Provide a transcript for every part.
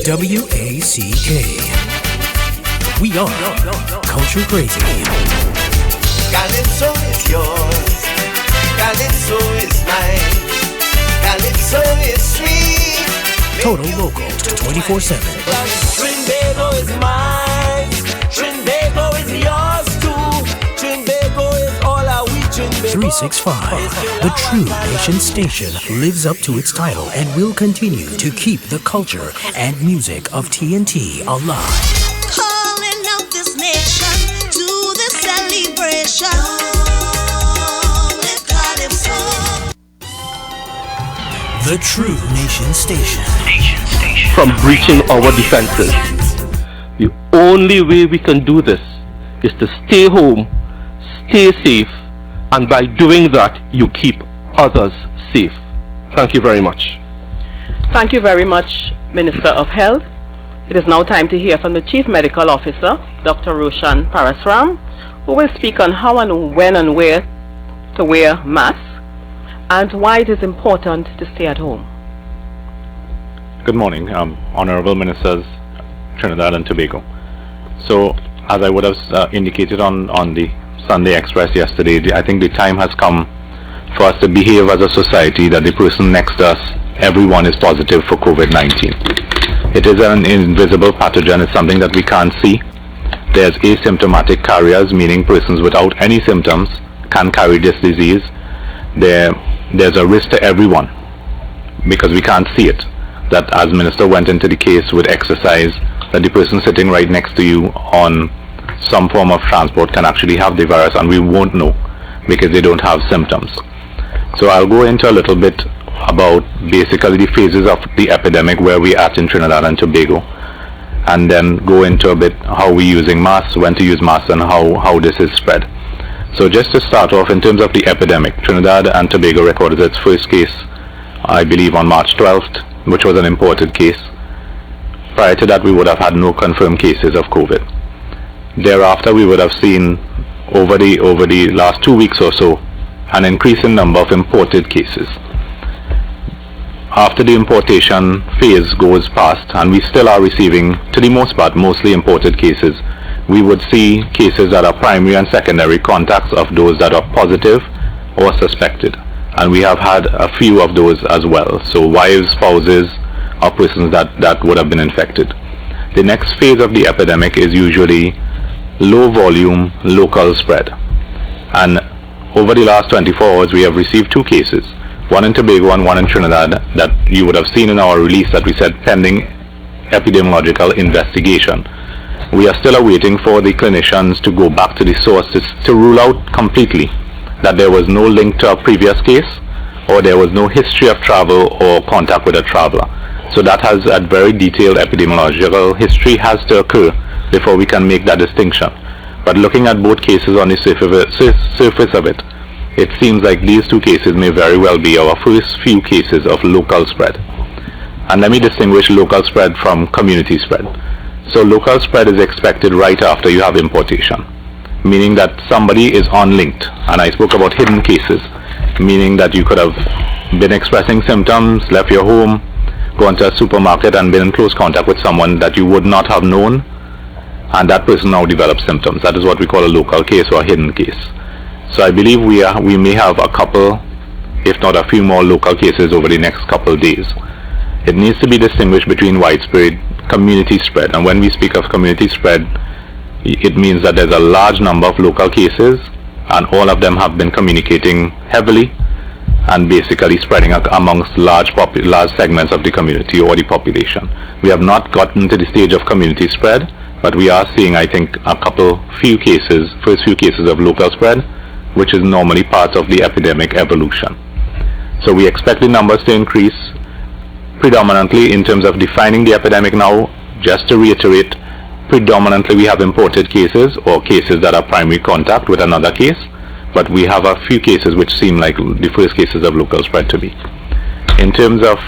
WACK. We are Culture Crazy. Calypso is yours. Calypso is mine. Calypso is sweet. Total local 24/7. Trinbago is mine. Trinbago is yours too. Trinbago is all our we Trinbago. 365. The True Nation Station lives up to its title and will continue to keep the culture and music of TNT alive. Calling out this nation to the celebration. With Calypso. The True Nation Station. From breaching our defenses. The only way we can do this is to stay home, stay safe, and by doing that, you keep others safe. Thank you very much. Thank you very much, Minister of Health. It is now time to hear from the Chief Medical Officer, Dr. Roshan Parasram, who will speak on how and when and where to wear masks and why it is important to stay at home. Good morning, Honorable Ministers, Trinidad and Tobago. So, as I would have indicated on the Sunday Express yesterday, I think the time has come for us to behave as a society that the person next to us, everyone is positive for COVID-19. It is an invisible pathogen. It's something that we can't see. There's asymptomatic carriers, meaning persons without any symptoms can carry this disease. There's a risk to everyone because we can't see it. That as Minister went into the case with exercise, that the person sitting right next to you on some form of transport can actually have the virus and we won't know because they don't have symptoms. So I'll go into a little bit about basically the phases of the epidemic where we're at in Trinidad and Tobago, and then go into a bit how we're using masks, when to use masks, and how this is spread. So just to start off, in terms of the epidemic, Trinidad and Tobago recorded its first case, I believe, on March 12th, which was an imported case. Prior to that, we would have had no confirmed cases of COVID. Thereafter, we would have seen over the last 2 weeks or so an increasing number of imported cases. After the importation phase goes past, and we still are receiving, to the most part, mostly imported cases, we would see cases that are primary and secondary contacts of those that are positive or suspected. And we have had a few of those as well. So wives, spouses, or persons that would have been infected. The next phase of the epidemic is usually low volume, local spread. And over the last 24 hours, we have received 2 cases, one in Tobago and one in Trinidad, that you would have seen in our release that we said pending epidemiological investigation. We are still awaiting for the clinicians to go back to the sources to rule out completely that there was no link to a previous case or there was no history of travel or contact with a traveler. So that has a very detailed epidemiological history has to occur before we can make that distinction. But looking at both cases on the surface of it, it seems like these 2 cases may very well be our first few cases of local spread. And let me distinguish local spread from community spread. So local spread is expected right after you have importation, meaning that somebody is unlinked. And I spoke about hidden cases, meaning that you could have been expressing symptoms, left your home, gone to a supermarket and been in close contact with someone that you would not have known, and that person now develops symptoms. That is what we call a local case or a hidden case. So I believe we may have a couple, if not a few more local cases over the next couple of days. It needs to be distinguished between widespread community spread, and when we speak of community spread, it means that there's a large number of local cases and all of them have been communicating heavily and basically spreading amongst large segments of the community or the population. We have not gotten to the stage of community spread, but we are seeing, I think, first few cases of local spread, which is normally part of the epidemic evolution. So we expect the numbers to increase predominantly in terms of defining the epidemic now. Just to reiterate, predominantly we have imported cases or cases that are primary contact with another case, but we have a few cases which seem like the first cases of local spread to be. In terms of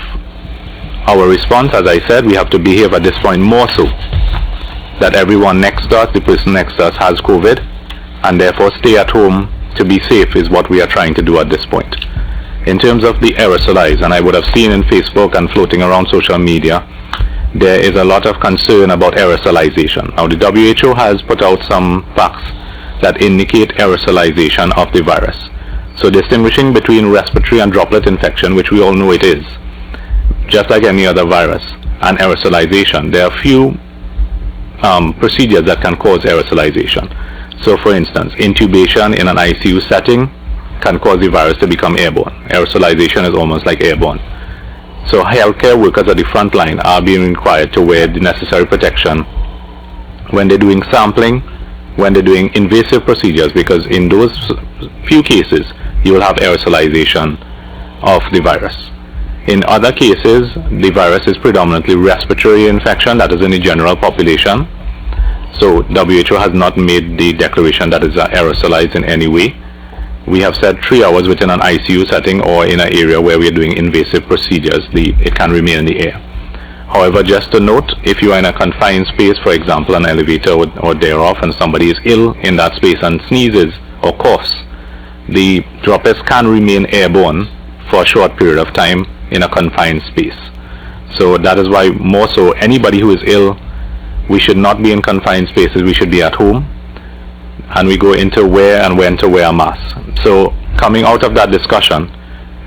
our response, as I said, we have to behave at this point more so that everyone next to us, the person next to us, has COVID, and therefore stay at home to be safe is what we are trying to do at this point. In terms of the aerosolize, and I would have seen in Facebook and floating around social media, there is a lot of concern about aerosolization. Now, the WHO has put out some facts that indicate aerosolization of the virus. So distinguishing between respiratory and droplet infection, which we all know it is, just like any other virus, and aerosolization, there are few procedures that can cause aerosolization. So for instance, intubation in an ICU setting can cause the virus to become airborne. Aerosolization is almost like airborne. So healthcare workers at the front line are being required to wear the necessary protection when they're doing sampling, when they're doing invasive procedures, because in those few cases you will have aerosolization of the virus. In other cases, the virus is predominantly respiratory infection, that is in the general population. So WHO has not made the declaration that it's aerosolized in any way. We have said 3 hours within an ICU setting or in an area where we are doing invasive procedures, it can remain in the air. However, just to note, if you are in a confined space, for example an elevator or thereof, and somebody is ill in that space and sneezes or coughs, the droplets can remain airborne for a short period of time in a confined space. So that is why more so anybody who is ill, we should not be in confined spaces, we should be at home, and we go into where and when to wear a mask. So coming out of that discussion,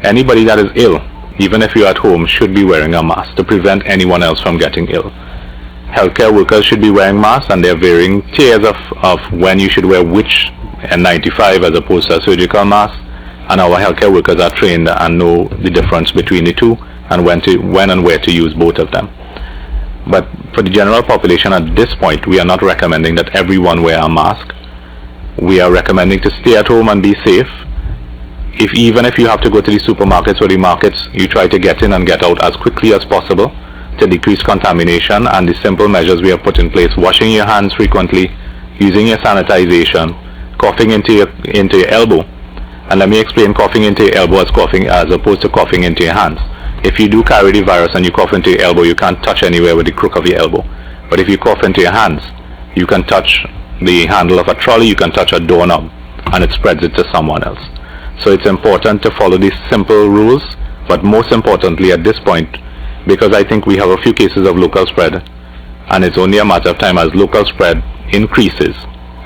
anybody that is ill, even if you're at home, should be wearing a mask to prevent anyone else from getting ill. Healthcare workers should be wearing masks, and there are varying tiers of when you should wear which N95 as opposed to a surgical mask, and our healthcare workers are trained and know the difference between the two and when and where to use both of them. But for the general population at this point, we are not recommending that everyone wear a mask. We are recommending to stay at home and be safe. Even if you have to go to the supermarkets or the markets, you try to get in and get out as quickly as possible to decrease contamination, and the simple measures we have put in place: washing your hands frequently, using your sanitization, coughing into your elbow. And let me explain coughing into your elbow as opposed to coughing into your hands. If you do carry the virus and you cough into your elbow, you can't touch anywhere with the crook of your elbow. But if you cough into your hands, you can touch the handle of a trolley, you can touch a doorknob, and it spreads it to someone else. So it's important to follow these simple rules, but most importantly at this point, because I think we have a few cases of local spread, and it's only a matter of time as local spread increases,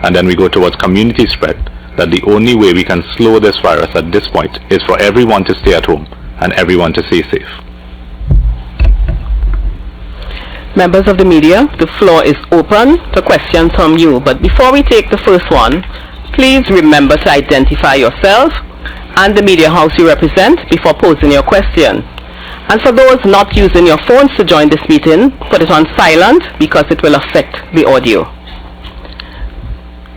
and then we go towards community spread, that the only way we can slow this virus at this point is for everyone to stay at home and everyone to stay safe. Members of the media, the floor is open to questions from you. But before we take the first one, please remember to identify yourself and the media house you represent before posing your question. And for those not using your phones to join this meeting, put it on silent because it will affect the audio.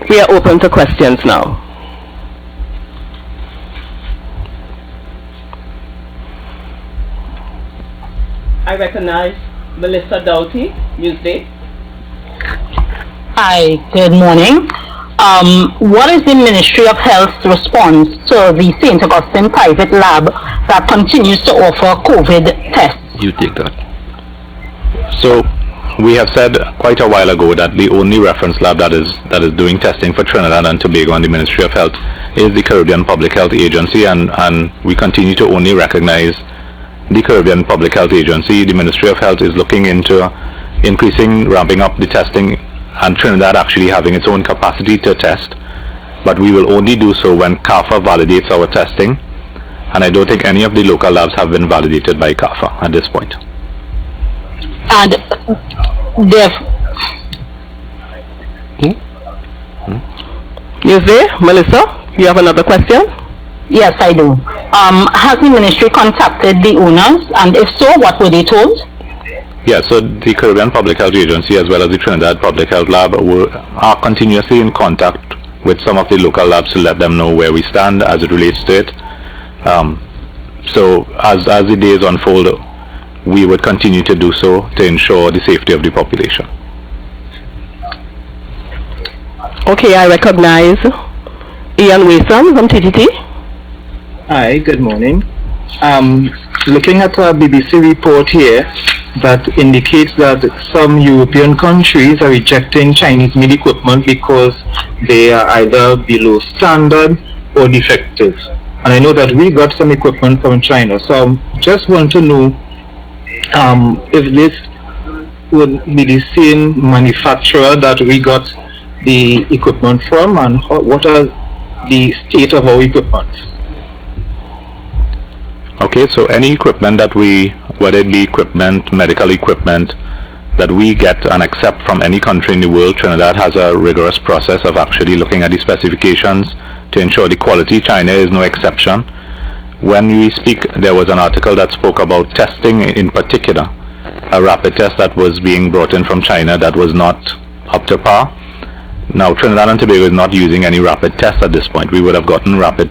We are open to questions now. I recognize Melissa Doughty, Newsday. Hi, good morning. What is the Ministry of Health's response to the St. Augustine private lab that continues to offer COVID tests? You take that. So we have said quite a while ago that the only reference lab that is doing testing for Trinidad and Tobago and the Ministry of Health is the Caribbean Public Health Agency, and we continue to only recognize the Caribbean Public Health Agency. The Ministry of Health is looking into ramping up the testing, and Trinidad actually having its own capacity to test, but we will only do so when CAFA validates our testing, and I don't think any of the local labs have been validated by CAFA at this point. And Yes, there, Melissa, you have another question? Yes, I do. Has the ministry contacted the owners, and if so, what were they told? Yeah, so the Caribbean Public Health Agency as well as the Trinidad Public Health Lab are continuously in contact with some of the local labs to let them know where we stand as it relates to it. So as the days unfold, we would continue to do so to ensure the safety of the population. Okay, I recognize Ian Wason from TTT. Hi, good morning. Looking at a BBC report here that indicates that some European countries are rejecting Chinese-made equipment because they are either below standard or defective. And I know that we got some equipment from China, so I just want to know if this would be the same manufacturer that we got the equipment from, and what are the state of our equipment? Okay, so any equipment that we, whether it be equipment, medical equipment, that we get and accept from any country in the world, Trinidad has a rigorous process of actually looking at the specifications to ensure the quality. China is no exception. When we speak, there was an article that spoke about testing in particular, a rapid test that was being brought in from China that was not up to par. Now, Trinidad and Tobago is not using any rapid tests at this point. We would have gotten rapid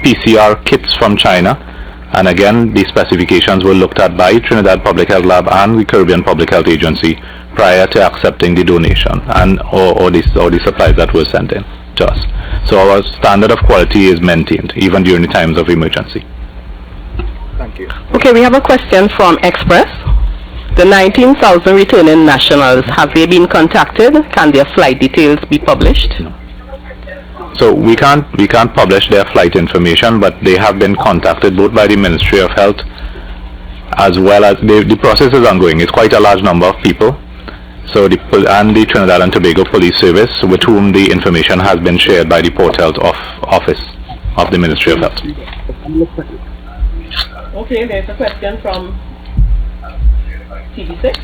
PCR kits from China. And again, the specifications were looked at by Trinidad Public Health Lab and the Caribbean Public Health Agency prior to accepting the donation and or the supplies that were sent in to us. So our standard of quality is maintained even during the times of emergency. Thank you. Okay, we have a question from Express. The 19,000 returning nationals, have they been contacted? Can their flight details be published? No. So we can't publish their flight information, but they have been contacted both by the Ministry of Health as well as the process is ongoing. It's quite a large number of people. So the Trinidad and Tobago Police Service, with whom the information has been shared by the Port Health Office of the Ministry of Health. Okay, there's a question from TV6.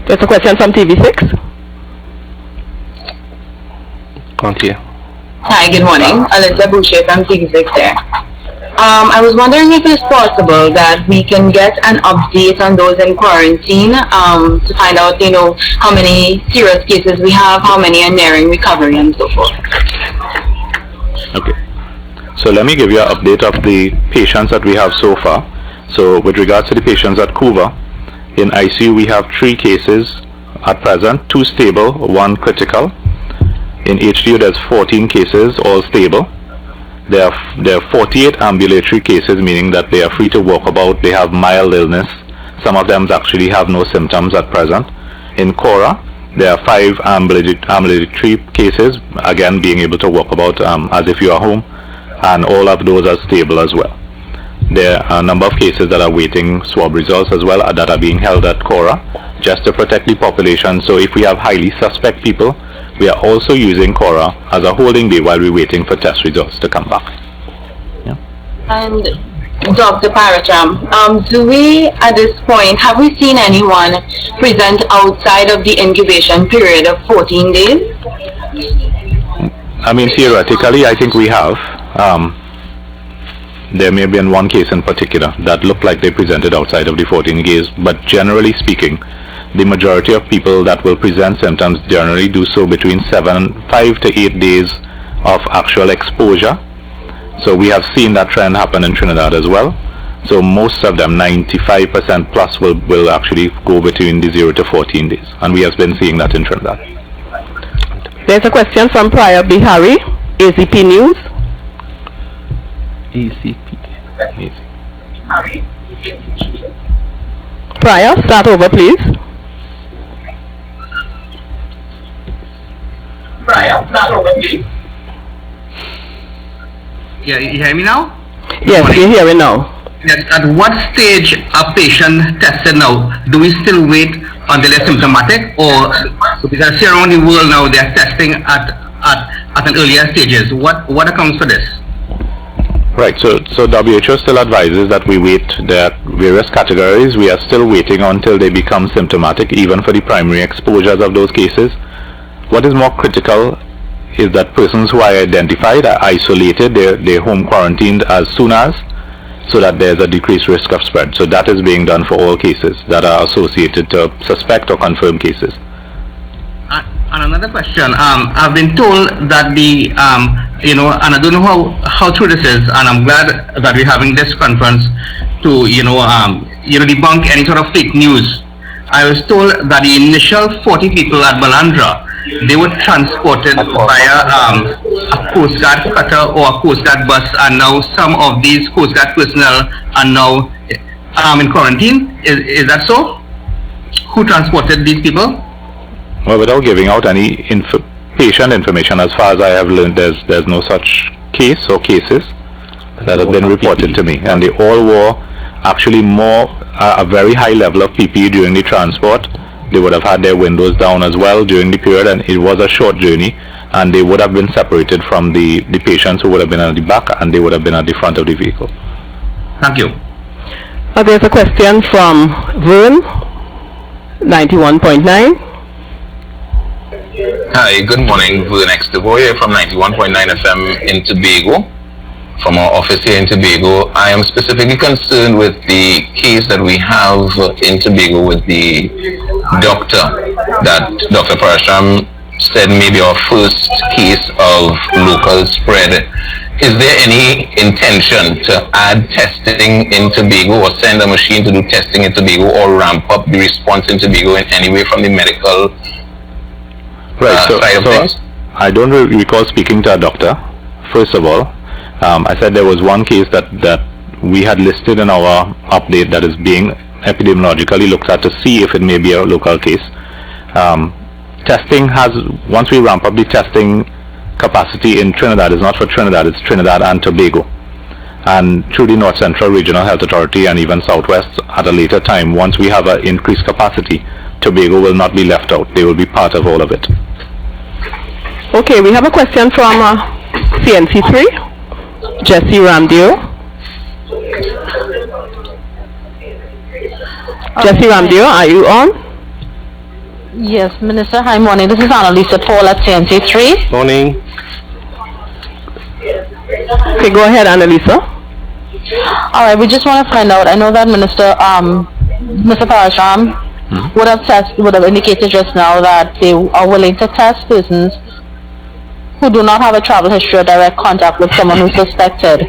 There's a question from TV6. Can't hear. Hi, good morning. Alyssa Boucher from TV6 there. I was wondering if it's possible that we can get an update on those in quarantine to find out, how many serious cases we have, how many are nearing recovery, and so forth. Okay. So let me give you an update of the patients that we have so far. So with regards to the patients at Cuba, in ICU we have 3 cases at present, 2 stable, 1 critical. In HDU there's 14 cases, all stable. There are 48 ambulatory cases, meaning that they are free to walk about, they have mild illness. Some of them actually have no symptoms at present. In Cora, there are 5 ambulatory cases, again being able to walk about as if you are home, and all of those are stable as well. There are a number of cases that are waiting swab results as well that are being held at Cora, just to protect the population. So if we have highly suspect people, we are also using Cora as a holding bay while we're waiting for test results to come back. Yeah. And Dr. Parashram, do we, at this point, have we seen anyone present outside of the incubation period of 14 days? I mean, theoretically, I think we have. There may have been one case in particular that looked like they presented outside of the 14 days, but generally speaking, the majority of people that will present symptoms generally do so between 5 to 8 days of actual exposure. So we have seen that trend happen in Trinidad as well. So most of them, 95% plus, will actually go between the 0 to 14 days. And we have been seeing that in Trinidad. There's a question from Priya Bihari, ACP News. ACP. Priya, start over please. Yeah, you hear me now? Yes, you hear me now. Yes, at what stage are patients tested now? Do we still wait until they're symptomatic, or because here around the world now they're testing at an earlier stages? What accounts for this? Right, so WHO still advises that we wait. There are various categories. We are still waiting until they become symptomatic, even for the primary exposures of those cases. What is more critical is that persons who are identified are isolated, they're home quarantined as soon as, so that there's a decreased risk of spread. So that is being done for all cases that are associated to suspect or confirmed cases. And another question, I've been told that and I don't know how true this is, and I'm glad that we're having this conference to, debunk any sort of fake news. I was told that the initial 40 people at Balandra, they were transported via a Coast Guard cutter or a Coast Guard bus, and now some of these Coast Guard personnel are now in quarantine. Is that so? Who transported these people? Well, without giving out any patient information, as far as I have learned, there's no such case or cases that have been reported to me, and they all were actually more a very high level of PPE during the transport. They would have had their windows down as well during the period, and it was a short journey, and they would have been separated from the patients who would have been at the back, and they would have been at the front of the vehicle. Thank you. There's a question from Vern, 91.9. Hi, good morning. Vern here from 91.9 FM in Tobago. From our office here in Tobago, I am specifically concerned with the case that we have in Tobago with the doctor, that Dr. Parashram said maybe our first case of local spread. Is there any intention to add testing in Tobago or send a machine to do testing in Tobago or ramp up the response in Tobago in any way from the medical side of things? I don't recall speaking to a doctor, first of all. I said there was one case that we had listed in our update that is being epidemiologically looked at to see if it may be a local case. Testing once we ramp up the testing capacity in Trinidad, is not for Trinidad, it's Trinidad and Tobago. And through the North Central Regional Health Authority and even Southwest at a later time, once we have an increased capacity, Tobago will not be left out. They will be part of all of it. Okay, we have a question from CNC3. Jesse Ramdio. Jesse Ramdio, are you on? Yes, Minister. Hi, morning. This is Annalisa Paul at CNC3. Morning. Okay, go ahead, Annalisa. All right, we just want to find out. I know that Mr. Parashram would have indicated just now that they are willing to test persons who do not have a travel history or direct contact with someone who's suspected.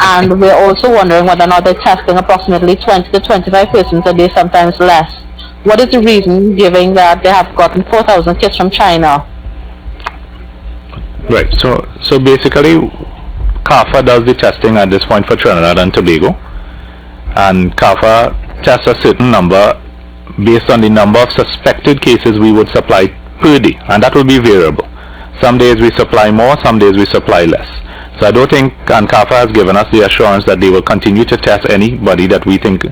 And we're also wondering whether or not they're testing approximately 20 to 25 persons a day, sometimes less. What is the reason, given that they have gotten 4,000 kits from China? Right, so basically, CAFA does the testing at this point for Trinidad and Tobago. And CAFA tests a certain number based on the number of suspected cases we would supply per day, and that will be variable. Some days we supply more, some days we supply less. So I don't think, and CAFA has given us the assurance that they will continue to test anybody that we think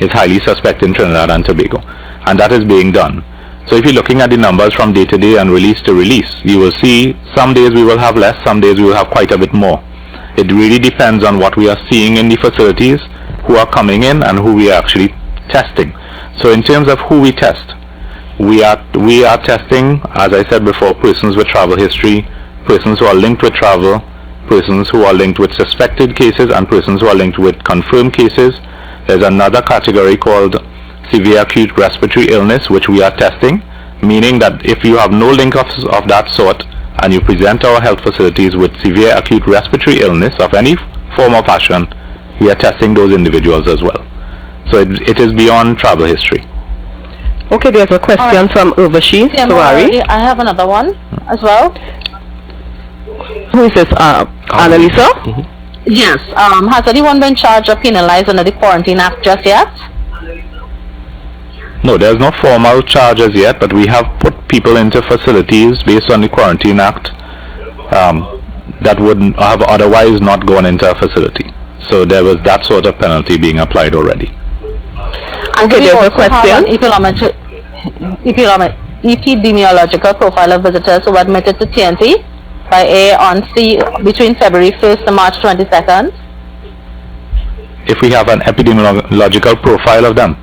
is highly suspect in Trinidad and Tobago. And that is being done. So if you're looking at the numbers from day to day and release to release, you will see some days we will have less, some days we will have quite a bit more. It really depends on what we are seeing in the facilities, who are coming in and who we are actually testing. So in terms of who we test, we are testing, as I said before, persons with travel history, persons who are linked with travel, persons who are linked with suspected cases, and persons who are linked with confirmed cases. There's another category called severe acute respiratory illness, which we are testing, meaning that if you have no link of that sort and you present our health facilities with severe acute respiratory illness of any form or fashion, we are testing those individuals as well. So it is beyond travel history. Okay, there's a question from Urvashi Sawari. I have another one as well. Who is this? Annalisa? Yes. Has anyone been charged or penalized under the Quarantine Act just yet? No, there's no formal charges yet, but we have put people into facilities based on the Quarantine Act that would have otherwise not gone into a facility. So there was that sort of penalty being applied already. Okay, there's a question. Epidemiological profile of visitors who were admitted to TNT by air on sea between February 1st to March 22nd. If we have an epidemiological profile of them?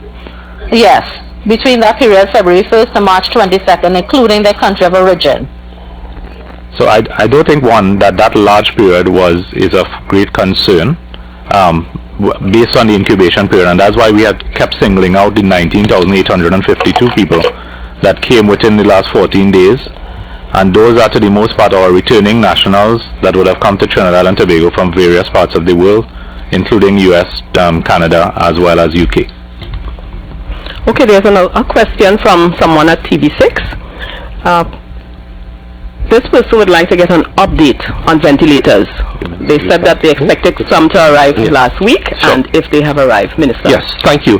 Yes, between that period, February 1st to March 22nd, including their country of origin. So I don't think that large period is of great concern based on the incubation period, and that's why we had kept singling out the 19,852 people that came within the last 14 days, and those are to the most part our returning nationals that would have come to Trinidad and Tobago from various parts of the world, including US, Canada, as well as UK. Okay, there's a question from someone at TV6. This person would like to get an update on ventilators. They said that they expected some to arrive last week, and if they have arrived, Minister. Yes, thank you.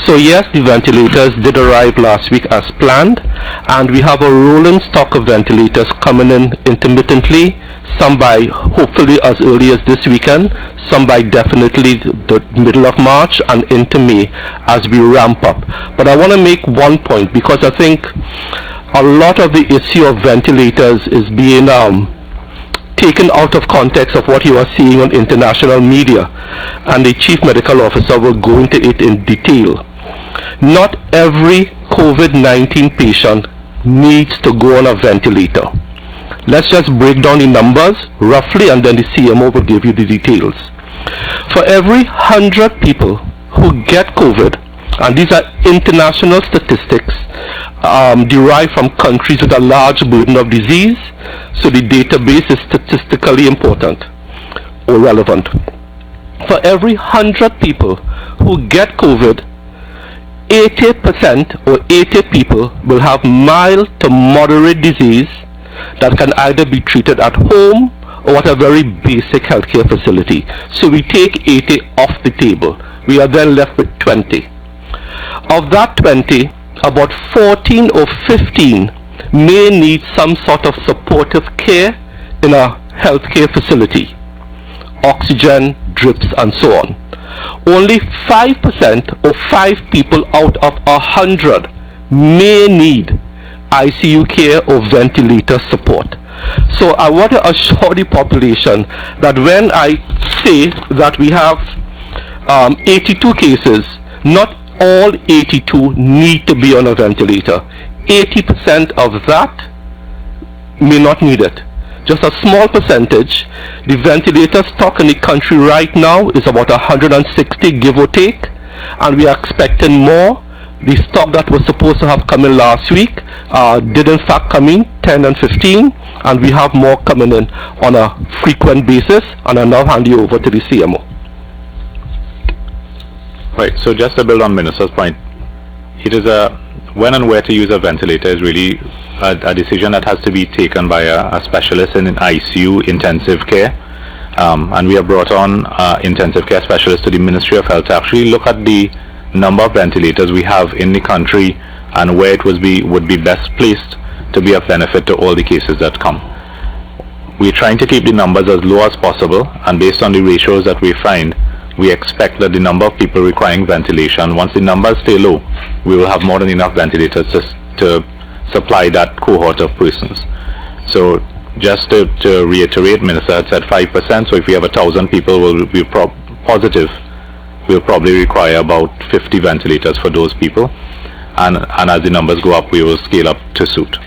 So yes, the ventilators did arrive last week as planned, and we have a rolling stock of ventilators coming in intermittently, some by hopefully as early as this weekend, some by definitely the middle of March and into May as we ramp up. But I want to make one point, because I think a lot of the issue of ventilators is being taken out of context of what you are seeing on international media, and the Chief Medical Officer will go into it in detail. Not every COVID-19 patient needs to go on a ventilator. Let's just break down the numbers roughly, and then the CMO will give you the details. For every 100 people who get COVID, and these are international statistics derived from countries with a large burden of disease, so the database is statistically important or relevant. For every 100 people who get COVID, 80% or 80 people will have mild to moderate disease that can either be treated at home or at a very basic healthcare facility. So we take 80 off the table. We are then left with 20. Of that 20, about 14 or 15 may need some sort of supportive care in a healthcare facility, oxygen, drips, and so on. Only 5% or 5 people out of 100 may need ICU care or ventilator support. So I want to assure the population that when I say that we have 82 cases, not all 82 need to be on a ventilator. 80% of that may not need it. Just a small percentage. The ventilator stock in the country right now is about 160, give or take, and we are expecting more. The stock that was supposed to have come in last week did in fact come in, 10 and 15, and we have more coming in on a frequent basis, and I'll now hand you over to the CMO. Right, so just to build on Minister's point, it is when and where to use a ventilator is really a decision that has to be taken by a specialist in ICU intensive care, and we have brought on intensive care specialists to the Ministry of Health to actually look at the number of ventilators we have in the country and where it would be best placed to be of benefit to all the cases that come. We're trying to keep the numbers as low as possible, and based on the ratios that we find, we expect that the number of people requiring ventilation, once the numbers stay low, we will have more than enough ventilators to supply that cohort of persons. So just to reiterate, Minister had said 5%, so if we have 1,000 people, we'll probably require about 50 ventilators for those people, and as the numbers go up, we will scale up to suit.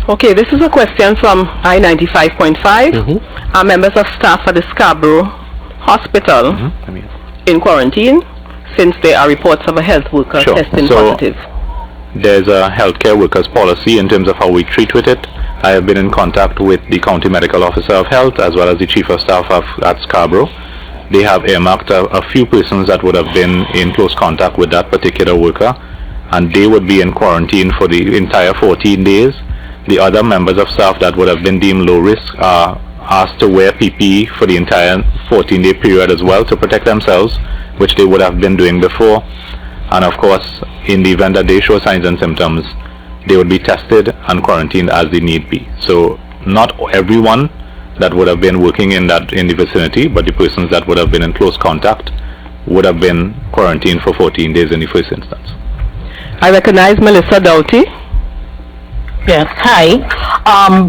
Okay, this is a question from I-95.5. Our members of staff at the Scarborough Hospital in quarantine since there are reports of a health worker testing positive. There's a healthcare workers policy in terms of how we treat with it. I have been in contact with the County Medical Officer of Health as well as the Chief of Staff at Scarborough. They have earmarked a few persons that would have been in close contact with that particular worker, and they would be in quarantine for the entire 14 days. The other members of staff that would have been deemed low risk are asked to wear PPE for the entire 14-day period as well to protect themselves, which they would have been doing before. And of course, in the event that they show signs and symptoms, they would be tested and quarantined as they need be. So not everyone that would have been working in the vicinity, but the persons that would have been in close contact would have been quarantined for 14 days in the first instance. I recognize Melissa Doughty. Yes, hi.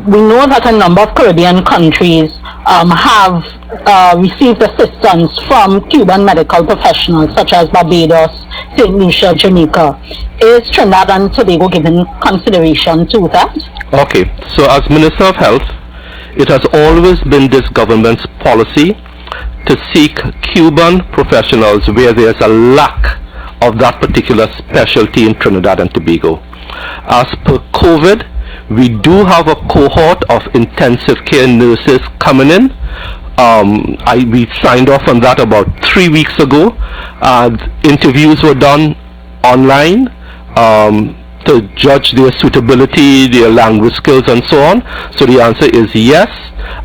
We know that a number of Caribbean countries have received assistance from Cuban medical professionals such as Barbados, St. Lucia, Jamaica. Is Trinidad and Tobago given consideration to that? Okay, so as Minister of Health, it has always been this government's policy to seek Cuban professionals where there's a lack of that particular specialty in Trinidad and Tobago. As per COVID, we do have a cohort of intensive care nurses coming in. We signed off on that about 3 weeks ago. Interviews were done online. to judge their suitability, their language skills, and so on? So the answer is yes,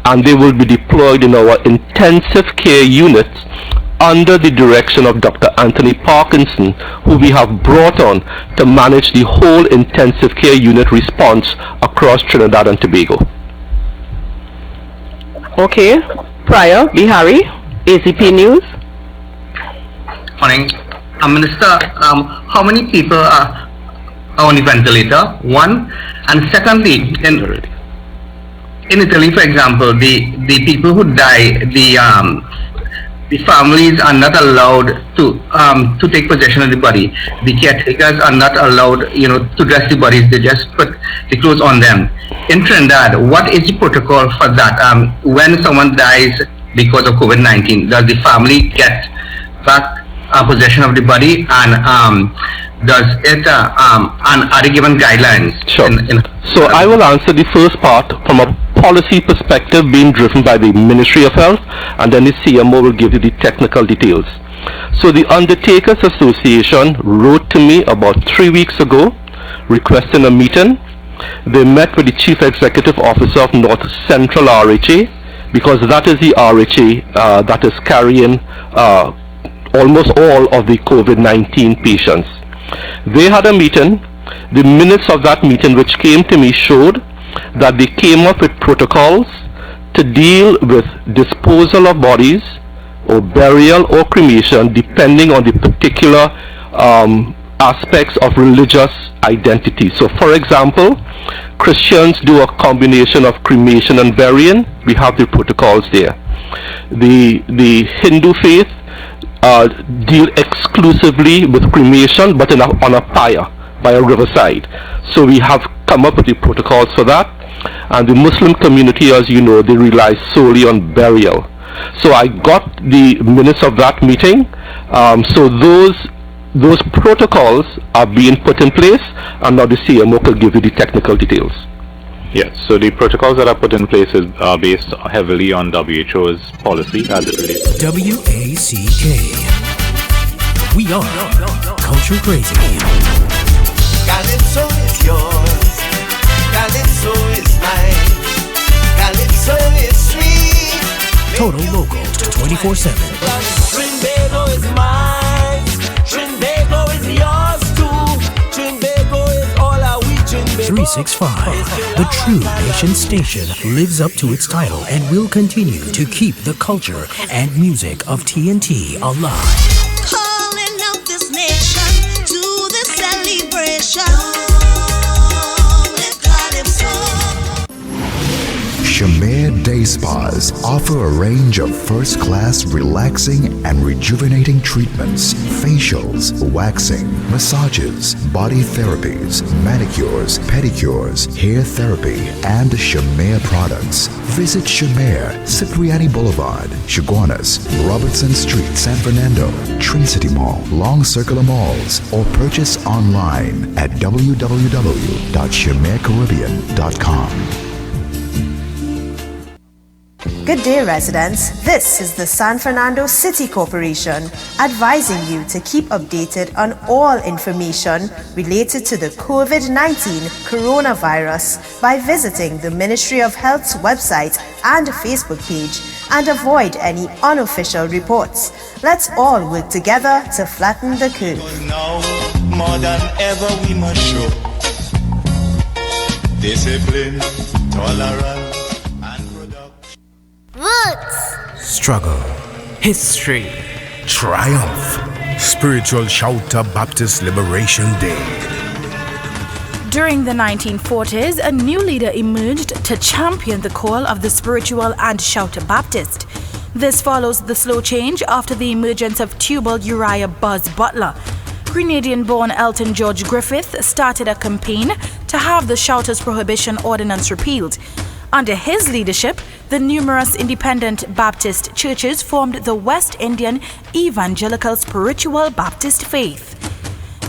and they will be deployed in our intensive care units under the direction of Dr. Anthony Parkinson, who we have brought on to manage the whole intensive care unit response across Trinidad and Tobago. Okay, Prior Bihari, ACP News. Morning. Minister, how many people are on the ventilator? One. And secondly, in Italy, for example, the people who die, the families are not allowed to take possession of the body. The caretakers are not allowed, to dress the bodies. They just put the clothes on them. In Trinidad, what is the protocol for that? When someone dies because of COVID-19, does the family get back possession of the body, and does it and are they given guidelines? Sure. So I will answer the first part from a policy perspective being driven by the Ministry of Health, and then the CMO will give you the technical details. So the Undertakers Association wrote to me about 3 weeks ago requesting a meeting. They met with the Chief Executive Officer of North Central RHA, because that is the RHA that is carrying almost all of the COVID-19 patients. They had a meeting. The minutes of that meeting which came to me showed that they came up with protocols to deal with disposal of bodies or burial or cremation depending on the particular aspects of religious identity. So for example, Christians do a combination of cremation and burying. We have the protocols there. The Hindu faith deal exclusively with cremation, but on a pyre by a riverside. So we have come up with the protocols for that. And the Muslim community, as you know, they rely solely on burial. So I got the minutes of that meeting. So those protocols are being put in place, and now the CMO will give you the technical details. Yes, so the protocols that are put in place are based heavily on WHO's policy as it relates. WACK. We are Culture Crazy. Calypso is yours, Calypso is mine, Calypso is sweet. Total Local 24/7. Trinbago is mine, Trinbago is yours too. Trinbago is all our we Trinbago. 365. The True Nation Station lives up to its title and will continue to keep the culture and music of TNT alive. Calling out this nation to the celebration. With Calypso. Shamir Day Spas offer a range of first-class relaxing and rejuvenating treatments, facials, waxing, massages, body therapies, manicures, pedicures, hair therapy, and Shamir products. Visit Shamir, Cipriani Boulevard, Chaguanas, Robertson Street, San Fernando, Tree City Mall, Long Circular Malls, or purchase online at www.shamircaribbean.com. Good day, residents. This is the San Fernando City Corporation advising you to keep updated on all information related to the COVID-19 coronavirus by visiting the Ministry of Health's website and Facebook page and avoid any unofficial reports. Let's all work together to flatten the curve. Now, more than ever, we must show discipline, tolerance. Roots, struggle, history, triumph. Spiritual Shouter Baptist Liberation Day. During the 1940s, a new leader emerged to champion the call of the spiritual and Shouter Baptist. This follows the slow change after the emergence of Tubal Uriah Buzz Butler. Grenadian-born Elton George Griffith started a campaign to have the Shouters Prohibition Ordinance repealed. Under his leadership, the numerous independent Baptist churches formed the West Indian Evangelical Spiritual Baptist Faith.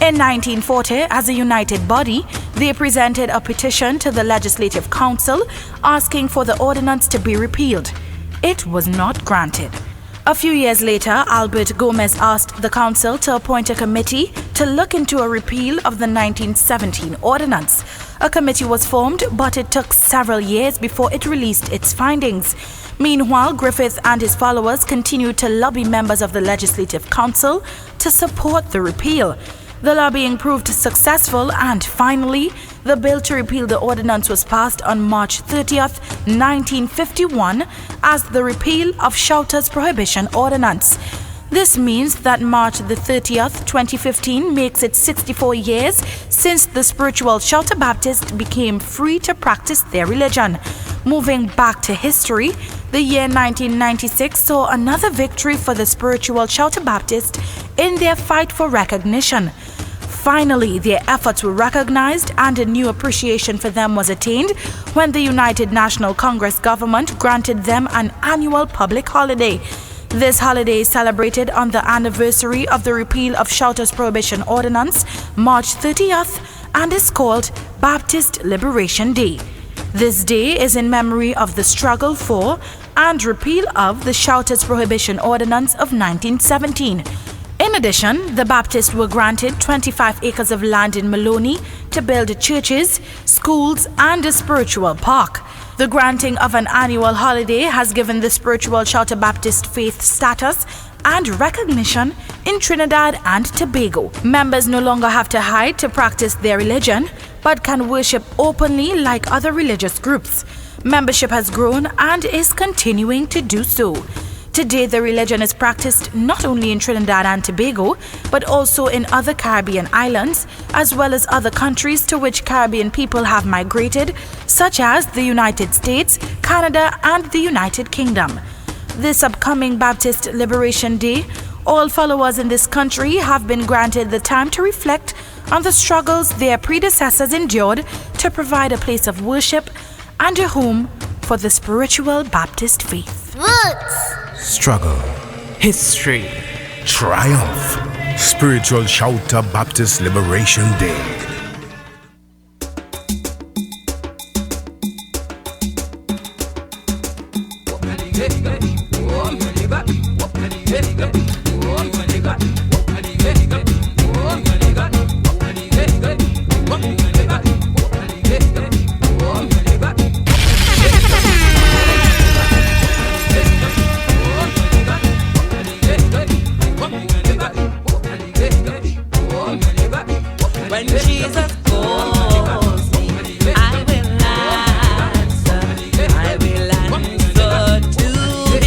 In 1940, as a united body, they presented a petition to the Legislative Council asking for the ordinance to be repealed. It was not granted. A few years later, Albert Gomez asked the council to appoint a committee to look into a repeal of the 1917 ordinance. A committee was formed, but it took several years before it released its findings. Meanwhile, Griffith and his followers continued to lobby members of the Legislative Council to support the repeal. The lobbying proved successful, and finally, the bill to repeal the ordinance was passed on March 30th, 1951 as the Repeal of Shouters Prohibition Ordinance. This means that March the 30th, 2015 makes it 64 years since the spiritual Shouter Baptists became free to practice their religion. Moving back to history, the year 1996 saw another victory for the spiritual Shouter Baptist in their fight for recognition. Finally, their efforts were recognized and a new appreciation for them was attained when the United National Congress government granted them an annual public holiday. This holiday is celebrated on the anniversary of the repeal of Shouters Prohibition Ordinance, March 30th, and is called Baptist Liberation Day. This day is in memory of the struggle for and repeal of the Shouters Prohibition Ordinance of 1917. In addition, the Baptists were granted 25 acres of land in Maloney to build churches, schools, and a spiritual park. The granting of an annual holiday has given the spiritual Shouter Baptist faith status and recognition in Trinidad and Tobago. Members no longer have to hide to practice their religion, but can worship openly like other religious groups. Membership has grown and is continuing to do so. Today, the religion is practiced not only in Trinidad and Tobago, but also in other Caribbean islands, as well as other countries to which Caribbean people have migrated, such as the United States, Canada, and the United Kingdom. This upcoming Baptist Liberation Day, all followers in this country have been granted the time to reflect on the struggles their predecessors endured to provide a place of worship and a home for the spiritual Baptist faith. Roots. Struggle. History. Triumph. Spiritual Shouter Baptist Liberation Day. When Jesus calls me, I will answer to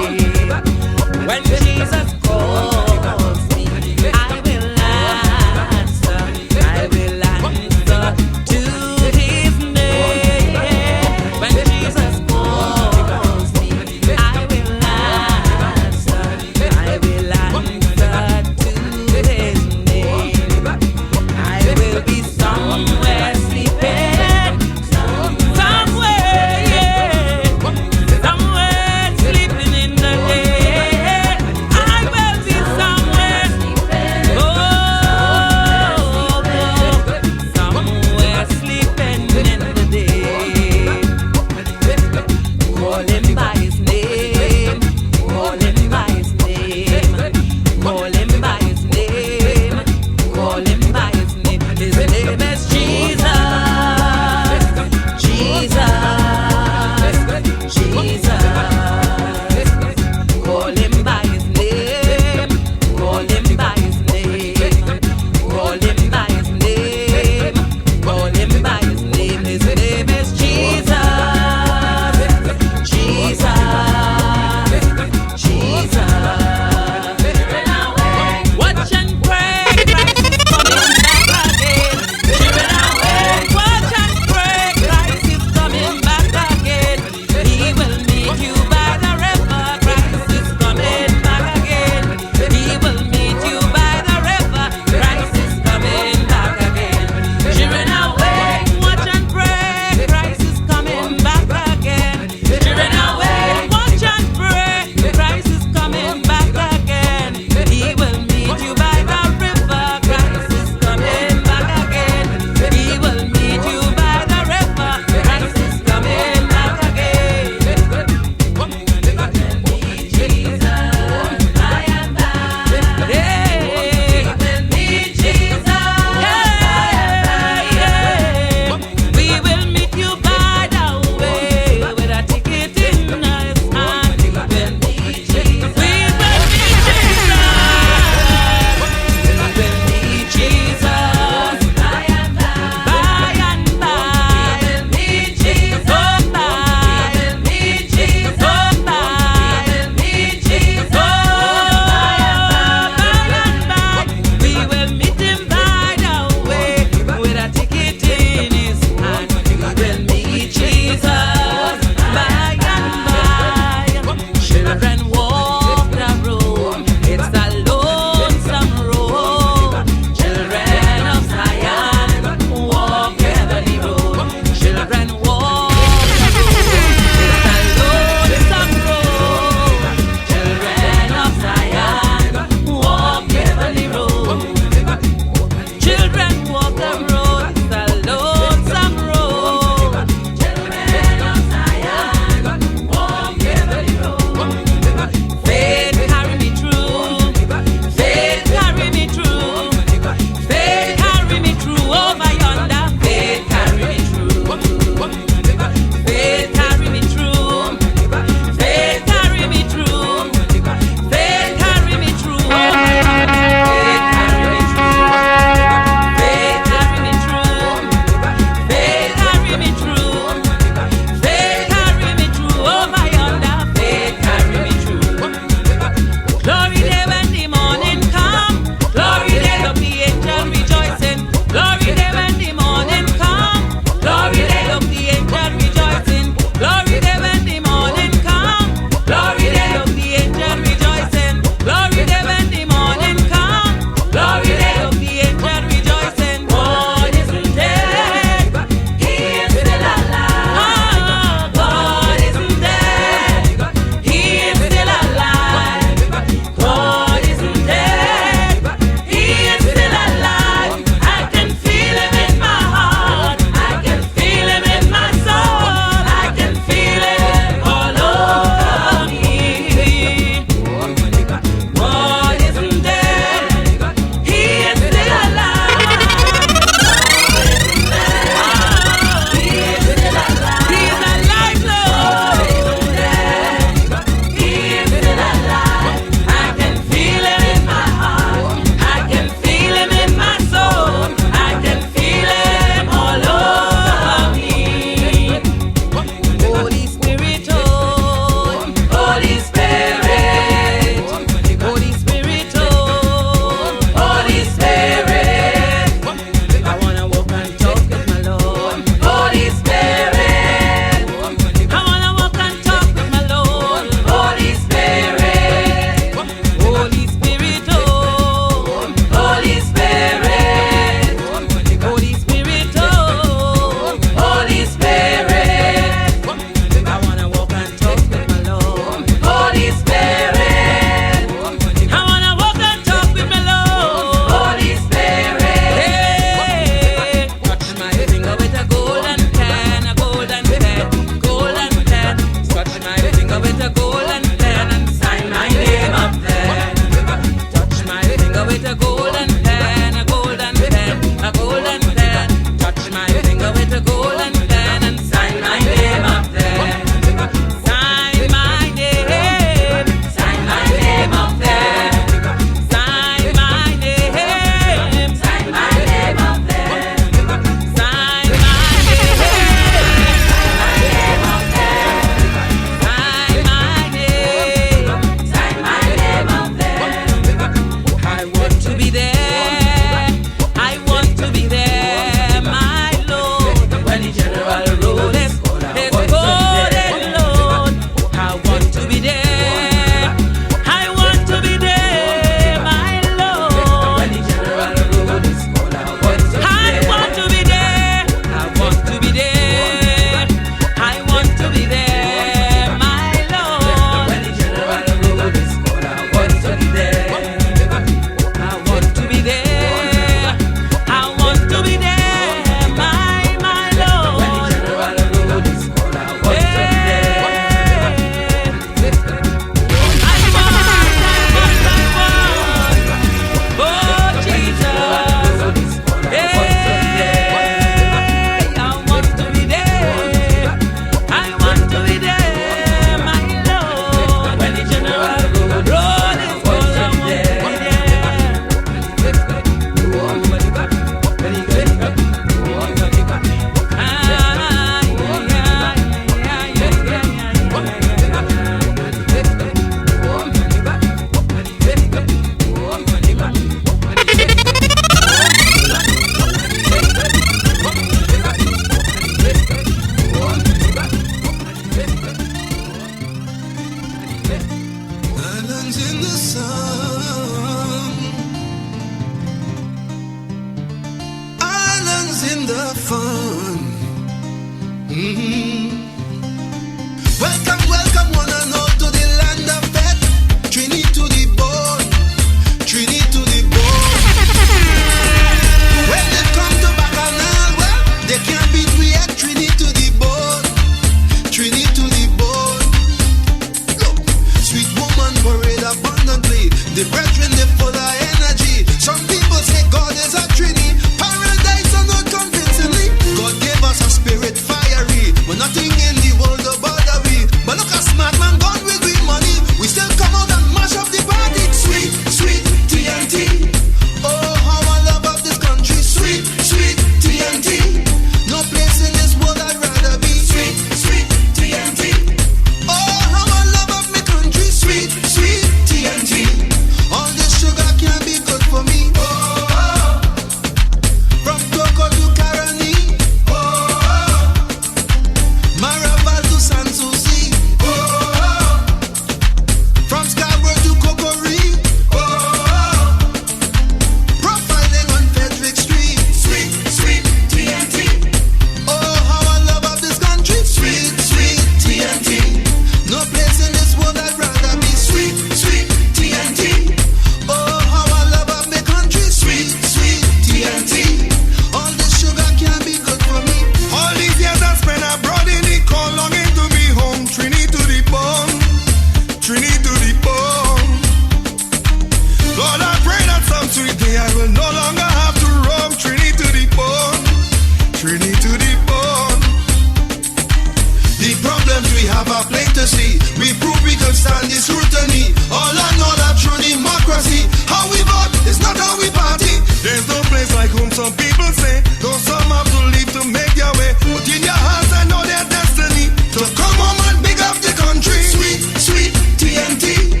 The problems we have are plain to see. We prove we can stand this scrutiny. All I know that true democracy. How we vote is not how we party. There's no place like home, some people say. Though some have to leave to make their way. But in their hearts I know their destiny. To come home and big up the country. Sweet, sweet TNT.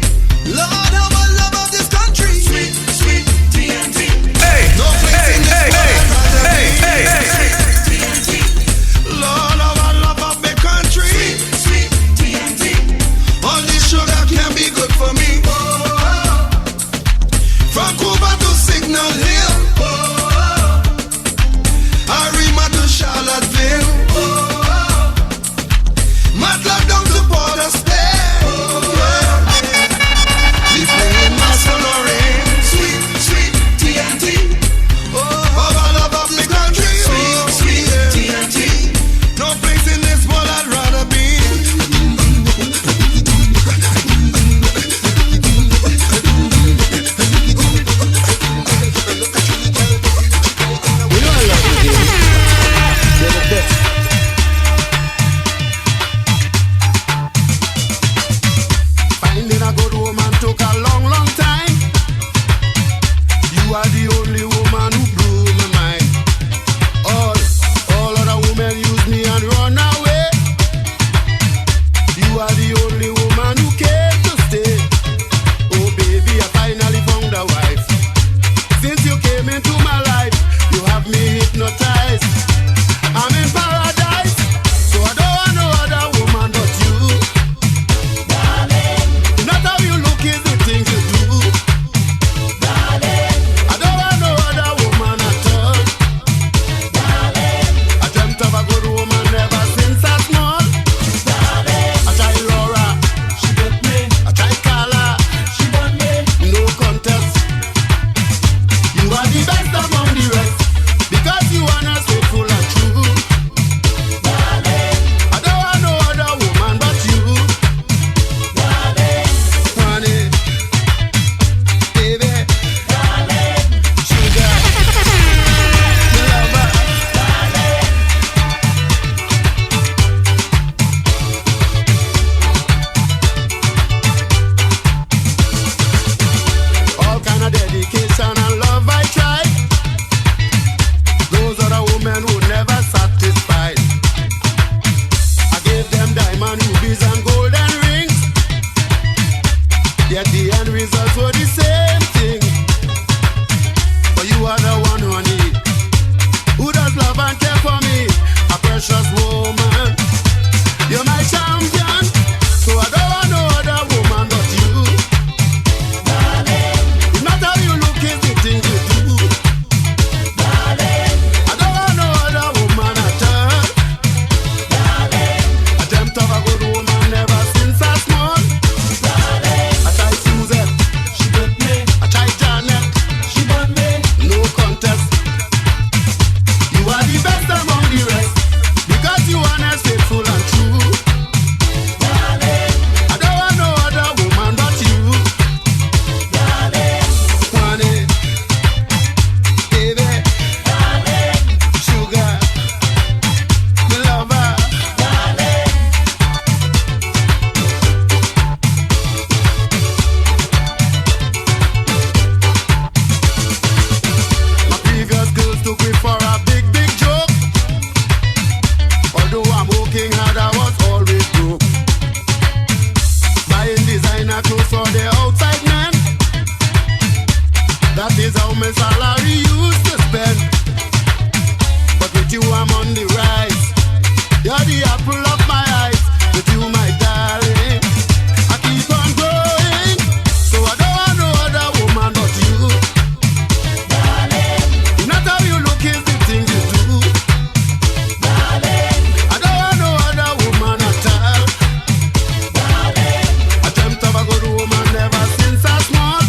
Lord, how I love of this country. Sweet, sweet TNT. Hey, no place in this world I'd rather be. TNT. Lord, how I love of the country. Sweet, sweet TNT. All this sugar can be good for me. Oh, oh. From Cuba to Signal Hill. Oh, oh. Arima to Charlottesville. Oh, oh. Matlock down to Port of Spain. Oh, yeah. We play in Masonore. Sweet, sweet TNT. Oh, I love of the country. Sweet, sweet TNT. No place in this world I'd rather be. You know I love you, baby. You're the best. Finding a good woman took a long, long time. You are the only woman who blew my mind. All other women use me and run away. You are the only woman who came to stay. Oh baby, I finally found a wife. Since you came into my life, you have me hypnotized. I'm in paradise, so I don't want no other woman but you. Not how you look is the things you do. I don't want no other woman at all. I dreamt of a good woman ever since I small. I tried Laura, she got me. I tried Carla, she got me. No contest. You are the best among the rest, because you are not faithful and true. I don't want no other woman but you. Honey, baby, sugar, lover. All kind of dedication and love I tried. Those other women who never satisfied. I gave them diamond rubies and golden rings, yet the end results were the same thing. But you are the one, honey, who does love and care for me. A precious woman, you're my champion, so I don't want no other woman but you. It's not how you look, it's the things you do. I don't want no other woman at all. I dreamt of a good woman ever since I small. I tried Susan, she got me. I tried Janet, she got me. No contest. You are the best among the rest, because you are not faithful and true. I don't want no other woman but you. Honey, baby, sugar, lover. My previous girls took me for a big, big joke. Although I'm working hard, I was always broke. Buying designer clothes for the outside men. That is how my salary used to spend. But with you I'm on the rise. You're the apple of my eyes. With you my darling, I keep on growing. So I don't want no other woman but you. It's not how you look, it's the things you do. I don't want no other woman at all. I dreamt of a good woman ever since I small.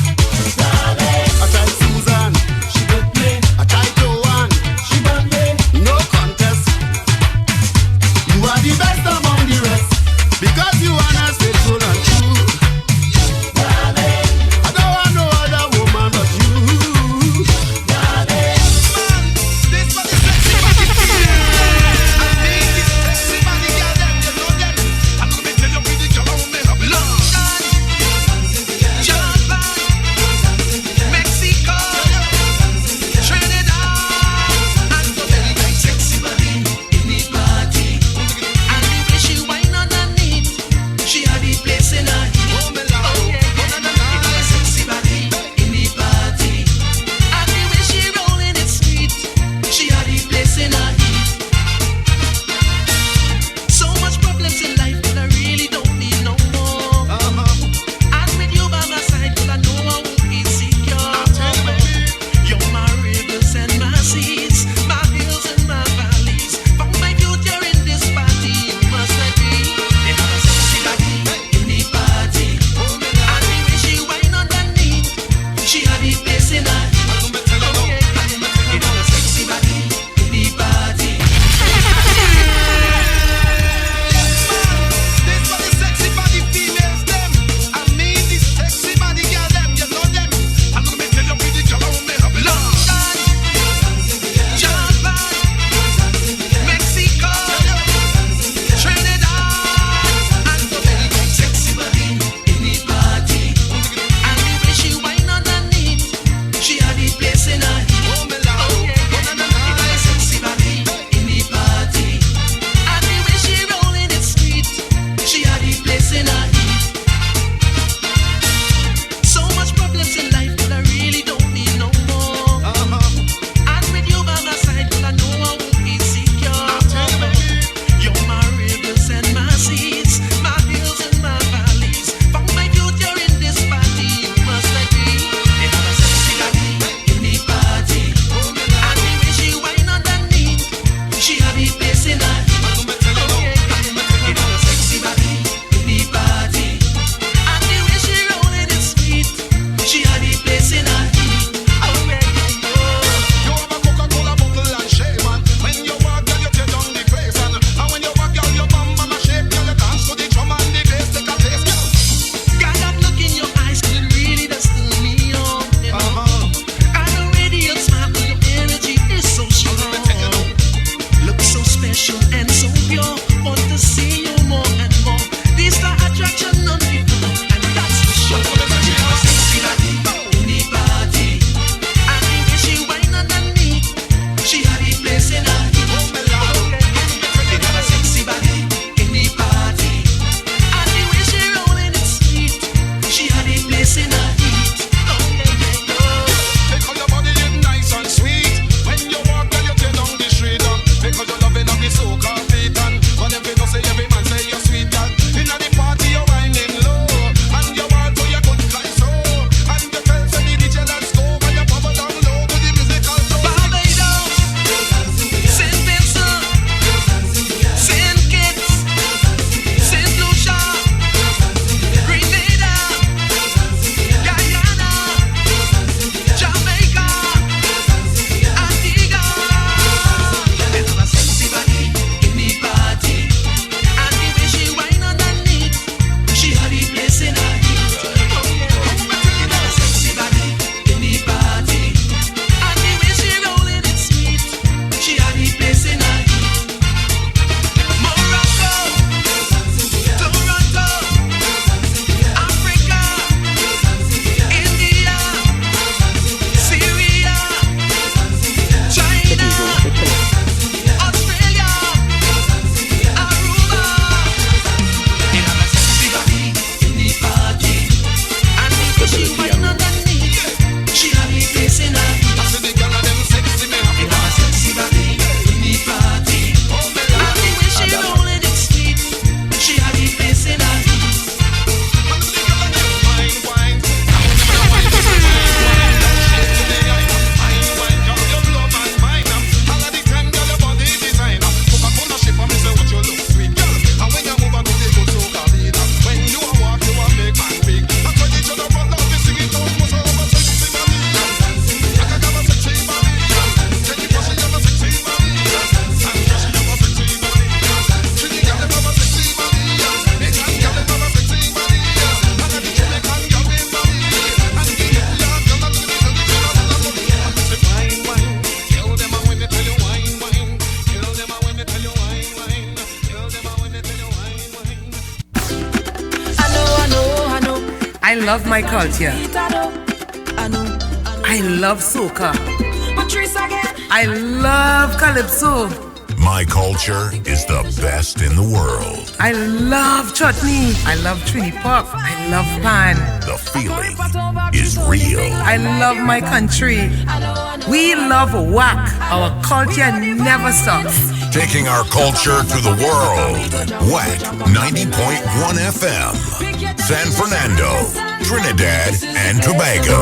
I tried Susan, she got me. I tried Joanne, she got me. No contest. You are the best I love my culture. I love soca. I love calypso. My culture is the best in the world. I love chutney. I love trini pop. I love pan. The feeling is real. I love my country. We love WACK. Our culture never stops. Taking our culture to the world. WACK 90.1 FM. San Fernando, Trinidad and Tobago.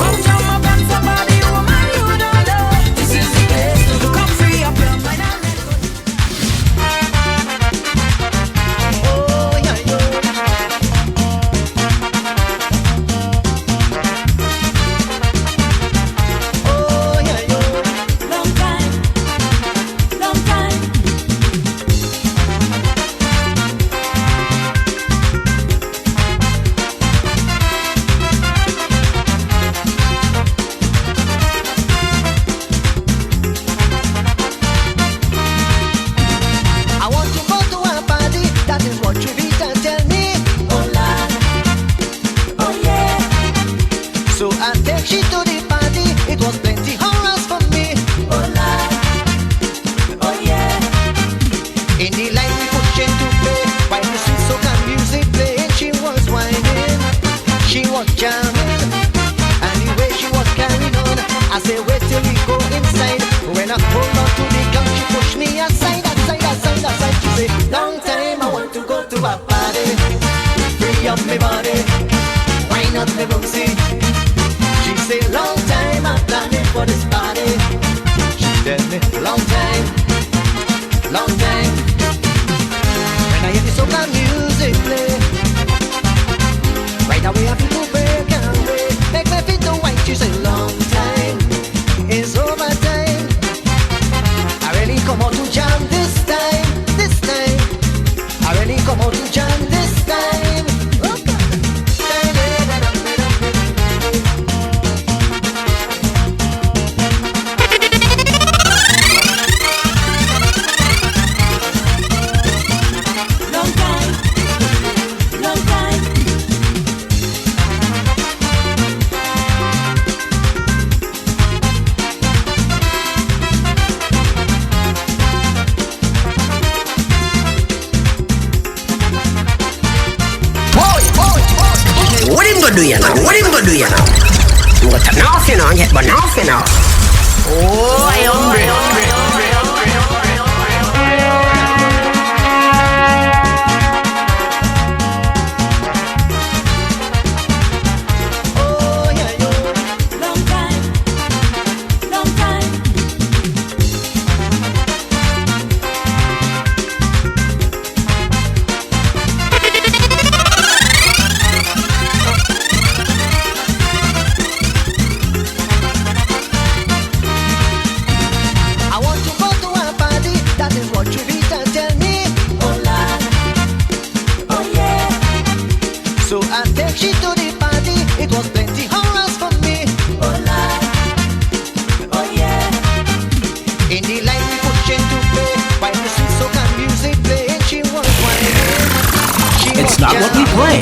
It's not what we play,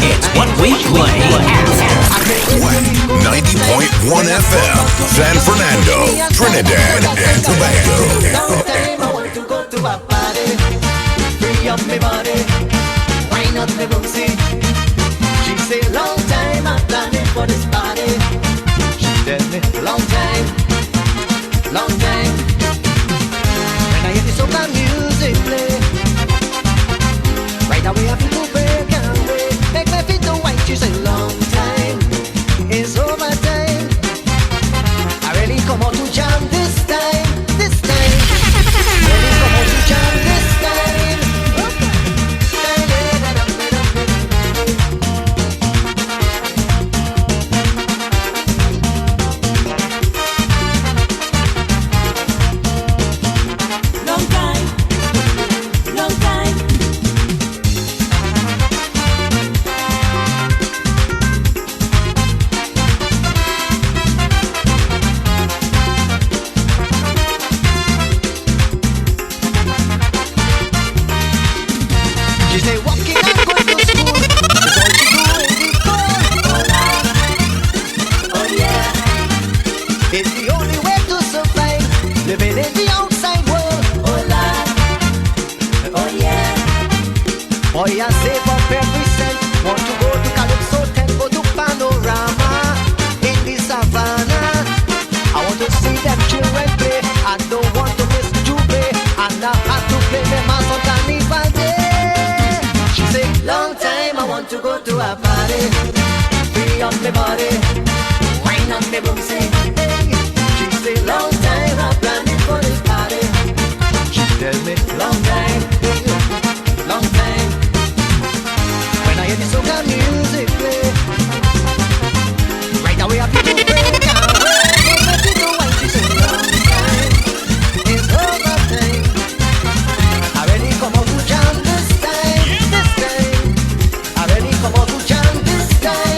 it's what we play. WACK 90.1 FM, San Fernando, Trinidad and Tobago. Long time I want to go to a party, free up my body, wine up the boozy. She say long time I'm planning for this party. She tell me long time, long time. When I hear the soca music play, right away I feel to break away, make my feet to white. She say long time, it's overtime. I really come out to jam this time, this time. Really come out to jam this time. Long time, long time. save up every cent. Want to go to Calypso tent, go to Panorama in the savannah. I want to see them children play. I don't want to miss Juve, and I have to play them as on Carnival Day. She say, long time I want to go to a party, free up my body, wine on me booty. Hey. She say, long time I'm planning for this party. She tell me, long time, long time. When I hear the soca music play, right away I feel to break down. Nothing to wait, she say, long time, it's over time. I already come out to jam this time, this time. I already come out to jam this time.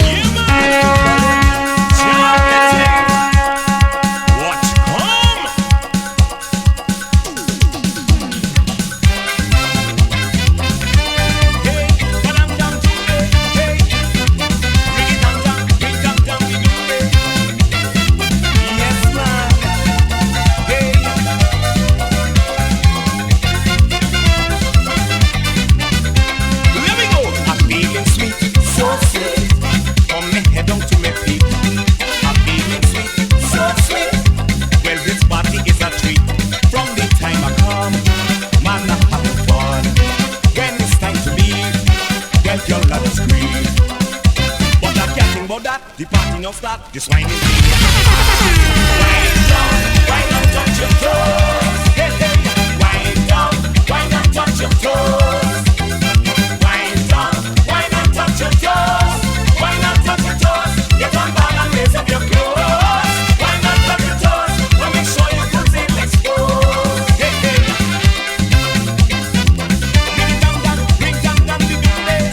The party no start, this wine is me. Wind down, wine and touch your toes. Hey, hey. Wind down, wine and touch your toes. Wind down, wine and touch your toes. Wine and touch your toes. Get on ball and raise up your clothes. Wine and touch your toes. Now make sure your goods ain't exposed. Hey, hey. Bring down the doom-day. Bring down the doom-day.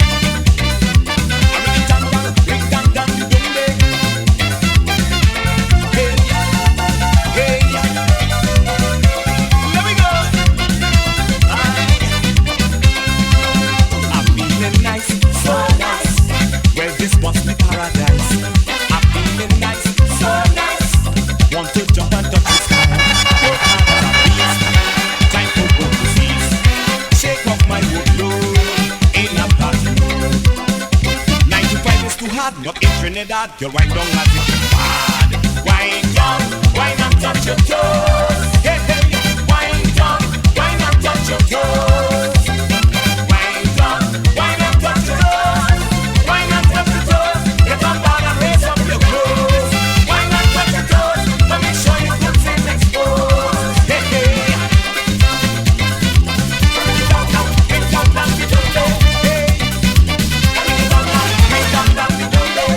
Not in Trinidad, you'll wind down as if it's bad. Wind down, wine and touch your toes. Hey, hey, wind down, wine and touch your toes. Wind down, wine and touch your toes. Wine and touch your toes. Get on board and raise up your clothes. Wine and touch your toes, but make sure your goods ain't exposed. Hey, hey. Bring down the doom-day. Hey. Bring down the doom-day.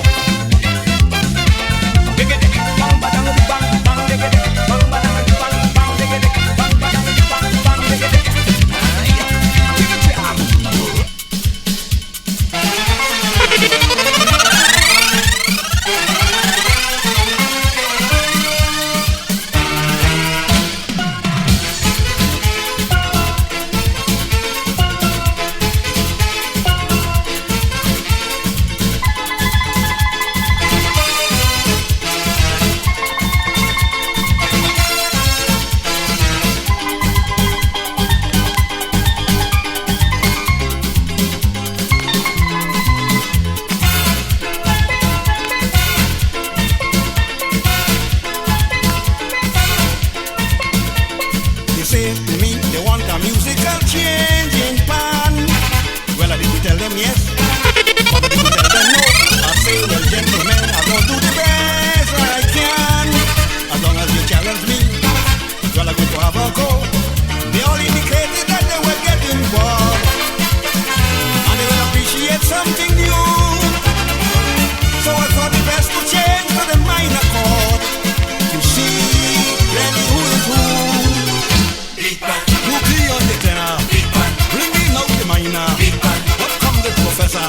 Professor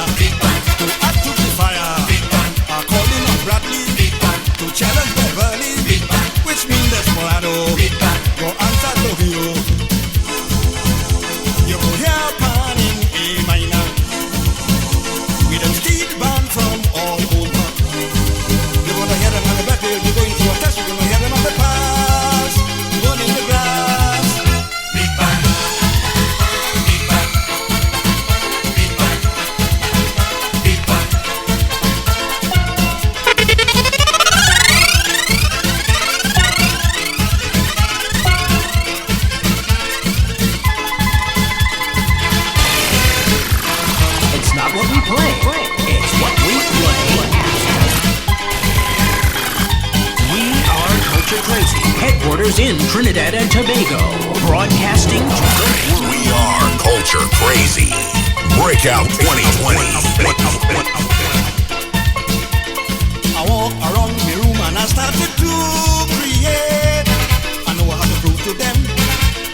headquarters in Trinidad and Tobago, broadcasting to the world. We are Culture Crazy. Breakout 2020. I walk around my room and I started to create. I know I have to prove to them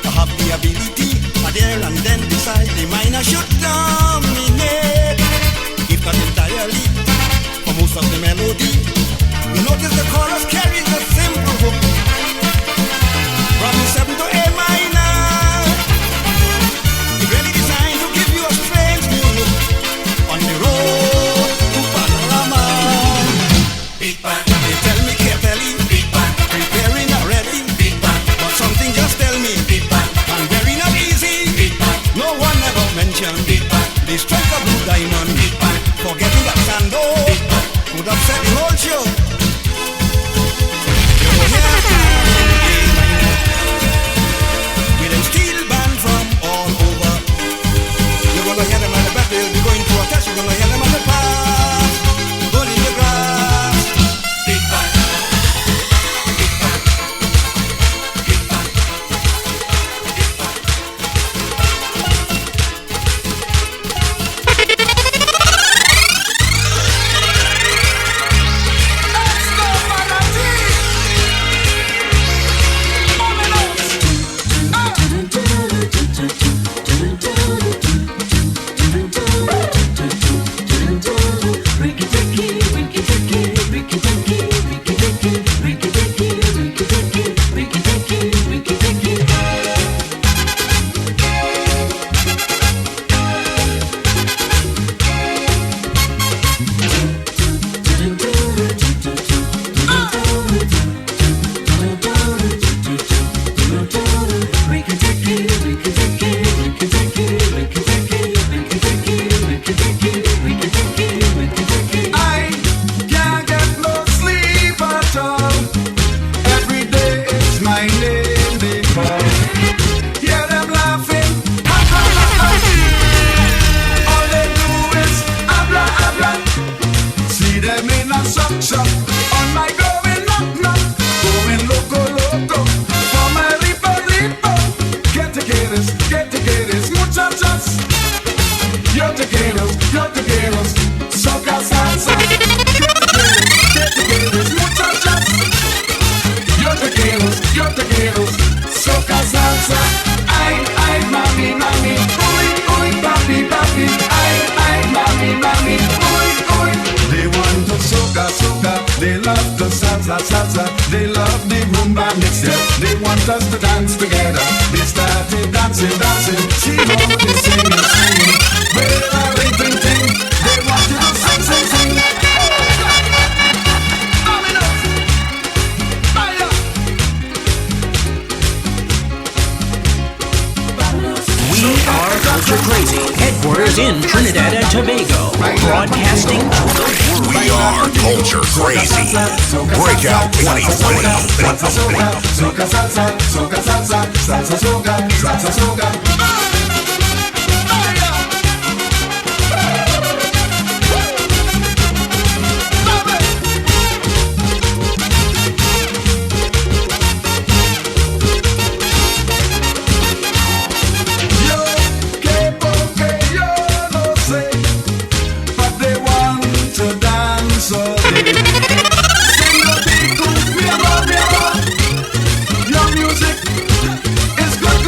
I have the ability. I there and then decide the mind I should dominate. If not entirely, for most of the melody, you notice the chorus carries a simple hook. From 7 to A minor, it's really designed to give you a strange new look on the road to Panorama. Big band, they tell me carefully, big band, preparing already, big band, but something just tell me, big band, and very not easy, big band. No one ever mentioned, big band, the strength of Blue Diamond, big band, forgetting that Sando, big band, would upset the whole show. With a steel band from all over, you're gonna hear them at the battle, you're going to a test, you're gonna hear them at the pass, going in the grass. Big band, big band, big band, big band. Let's go, Manatee! I can't get no sleep at all. Every day is my name they call. Hear them laughing, all they do is habla, habla. See them in a suck on my going knock, going loco, for my ripo. Get to get this, muchachas. Yo te quiero, soca salsa. Get to get this, muchachas. Yo te quiero, soca salsa. Ay, mami, uy, papi. Ay, mami, uy. They want to soca, they love the salsa. They love the rumba mixture. They want us to dance together. They started dancing. She won't be singing. With a ring, they want you to sing. We are Culture Crazy, headquarters in Trinidad and Tobago, broadcasting to the world. We are Culture Crazy. Breakout 2020. Soca salsa, soca. Your music is good.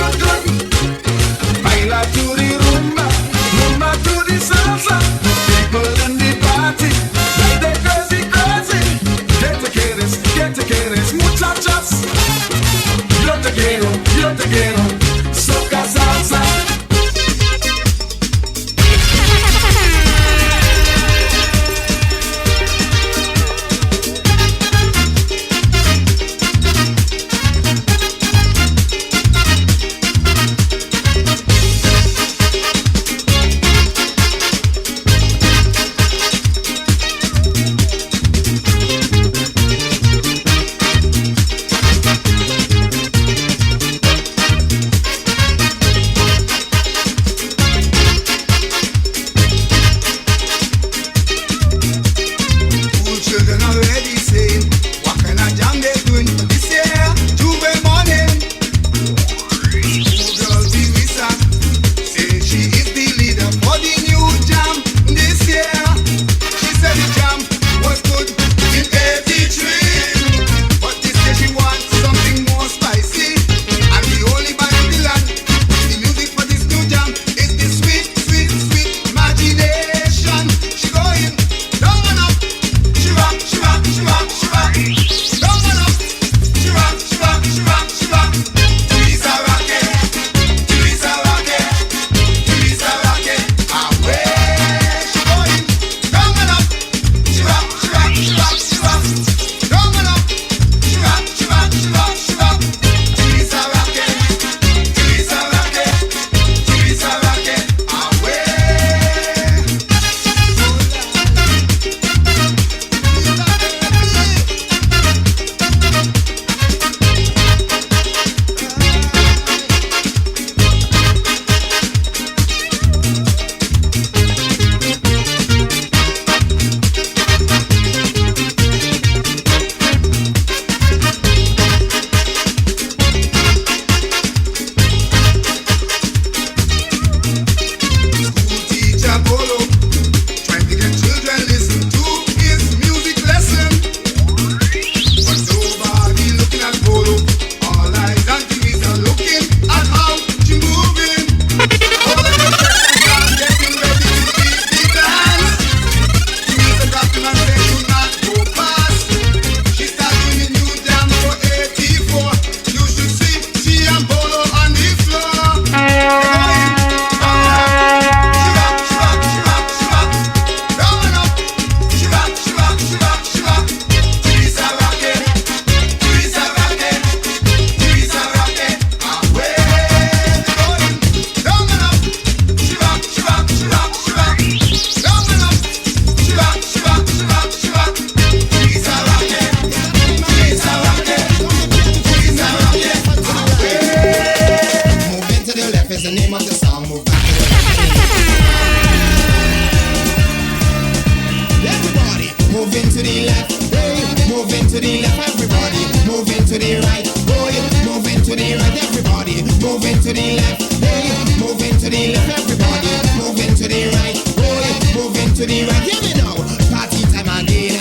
moving to the left, hey, moving to the left, everybody, moving to the right, boy, moving to the right, everybody, moving to the left, hey, moving to the left, everybody, moving to the right, boy, moving to the right, hear me now, party time again,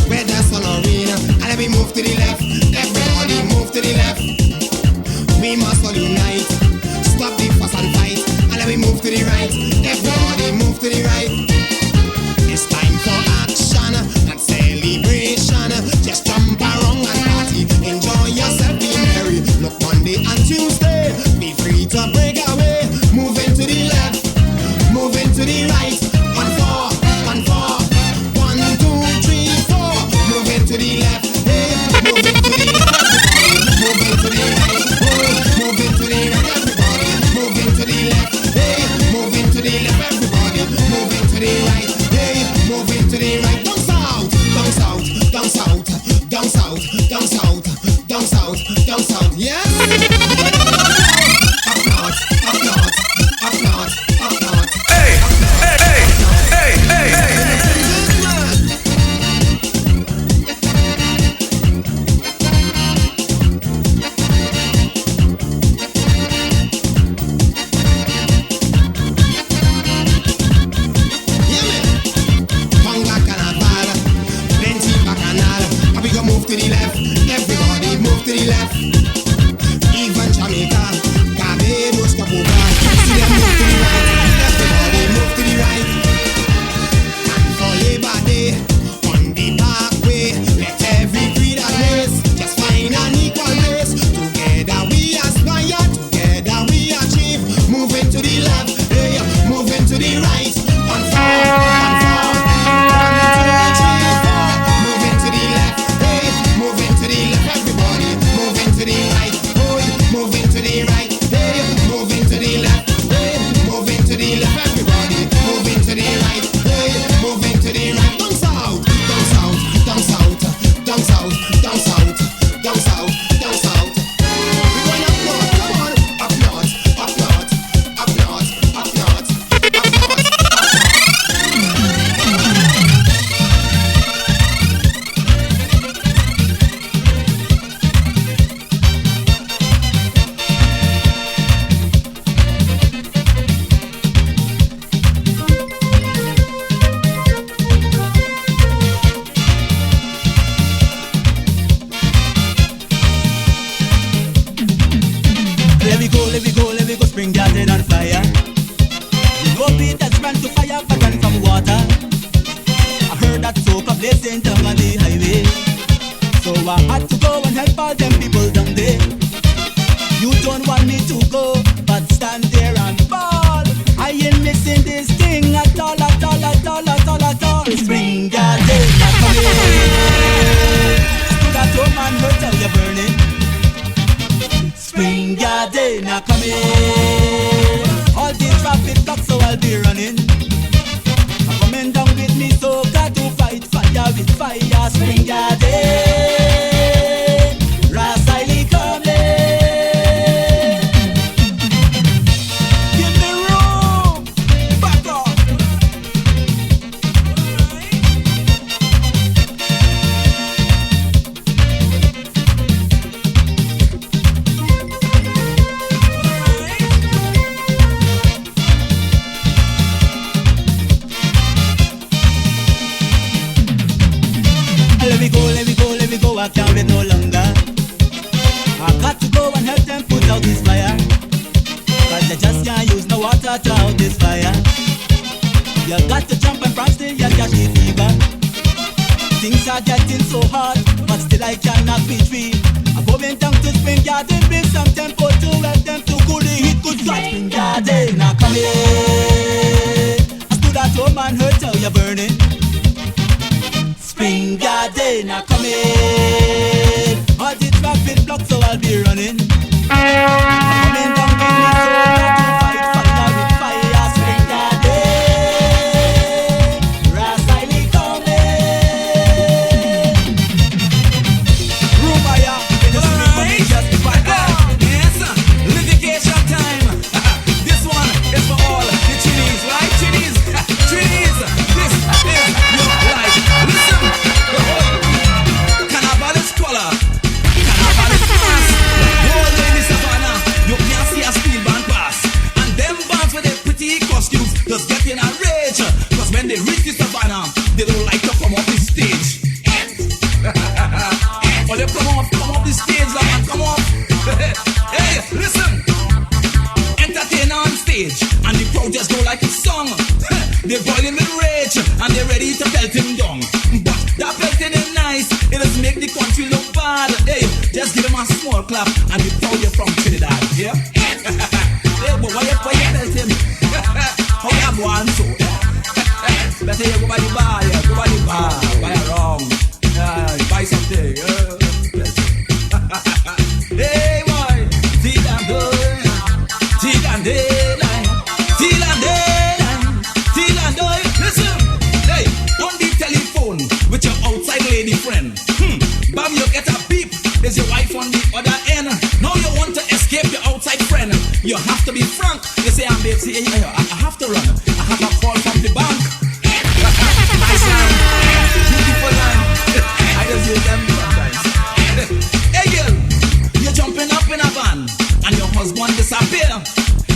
weather sun or rain, and let me move to the left, everybody move to the left, we must all unite, stop the fuss and fight, and let me move to the right, everybody move to the right. It's time for action and celebration. Just jump around and party, enjoy yourself, be merry. Look, Monday and Tuesday, be free to break away. Moving to the left, moving to the right. 1, 4, 1, 4, 1, 2, 3, 4. Moving to the left, hey, moving to the left, everybody. Moving to the right, oh, moving to the right, everybody. Moving to the left, hey, moving to the left, everybody. Moving to the right. Moving to the right, down south, down south, down south, down south, down south, down south, down south, yes. Up north, up north, up north, up north. Hey, hey, hey, hey, hey, hey. Move to the left, everybody move to the left. Even Jamaica, Barbados, Cuba, see them move to the right, everybody move to the right. And for Labor Day, on the parkway, let every creed and race just find an equal race. Together we aspire, together we achieve. Moving to the left, hey, moving to the right. 1, 4, 1, 4, 1, 2, 3, 4. Moving to the left. Moving to the left, everybody. Moving to the right, boy. Moving to the right, hey. Moving to the left, hey. Moving to the left, everybody. Moving to the right, hey. Moving to the right. Down south, down south, down south, down south, down south, down south, down south. We're going up north, come on. Up north, up north, up north, up north, up north, Let me go, spring garden on fire. You know Peter's ran to fire, but ran from water. I heard that soap up blazing down on the highway. So I had to go and help all them people down there. You don't want me to go, but stand there and fall. I ain't missing this thing at all, at all, at all, at all, at all. Spring garden, not coming. To that home and hurt how you're burning. Spring garden are coming. All the traffic blocks, so I'll be running. I'm coming down with me, so got to fight fire with fire. Spring garden, Rasili coming. Give me room, back off. Let me go, I can't wait no longer. I got to go and help them put out this fire. Cause they just can't use no water to out this fire. You got to jump and prance till you catch the fever. Things are getting so hard, but still I cannot be free. I'm going down to Spring Garden, bring some tempo to help them to cool the heat. Good God, Spring Garden, now come here. I stood at home and heard how you're burning. Spring garden are coming. All the traffic blocks, so I'll be running. I'm coming down with me, so got to fight fire with fire. Spring garden, Rasili coming. Rumaya, in the street for me just to fight out. Yes, litigation time. This one is for all the Chinese, right? Chinese, Chinese. This is your life. Listen. City Savannah, they don't like to come off the stage. But they come off the stage, man, come off. Hey, listen. Entertainer on stage, and the crowd just don't like his song. They're boiling with rage, and they're ready to pelt him down. But that pelting is nice, it does make the country look bad. Hey, just give him a small clap, and the crowd you're from Trinidad, yeah? Hey, but why you pelt him? How you go on so? Better you go by the bar, yeah, go by the bar, buy a rum, buy something, hey boy, till and day, till and daylight, till and daylight, till and day. Listen, hey, on the telephone with your outside lady friend. Bam, you get a beep. There's your wife on the other end. Now you want to escape your outside friend. You have to be frank. You say, I'm babe, see, I have to run. I have a call from the bank. Nice line, beautiful line. I just use them sometimes. Hey girl, you're jumping up in a van and your husband disappear.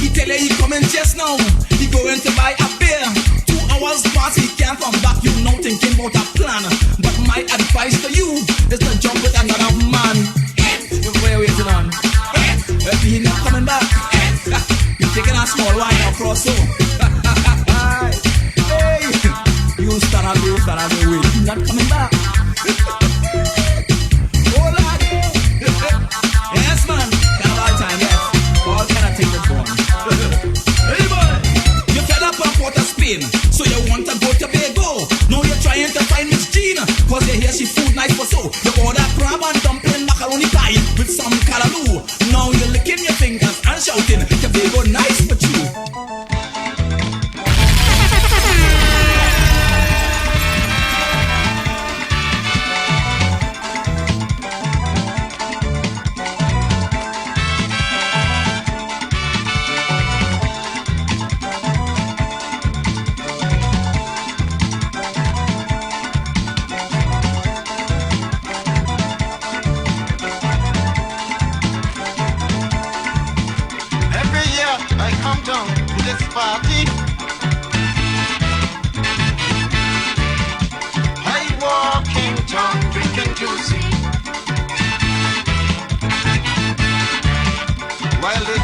He tell you he coming just now. He going to buy a beer. 2 hours pass, he can't come back. You now thinking about a plan. But my advice to you is to jump with another man. What are you waiting on? If he's not coming back, you're taking a small wine across so. Hey, you stand up, wait. He's not coming back. Oh Lord, yes man, carnival time, yes. All kind of things is going. Hey boy, you fed up on Port of Spain, so you want to go to Tobago. Now you're trying to find Miss Jean, cause you hear she food nice for so. You order crab and dumpling macaroni pie with some callaloo. Now you're licking your fingers and shouting, Tobago nice for you.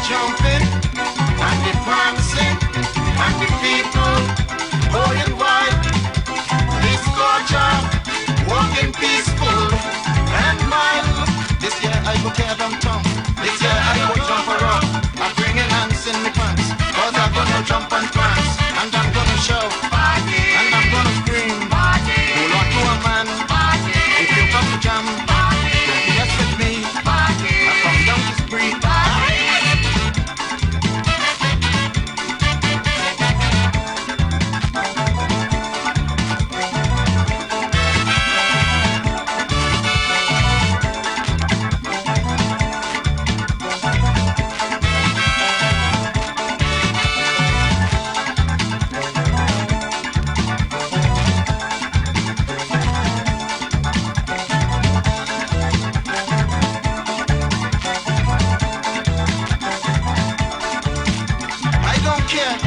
Jumping and the prancing and the people going wild. This culture walking peaceful and mild. This year I go tear them tongue. This year I go jump around. I'm bringing hands in my pants, cause I'm gonna jump and prance. And I'm gonna shout and I'm gonna scream. Hold on to a man if you come to jam. Don't mess with me. I come down to spree.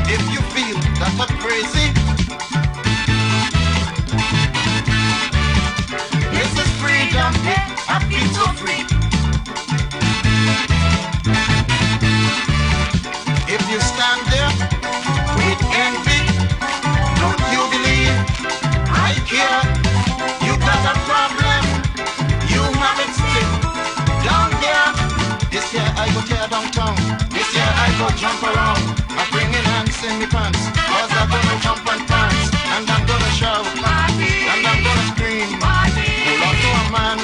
If you feel that's not crazy, this is freedom, I feel so free. If you stand there with envy, don't you believe I care? You got a problem, you have it still down here. This year I go tear downtown, this year I go jump around. I'm bringing hands in my pants, cause I'm gonna jump and prance. And I'm gonna shout, and I'm gonna scream. Hold on to a man,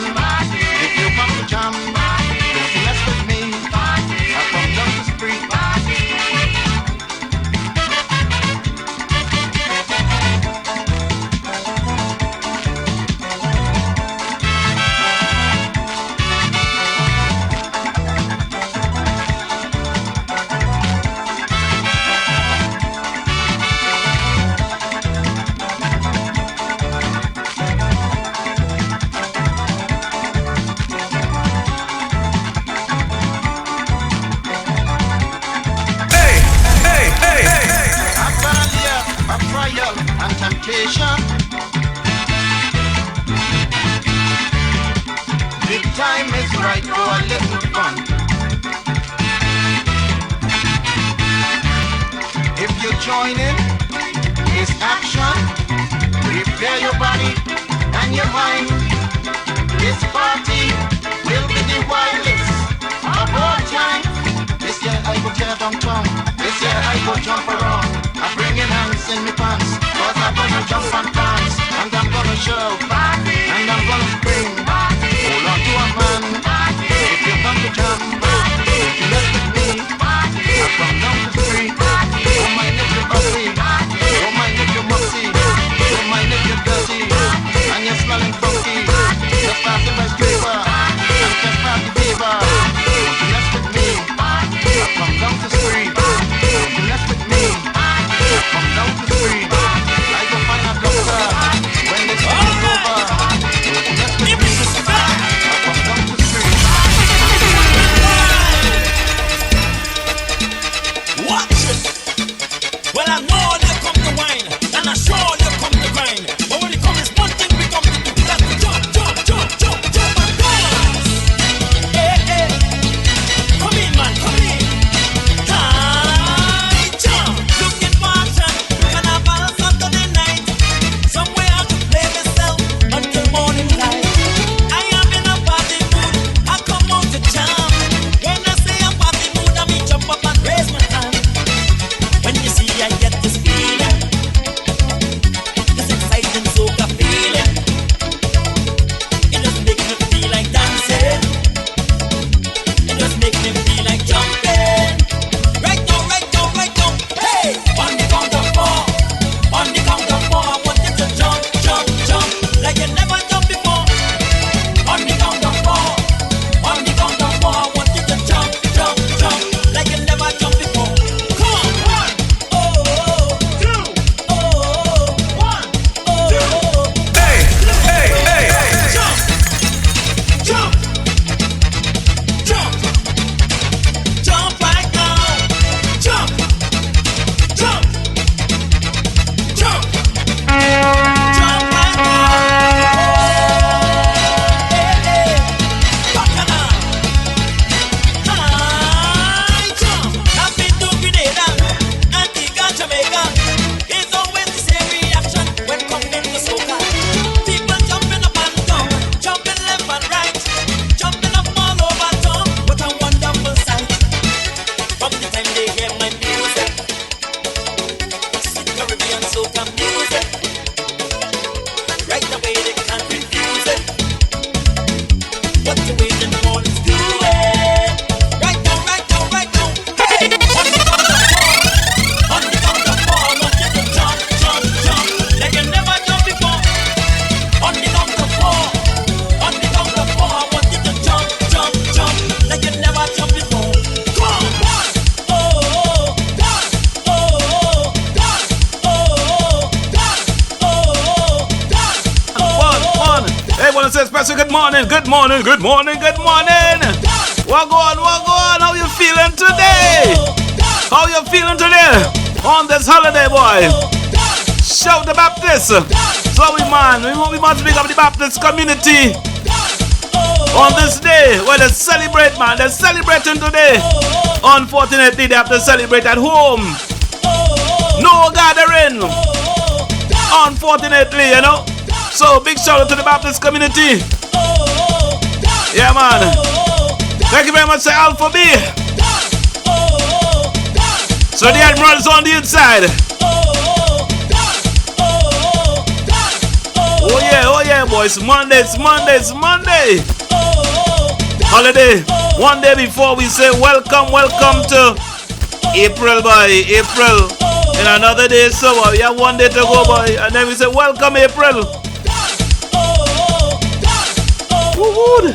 if you come to jam, don't mess with me. I come down the street. The time is right for a little fun. If you join in this action, prepare your body and your mind. This party will be the wildest of all time. This year I go tear downtown. This year I go jump around. I'm bringing hands in my pants, cause I'm gonna jump and dance. And I'm gonna show, and I'm gonna scream. Hold on to a man, if you come to jump, if you mess with me, I come down the street. Don't mind if you're ugly, don't mind if you're musty, don't mind if you're dirty, and you're smelling funky. Just passing by stripper, and just pass the fever. Don't you mess with me, I come down the street. Don't you mess with me, I come down the street. I go find a doctor when this thing is over. Don't you mess with me, I come down the street. Watch it. Well, I know they come to wine, and I sure they come to grind. But when it comes, one thing we come to do, that's to jump, jump, jump, jump, jump and dance. Hey, hey. Come in, man, come in. Hi, jump. Looking for action, carnival Saturday night. Somewhere I could play myself until morning light. I am in a party mood, I come out to jam. When I say a party mood, I mean jump up and raise my hand. When you see I get this feeling, this exciting soca feeling, it just make me feel like dancing, it just make me feel like jumping. Right now, right now, right now, hey! On the count of four, on the count of four, I want you to jump, jump, jump, like you never jumped before. On the count of four, on the count of four, I want you to jump, jump, jump, like you never jumped before. Come on, one, oh, two, oh, one, oh, hey, hey, hey, hey, jump, jump, jump, jump right now, jump, jump, jump, jump right now, hey, hey, Bacana, high jump. I've been to Grenada, Antigua, Jamaica. It's always the same reaction when coming to soca. People jumping up and down, jumping left and right, jumping up all over town. What a wonderful sight! From the time they hear my music, sweet Caribbean soca music, right away they can't refuse it. What you waiting for? Let's do it! Right now, right now, right now. Hey! On the count of four, I want you to jump, jump, jump, like you never jumped before. On the count of four, on the count of four, I want you to jump, jump, jump, like you never jumped before. Come on! Oh, dance, oh, dance, oh, dance, oh, dance, One. Hey, wanna say special good morning, good morning, good morning, good morning. What go on, what go on? How you feeling today? How you feeling today? On this holiday, boy. Shout the Baptist. So we must big up the Baptist community. On this day, where they celebrate, man. They're celebrating today. Unfortunately, they have to celebrate at home. No gathering. Unfortunately, you know. So big shout out to the Baptist community. Yeah, man. Thank you very much, Alpha B. So the Admiral's on the inside. Oh yeah, boys. It's Monday. Holiday. One day before we say welcome to April, boy. April. In another day, so we have one day to go, boy. And then we say welcome, April. Woo-woo.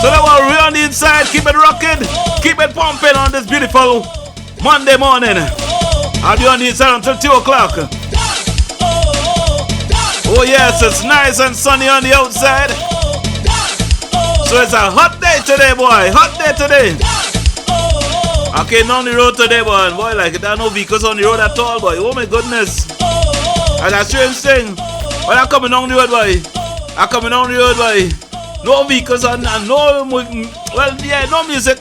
So that we're on the inside, keep it rocking, keep it pumping on this beautiful Monday morning. I'll be on the inside until 2 o'clock. Oh yes, it's nice and sunny on the outside. So it's a hot day today, boy, hot day today. I came on the road today, boy, like there are no vehicles on the road at all, boy. Oh my goodness. And a strange thing. When I'm coming down the road, boy. No vehicles and no, well, yeah, no music.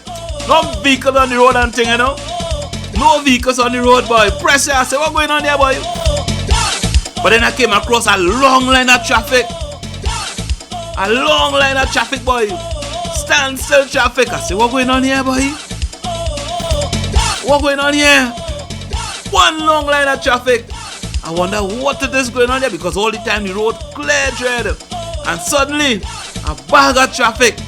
No vehicles on the road and thing, you know. No vehicles on the road, boy. Pressure. I said, what going on there, boy? But then I came across a long line of traffic. A long line of traffic, boy. Standstill traffic. I said, what going on here, boy? What going on here? One long line of traffic. I wonder what it is going on there because all the time the road clear, dread. And suddenly, a bag of traffic.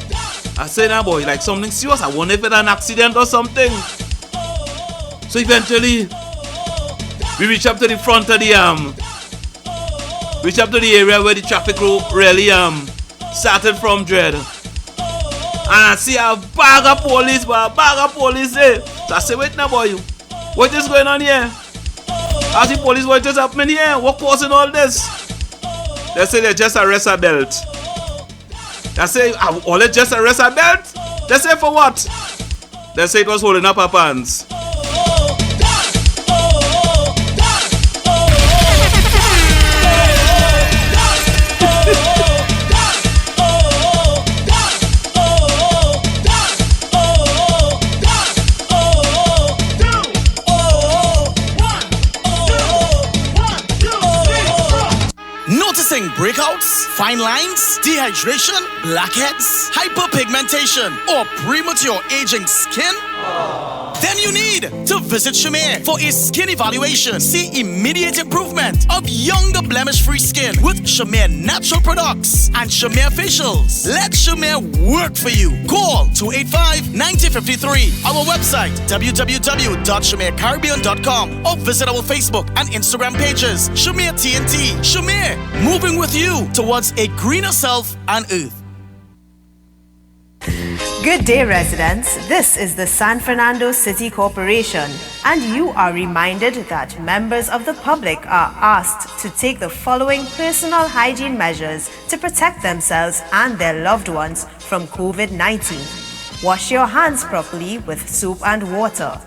I said, nah, boy, like something serious. I wonder if it's an accident or something. So eventually, we reach up to the front of the area where the traffic really started from, dread. And I see a bag of police, there. So I say, wait now, boy, what is going on here? I see police, what is happening here? What causing all this? They say they just arrest a belt. They say, oh, they just arrest a belt? They say for what? They say it was holding up her pants. Noticing breakouts, fine lines, dehydration, blackheads, hyperpigmentation, or premature aging skin? Then you need to visit Shamir for a skin evaluation. See immediate improvement of younger blemish-free skin with Shamir natural products and Shamir facials. Let Shamir work for you. Call 285-9053. Our website www.shamircaribbean.com or visit our Facebook and Instagram pages. Shamir TNT. Shamir, moving with you towards a greener self and earth. Good day, residents. This is the San Fernando City Corporation, and you are reminded that members of the public are asked to take the following personal hygiene measures to protect themselves and their loved ones from COVID-19. Wash your hands properly with soap and water.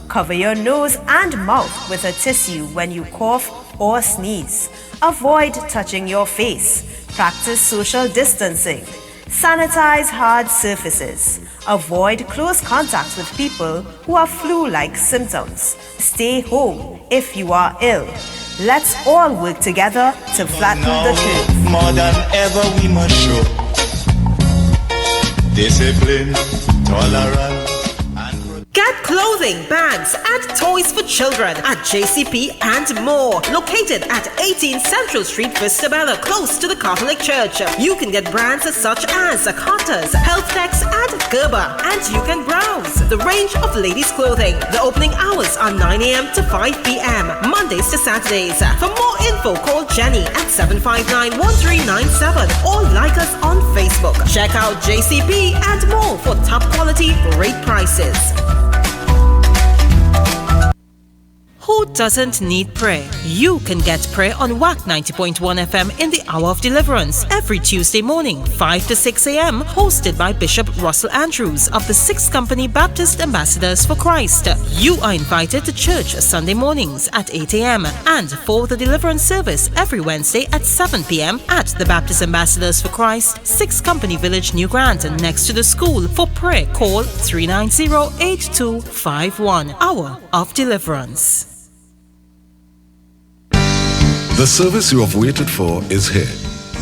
Cover your nose and mouth with a tissue when you cough or sneeze. Avoid touching your face. Practice social distancing. Sanitize hard surfaces. Avoid close contact with people who have flu-like symptoms. Stay home if you are ill. Let's all work together to flatten the curve. More than ever we must show discipline, tolerance. Get clothing, bags, and toys for children at JCP and more. Located at 18 Central Street, Vista Bella, close to the Catholic Church. You can get brands such as Carter's, Healthtex, and Gerber. And you can browse the range of ladies' clothing. The opening hours are 9 a.m. to 5 p.m. Mondays to Saturdays. For more info, call Jenny at 759-1397 or like us on Facebook. Check out JCP and more for top quality, great prices. Who doesn't need prayer? You can get prayer on WACK 90.1 FM in the Hour of Deliverance every Tuesday morning, 5 to 6 a.m., hosted by Bishop Russell Andrews of the 6th Company Baptist Ambassadors for Christ. You are invited to church Sunday mornings at 8 a.m. and for the deliverance service every Wednesday at 7 p.m. at the Baptist Ambassadors for Christ, 6th Company Village, New Grant, next to the school. For prayer, call 390-8251. Hour of Deliverance. The service you have waited for is here.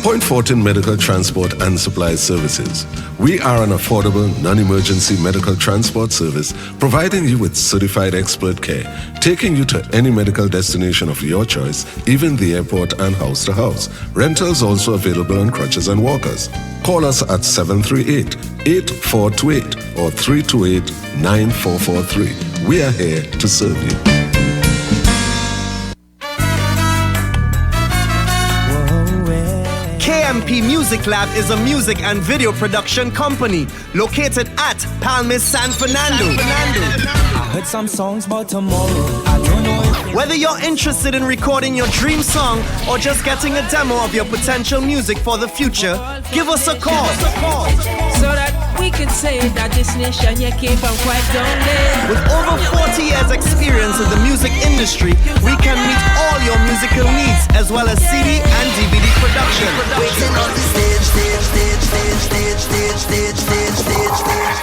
Point Fortin Medical Transport and Supply Services. We are an affordable, non-emergency medical transport service providing you with certified expert care, taking you to any medical destination of your choice, even the airport and house to house. Rentals also available on crutches and walkers. Call us at 738-8428 or 328-9443. We are here to serve you. KMP Music Lab is a music and video production company located at Palmas, San Fernando. I heard some songs about tomorrow. I don't know if Whether you're interested in recording your dream song or just getting a demo of your potential music for the future, give us a call. So that we can say that this nation here came from quite down there. With over 40 years experience in the music industry, we can meet all your musical needs as well as CD and DVD production.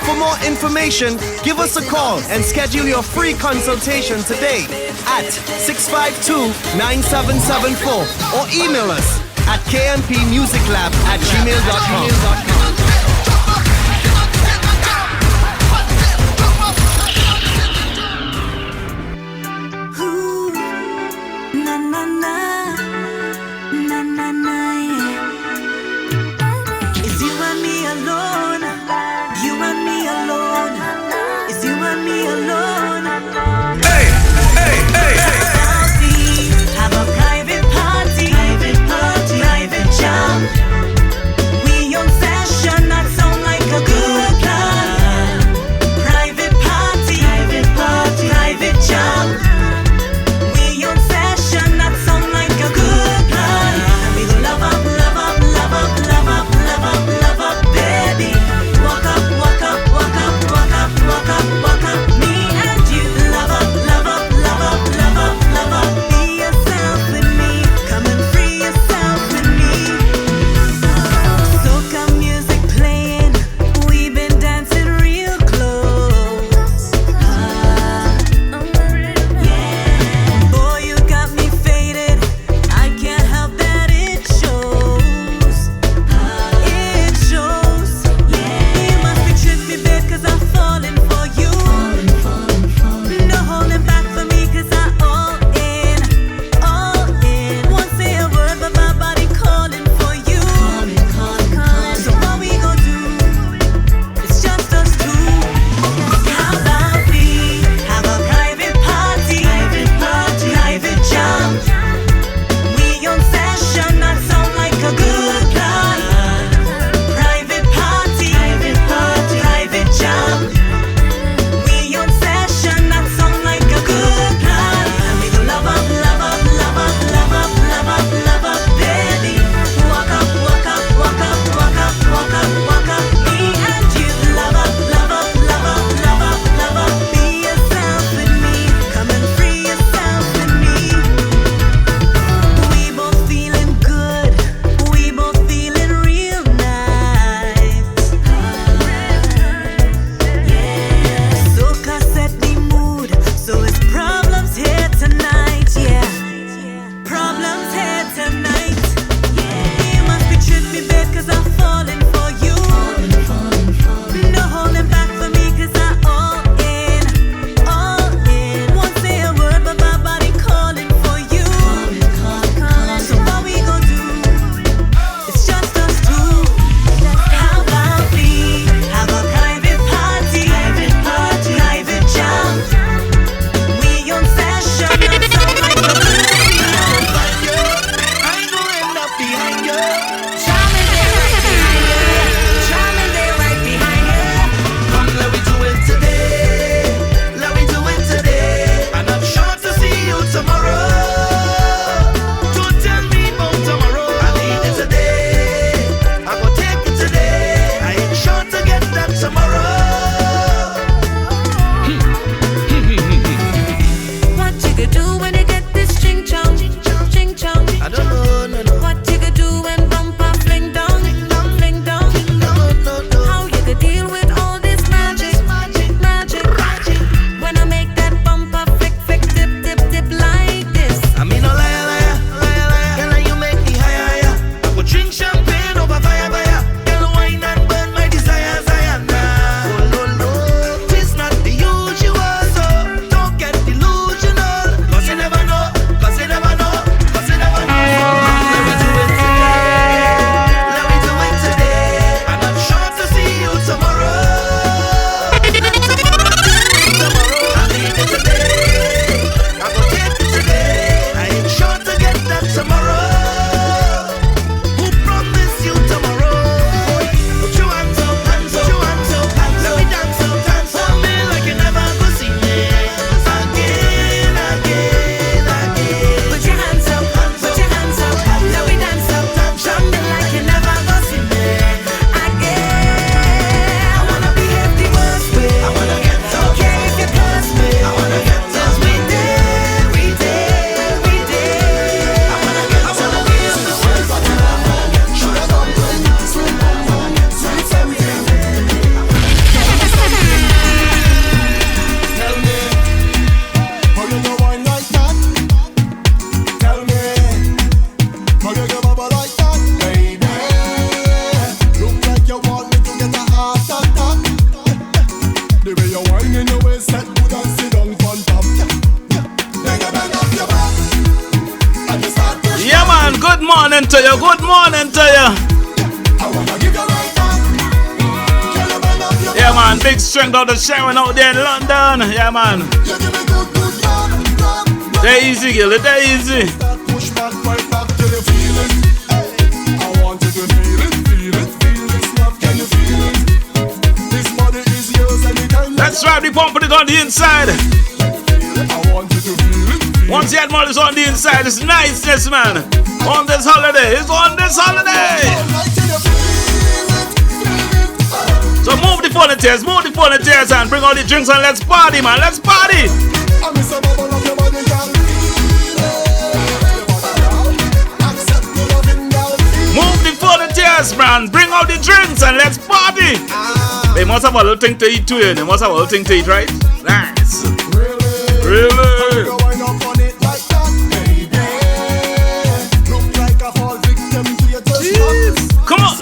For more information, give us a call and schedule your free consultation today at 652-9774 or email us at kmpmusiclab@gmail.com. Private jam. We on session. morning to you. Good morning to you. Yeah, man. Big strength out of Sharon out there in London. Yeah, man. They're easy, girl. They're easy. Push back, right back till you feel it. I want you to feel it, feel it, feel this love. Can you feel it? This body is yours anytime. Let's drive the pump it on the inside. I want you to feel it. Once the animal is on the inside, it's nice, yes, man. On this holiday, it's on this holiday. So move the ponytails, and bring all the drinks and let's party, man. Let's party. Move the ponytails, man. Bring out the drinks and let's party. They must have a little thing to eat too, they must have a little thing to eat, right? Nice. Really? Come on.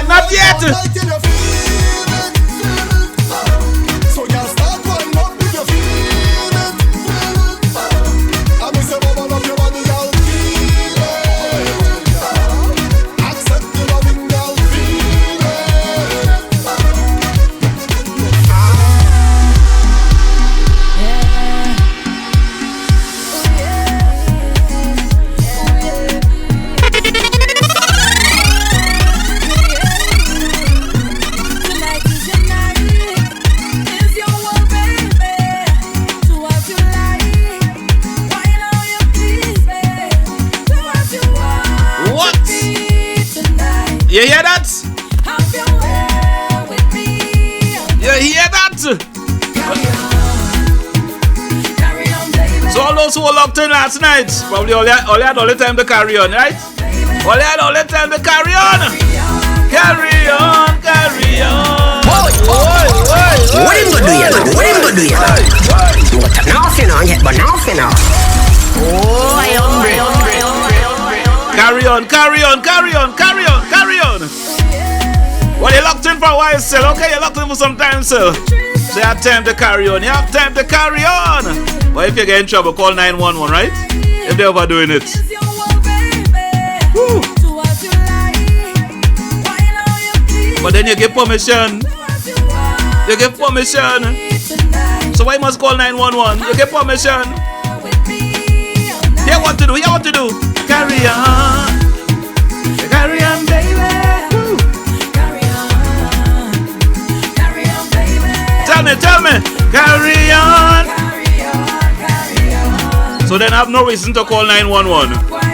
Not yet. You hear that? You hear that? So all those who were locked in last night, probably all had all the time to carry on, right? All had all the time to carry on. Carry on, carry on. What him gonna do ya? What him gonna do ya? Nothing on yet, but nothing on. Oh, I am Carry on, carry on, carry on, carry on, carry on. Well, you're locked in for a while still, okay? You're locked in for some time still. So you have time to carry on. You have time to carry on. But if you get in trouble, call 911, right? If they're overdoing it. Woo. But then you give permission. You give permission. So why must call 911? You give permission. Hear what to do, hear what to do. Carry on, baby. Woo. Carry on, baby. Tell me, carry on. So then I have no reason to call 911.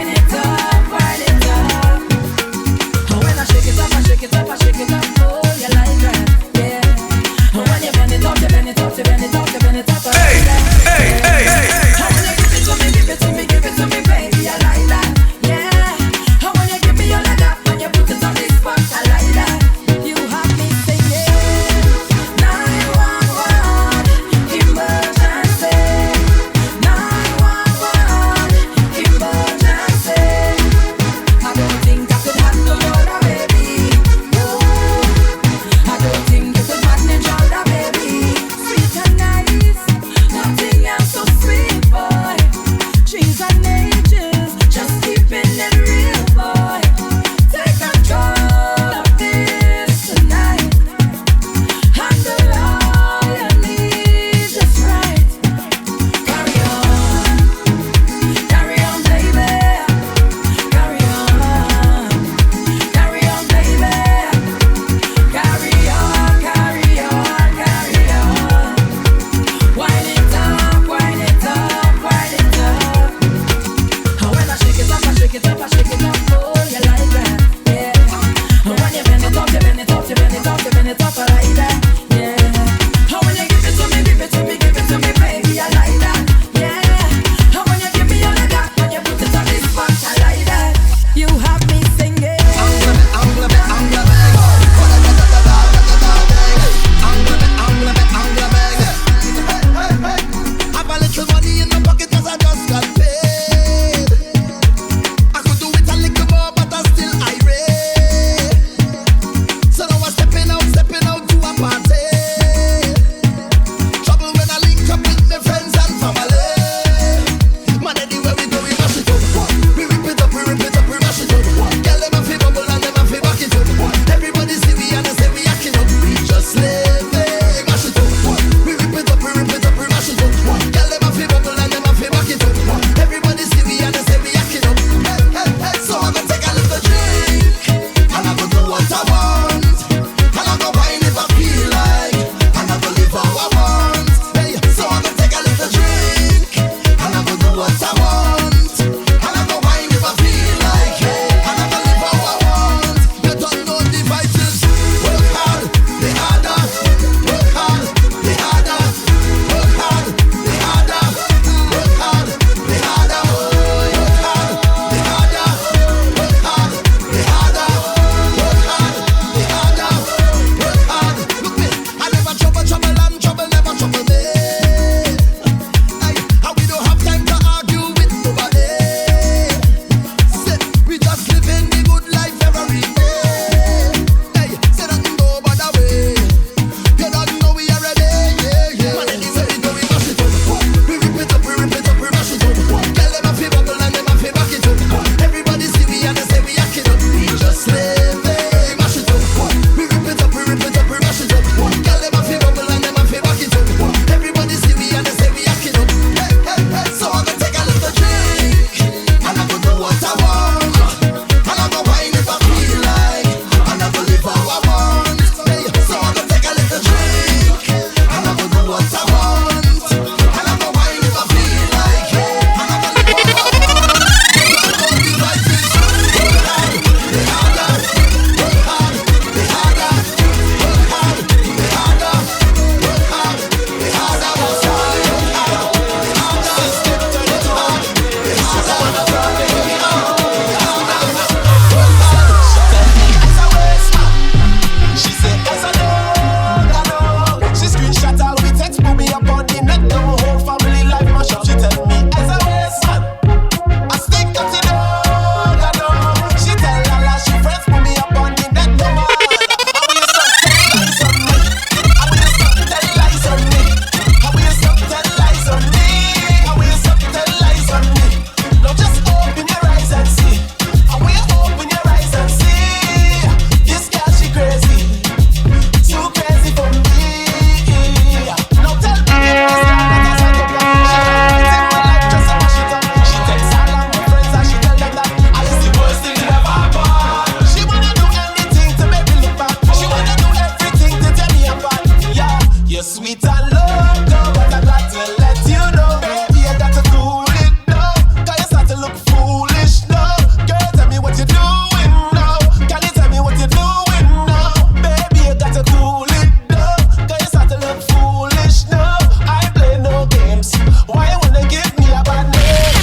You're sweet and loco, but I got to let you know, baby, I got to cool it down. Cause you start to look foolish now. Girl, tell me what you're doing now. Can you tell me what you're doing now? Baby, you got to cool it down. Cause you start to look foolish now. I play no games. Why you wanna give me a bad name?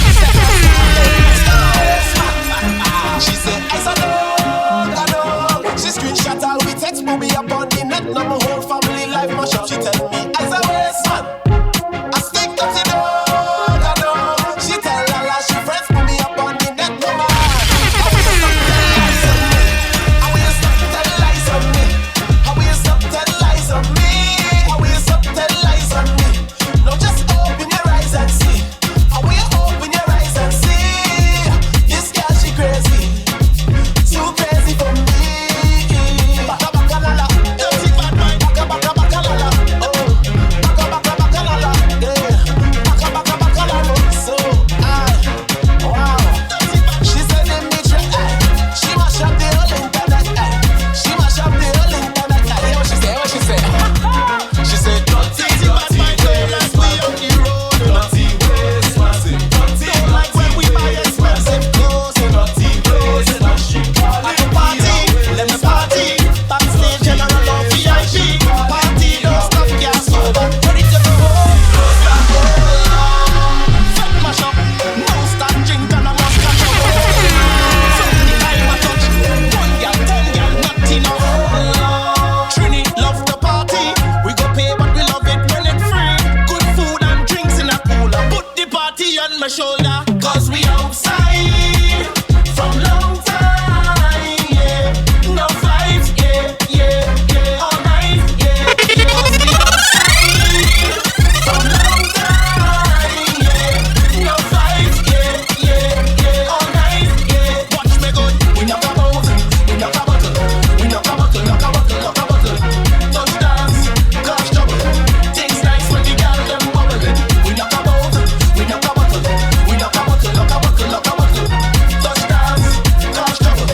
She said, I said, no. She screenshot all we text, put me up on the net. Now my whole family life mash up. She tell me, I said, waste man. I stick up to the no. She tell Lala, she friends, put me up on the net. No man. How will you stop tell lies on me? How will you stop tell lies on me? How will you stop tell lies on me? No, just open your eyes and see. How will you open your eyes and see? This girl, she crazy. Too crazy for me. Baka baka lala, dirty bad mind. Baka baka baka lala, oh. Baka baka baka lala, yeah. Baka baka baka lala, so wow. She said in me try, she mash up the whole internet, she mash up the whole internet. Hear what she say? What she say? She said, dirty bad mind, let's we on the road. Dirty ways, massive. Don't like when we buy expensive clothes. Dirty ways, she call it party. Let me party. Backstage general or VIP. Party don't stop, can't sober. Ready to go home. Fuck mash up. No stop drink and I must catch up. From the time I touch, 1 girl, 10 girl, nothing no. Trini love the party. We go pay but we love it when it's free. Good food and drinks in a cooler. Put the party on my shoulder. Cause we outside from long time, yeah. No vibes, yeah. All night, yeah. Cause we outside from long time, yeah. No vibes, yeah. All night, yeah. Watch me good. We knock a bottle, we knock a bottle, we knock a bottle, knock a bottle, knock a bottle. Touch dance, cause trouble. Things nice when the girl them bubbling. We knock a bottle, we knock a bottle, we knock a bottle, knock a bottle, knock a bottle. Touch dance, cause trouble.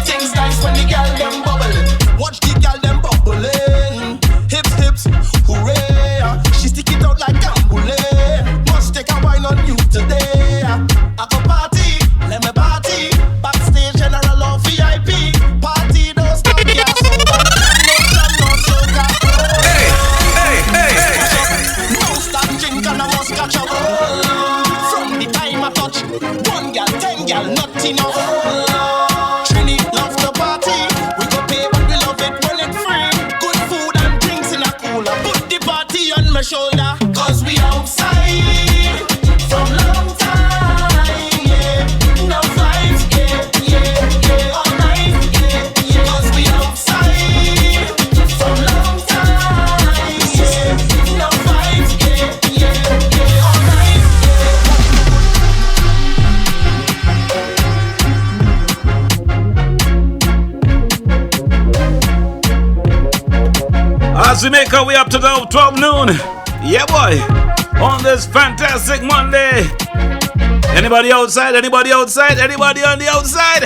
Things nice when the girl them bubbling. Watch the girl them bubbling. Hips, hips, hooray. She stick it out like gambule. Must take a wine on you today. I go party, let me party. Backstage general or VIP. Party don't stop, yeah, so nation no soca. No stop drink and I must catch up. From the time I touch, 1 girl, 10 girl, nothing no. Trini love the party. We go pay but we love it when it's free. Good food and drinks in a cooler. Put the party on my shoulder. Cause we outside from long time, yeah. No vibes, yeah. All night, yeah. Cause we outside from long time, yeah. No vibes, yeah. All night, As we make our way up to the 12 noon, yeah boy, on this fantastic Monday. Anybody outside? Anybody outside? Anybody on the outside?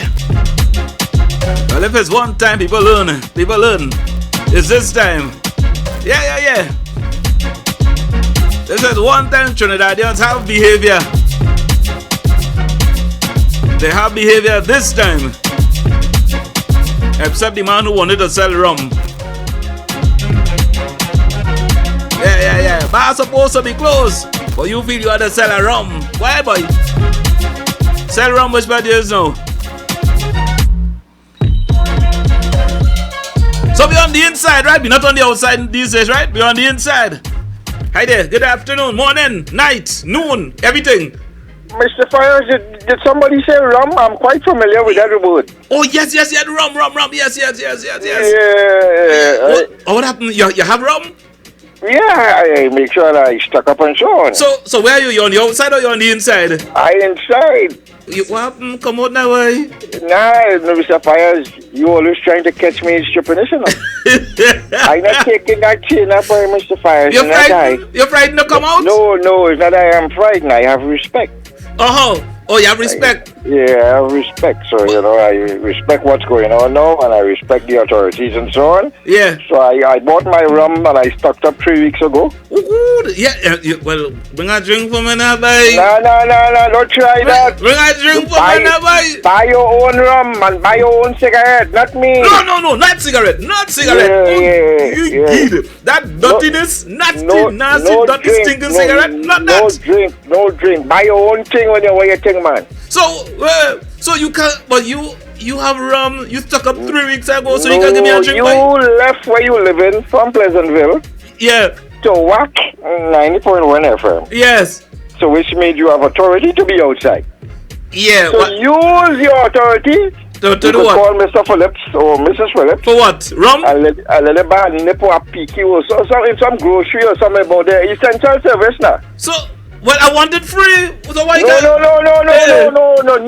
Well, if it's one time people learn. It's this time. Yeah. This is one time Trinidadians have behavior. They have behavior this time. Except the man who wanted to sell rum. Yeah. Bar supposed to be closed, but you feel you had to sell a rum. Why, boy? Sell rum which bad years now. So we're on the inside, right? We're not on the outside these days, right? We're on the inside. Hi there. Good afternoon, morning, night, noon, everything. Mr. Fires, did somebody say rum? I'm quite familiar with that word. Oh, yes, rum. Yes. Yeah. What happened? You have rum? Yeah, I make sure that I stock up and so on. So where are you? You on the outside or you on the inside? I inside. What happened? Come out now, boy. Nah, Mr. Fires, you always trying to catch me in stripping, isn't it? I'm not taking that chain up by Mr. Fires. You're frightened to come out? No, it's not that I am frightened. I have respect. Oh, Oh, you have respect? Yeah, I have respect. So, I respect what's going on now, and I respect the authorities and so on. Yeah. So I bought my rum and I stocked up 3 weeks ago. Ooh, yeah. Well, bring a drink for me now, boy. No, don't try that. Bring a drink for me now, boy. Buy your own rum and buy your own cigarette, not me. No, not cigarette. Yeah. That dirtiness, nasty, dirty, stinking cigarette, not that. No drink. Buy your own thing when you wear your thing, man. So you can't, but you have rum, you stuck up 3 weeks ago, so you can give me a drink, boy. You left where you live in from Pleasantville. Yeah. To WACK 90.1 FM. Yes. So which means you have authority to be outside. Yeah. So use your authority to do what? Call Mr. Phillips or Mrs. Phillips. For what? Rum? A little bit nip or a peaky or so in some grocery or something about the essential service now. So, well, I want it free. So why No.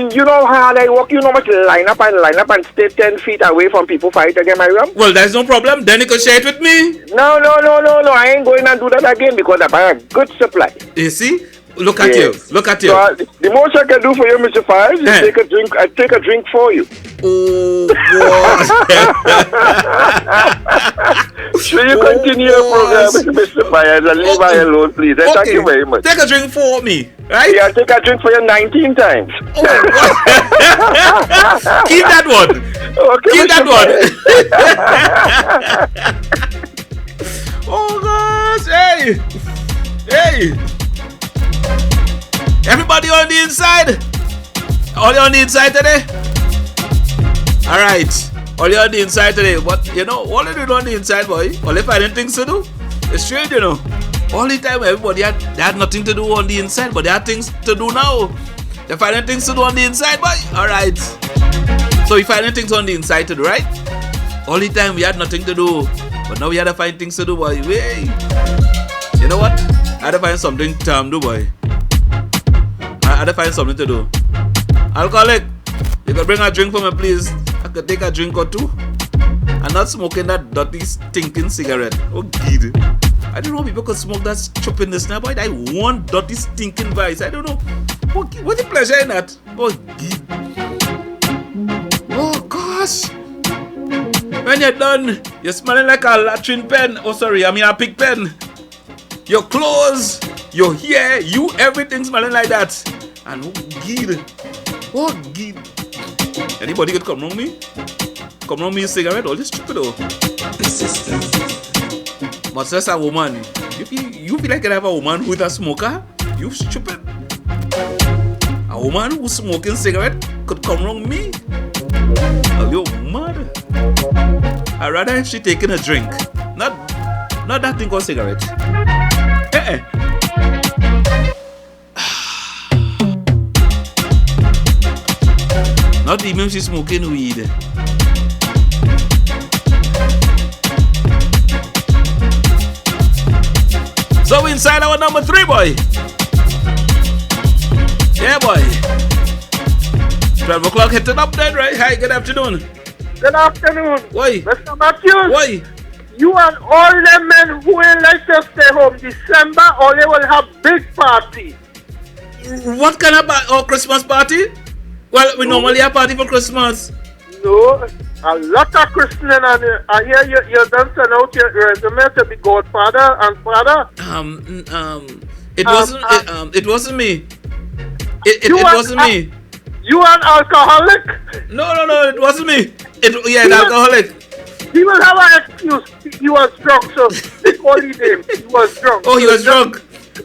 You know how hard I work. You know much line up and stay 10 feet away from people fight to get my rum. Well, there's no problem. Then you can share it with me. No. I ain't going to do that again because I buy a good supply. You see? Look at you. So, the most I can do for you, Mr. Fires, is take a drink. I take a drink for you. Oh, God. So you continue your program, Mr. Fires, and leave me alone, please. Okay. Thank you very much. Take a drink for me, right? Yeah, take a drink for you 19 times. Oh, keep that one. Okay, keep that one. Oh, gosh. Hey. Everybody on the inside? All you on the inside today? Alright. All you on the inside today. But, all you do on the inside, boy. All if I didn't things to do. It's strange, All the time, everybody they had nothing to do on the inside, but they had things to do now. They're finding things to do on the inside, boy. Alright. So, we finding things on the inside to do, right? All the time, we had nothing to do. But now we had to find things to do, boy. Hey. You know what? I had to find something to do, boy. I had to find something to do. Alcoholic, you could bring a drink for me, please. I could take a drink or two. I'm not smoking that dirty, stinking cigarette. Oh, God. I don't know people could smoke that stupidness now, boy. I want dirty, stinking vice. I don't know. What's the pleasure in that? Oh, God. Oh, gosh. When you're done, you're smelling like a latrine pen. Oh, sorry, I mean a pig pen. Your clothes, your hair, everything smelling like that. And oh, God. Anybody could come around me? Come around me a cigarette? All this stupid, though. But just a woman. You feel like you have a woman with a smoker? You stupid. A woman who's smoking cigarette could come around me? Oh, you mad? I'd rather if she taking a drink. Not that thing called cigarette. Not even she's smoking weed. So inside our number 3, boy. Yeah, boy. 12 o'clock hitting up then, right? Hi, good afternoon. Good afternoon. Why? Mr. Matthews. Why? You and all the men who will let us stay home December, or they will have big party. What kind of Christmas party? Well, we normally have party for Christmas. No, a lot of christening, and I hear you done send out your resume to be godfather and father. It wasn't me. It wasn't me. You an alcoholic? No, it wasn't me. An alcoholic. He will have an excuse. He was drunk, so they call him. He was drunk. Oh, he was drunk?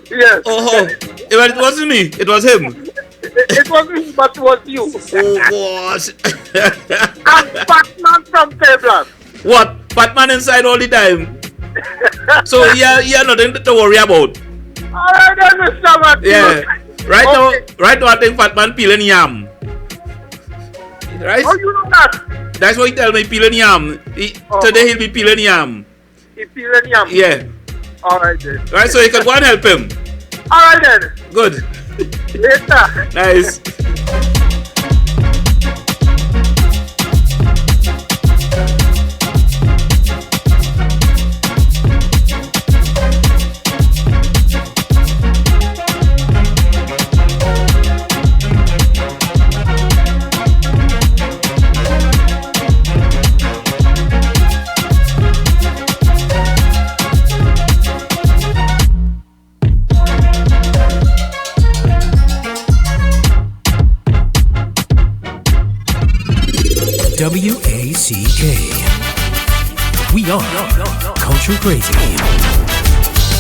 Yes. Oh, it wasn't me. It was him. It wasn't him, but it was you. Oh, gosh. And Batman from Tabland. What? Batman inside all the time? So, yeah, nothing to worry about. Alright, then, Mr. Matthews. Yeah. Right now, I think Batman peeling yam. Right? Oh, you know that? That's what he tell me, peeling yam. Today he'll be peeling yam. He peeling yam? Yeah. Alright then. Right, so you can go and help him. Alright then. Good. Later. Nice. WACK. We are Culture Crazy.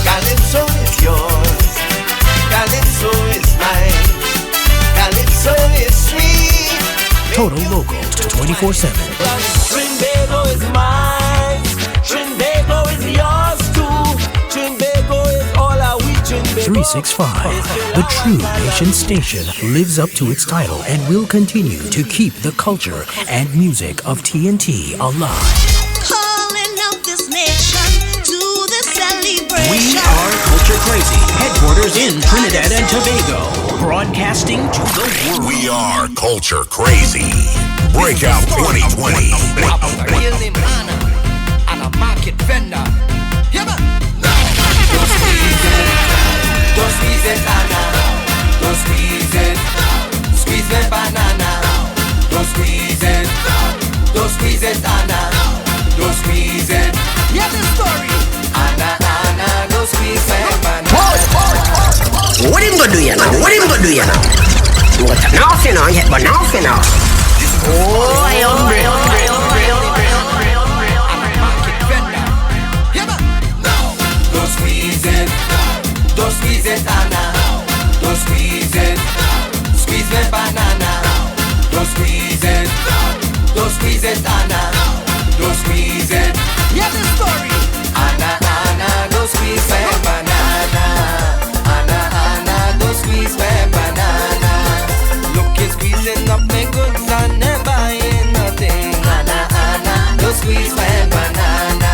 Calypso is yours, Calypso is mine, Calypso is sweet. Total Local 24/7. Trinbago is mine, Trinbago is yours too. Trinbago is all our we Trinbago. 365. The True Nation Station lives up to its title and will continue to keep the culture and music of TNT alive. Calling out this nation to the celebration. We are Culture Crazy, headquarters in Trinidad and Tobago, broadcasting to the world. We are Culture Crazy. Breakout 2020. Real name Anna, and a market vendor. Yeah, man. Don't squeeze it, don't squeeze it, Anna. Don't squeeze it, squeeze the banana. Don't squeeze it, don't squeeze it, Anna. Don't squeeze it. Yeah, the story. Anna, don't squeeze the banana. What him gonna do you now? What him gonna do you now? What nothing on yet, but nothing now. Oh, I hombre. Don't squeeze it, don't squeeze it, Anna. Don't squeeze it, squeeze the banana. Don't squeeze it, don't squeeze it, Anna. Don't squeeze it. Yeah, the story. Anna, don't squeeze the banana. Anna, don't squeeze the banana. Look, you're squeezing up my goods and never buying nothing. Anna, don't squeeze my banana.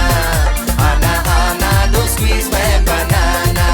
Anna, don't squeeze my banana.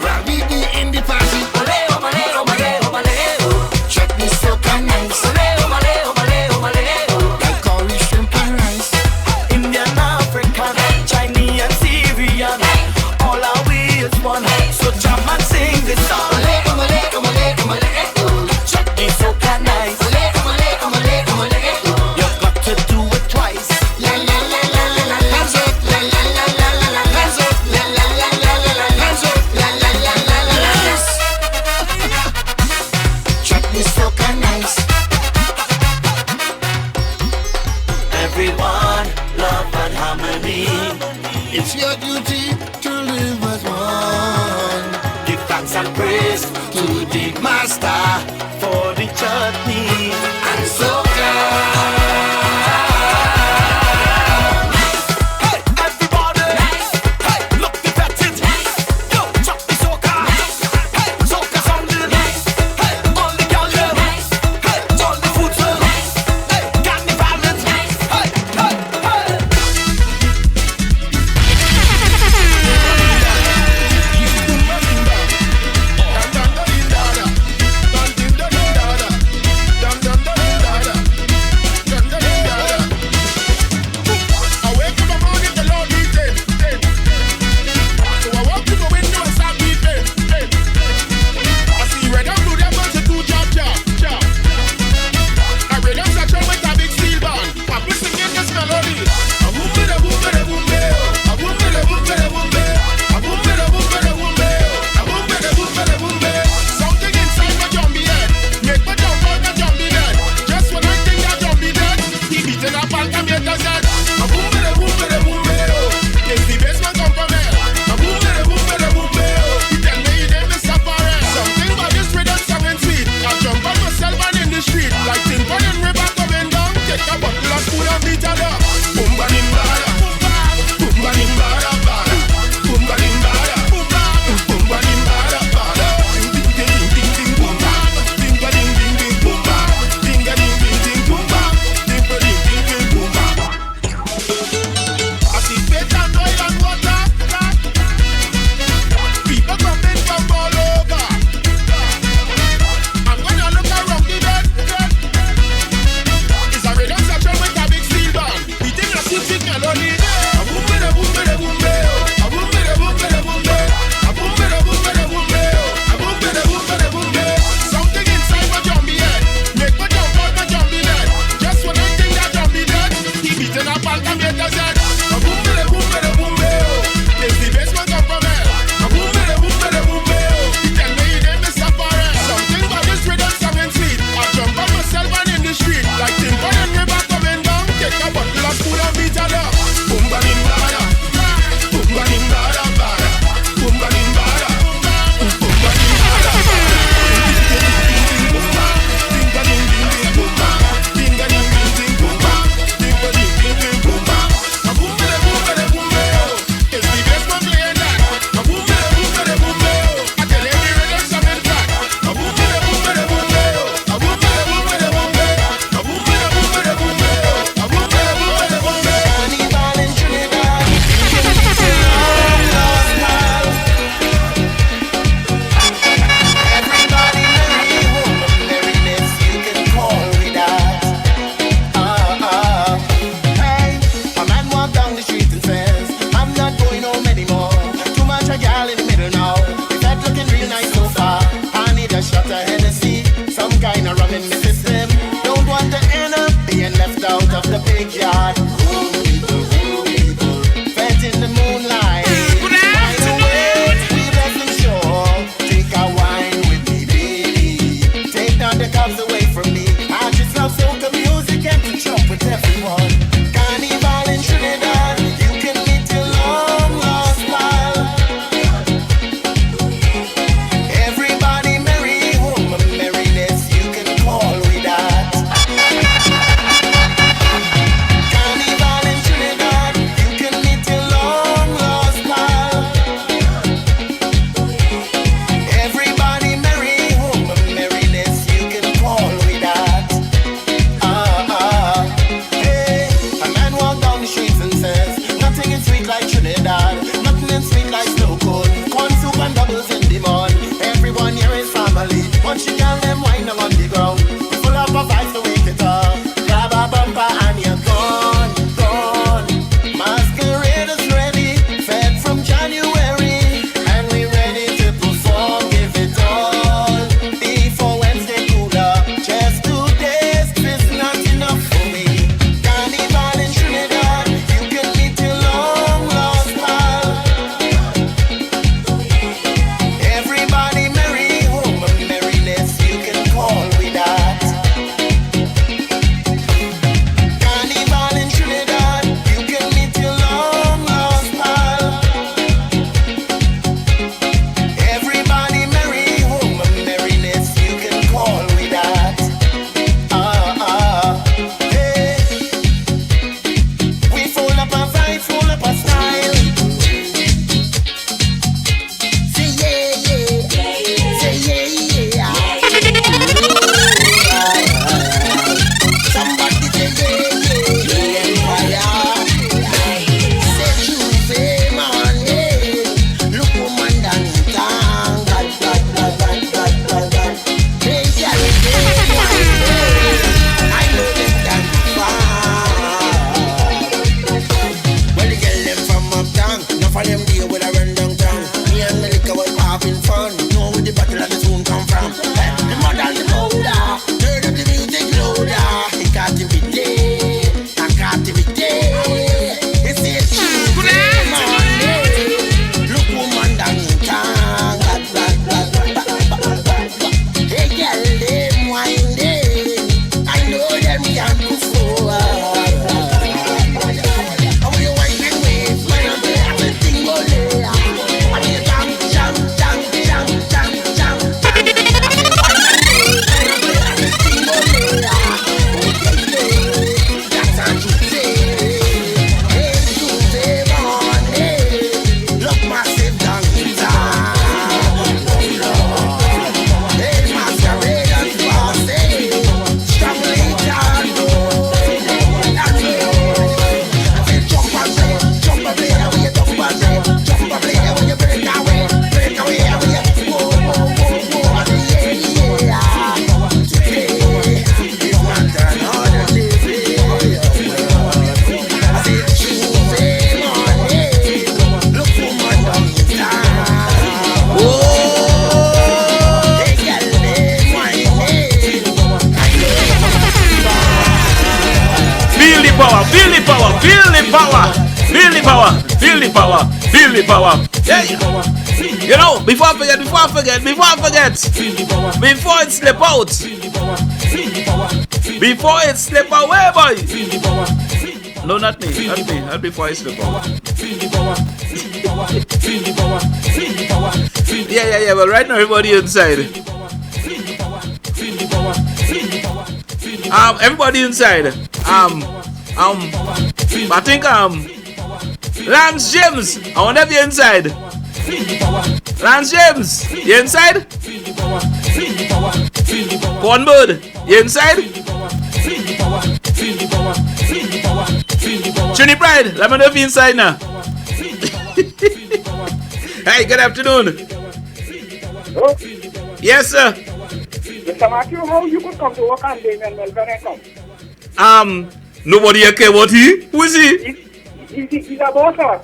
Ravi be in the party. Ole, omale, omale, omale, oh. Chutney soca nice. Ole, omale, omale, omale, oh. Like curry, shrimp and rice. Indian, African, Chinese and Syrian. All our way is one. So jam and sing this song. Ole, omale, omale, omale, oh. Chutney soca nice. Ole, omale, omale, omale, oh. You've got to do it twice. La la la la la la. Hands up, la la la la la la. Hands up, la la la la la la. Hands up, la la la la la la. Chutney soca nice. Everyone, love and harmony. It's your duty to live as one. Give thanks and praise to the Master for the chutney and soca. Hey, everybody! Hey, look the fetted! Yo, chutney soca! Hey, soca sounding! Hey, all the girls them! Hey, all the food them! Hey, carnival it! Hey, hey, hey! Dun dun dun dun dun. power. Feel the power. Feel the power. Feel the power. Yeah. You know, before I forget. Before it slip out. Before it slip away, boy. No, not me. Not before I slip out. Yeah. Well, right now everybody inside. Everybody inside. I think Lance James. I wonder if you're inside. Lance James, you inside? Cornbird, you inside? Trini Pride, let me know if you're inside now. Hey, good afternoon. Hello? Yes, sir. Mr. Matthew, how you could come to work on Damien Melvin come? Nobody care what he? Who is he? He's a boss, sir.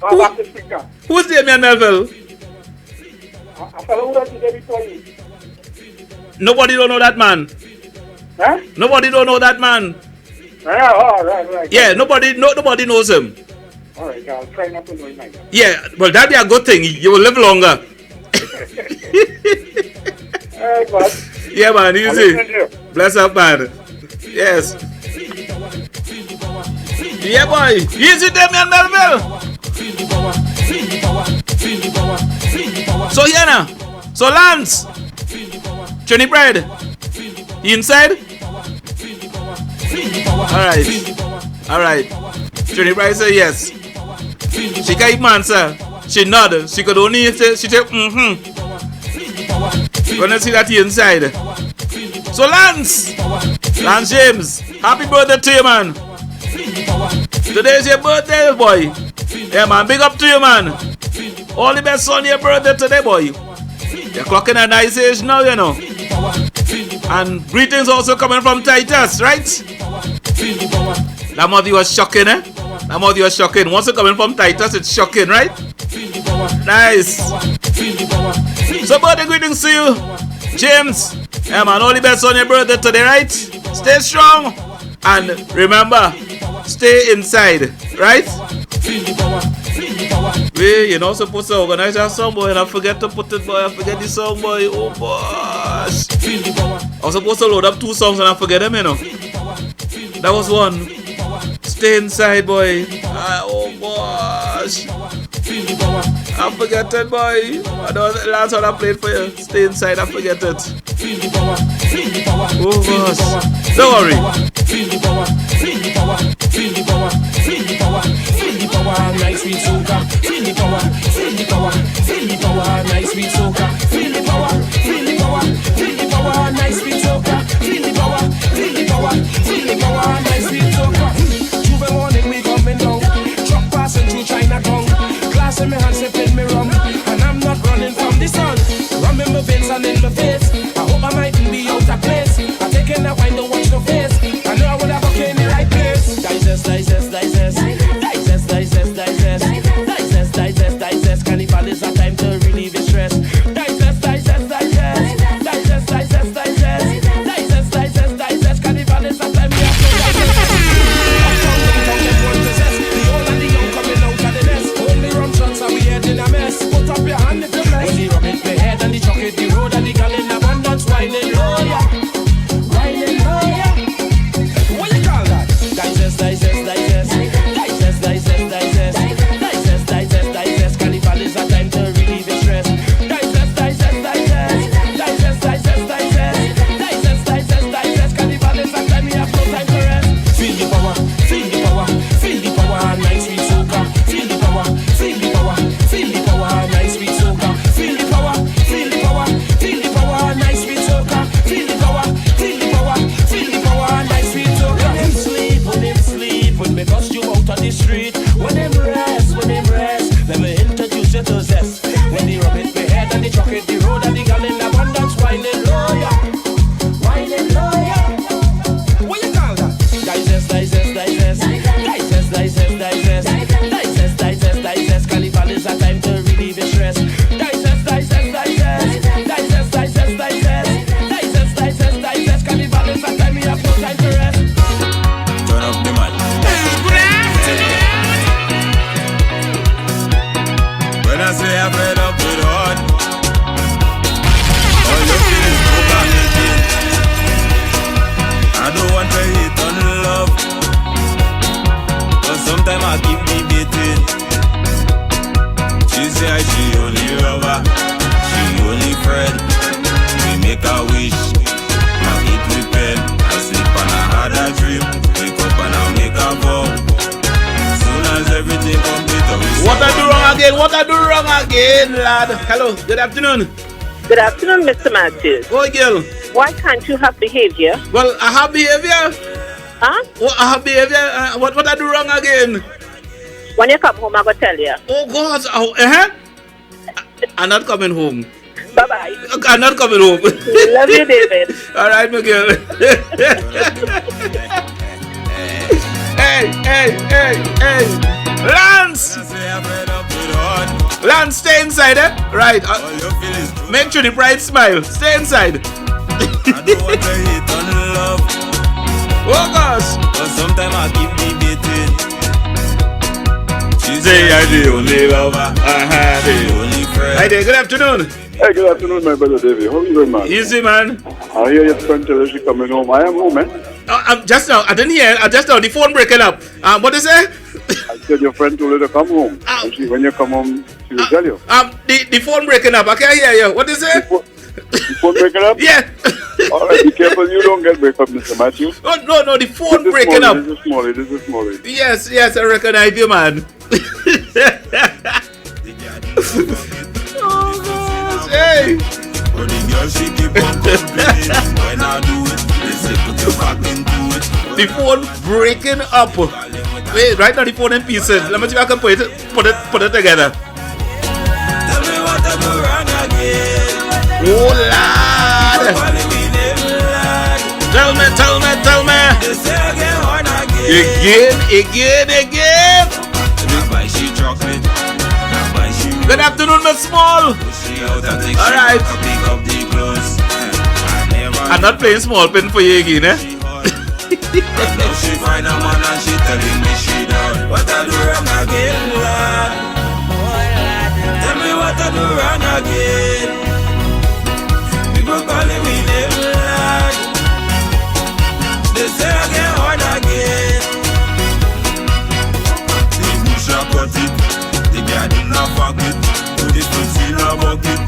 Back to speaker. Who's Damien Melville? A fellow who doesn't get before you. Nobody don't know that man. Huh? Nobody don't know that man. Yeah, oh, right. Yeah, nobody knows him. Alright, I'll try not to know him either. Yeah, well, that'd be a good thing. You will live longer. Alright, boss. Yeah, man, easy. Bless up, man. Yes. Yeah, boy. Easy, Damien Melville. So, yeah, now. So, Lance. Trini Bread. You inside? Alright. Trini Bread said yes. She can't even answer. She nodded. She could only say, she said, Gonna see that he inside. So, Lance James, happy birthday to you, man. Today's your birthday, boy. Yeah, man, big up to you, man. All the best on your birthday today, boy. You're clocking a nice age now, you know. And greetings also coming from Titus, right? That mother was shocking, eh? That mother was shocking. Once you're coming from Titus, it's shocking, right? Nice. So, birthday greetings to you, James. Yeah, man, all the best on your birthday today, right? Stay strong. And remember, stay inside, right? You're not supposed to organize that song, boy, and I forget to put it, boy. I forget the song, boy. Oh, gosh. I was supposed to load up 2 songs and I forget them, you know. That was one. Stay inside, boy. Oh, gosh. I forget it, boy. I know the last one I played for you. Stay inside, I forget it. Oh, gosh. Don't worry. Nice sweet soca. Feel the power. Feel the power. Feel the power. Nice sweet soca. Feel the power. Feel the power. Feel the power. Nice sweet soca. Feel the power. Feel the power. Feel the power. Nice sweet soca. Juve morning we coming down. Truck passing through Chinatown. Glass in my hand sipping me rum, and I'm not running from the sun. Rum in my veins and in my face. I hope I mightn't be out of place. I'm taking that wine to watch the face. I know I would have okay in the right place. Digest. Carnival is a time to relieve the stress. again? What I do wrong again, lad? Hello, good afternoon. Good afternoon, Mr. Matthews. Oh, girl. Why can't you have behavior? Well, I have behavior. Huh? What I have behavior? What I do wrong again? When you come home, I'm going to tell you. Oh, God. I'm not coming home. Bye-bye. I'm not coming home. Love you, David. All right, my girl. Hey. Lance! Lance, stay inside, eh? Right. Make sure the bright smile. Stay inside. Oh, gosh. But sometimes I keep debating. She say I'm the only lover. The only friend. Hi there, good afternoon. Hey, good afternoon, my brother David. How are you doing, man? Easy, man. I hear your friend tell her she coming home. I am home, man. Just now, I didn't hear. Just now, the phone breaking up. What is it? I said your friend told her to come home. And when you come home, she will tell you. The phone breaking up. I can't hear you. What is it? The phone breaking up? Yeah. All right, be careful. You don't get break up, Mr. Matthew. Oh, no, the phone breaking up. This is Smalley. Yes, I recognize you, man. Oh, gosh. Hey. But the girl, she keep on complaining. When I do it, they say put your back into it. The phone breaking up. Wait, right now the phone in pieces. Let me see if I can put it together. Tell me what I do wrong again. Oh, lad. Tell me. They say again, horn again. Again. This buy she chocolate. Good afternoon, Miss Small. Alright. I'm not playing small pin for you again, eh? And now she find a man and she telling me she done. What I do wrong again, lad? Tell me what I do wrong again. People calling me name, lad. They say again, horn again. The bush a cut it. The garden a fuck it. Put the fruits in a bucket.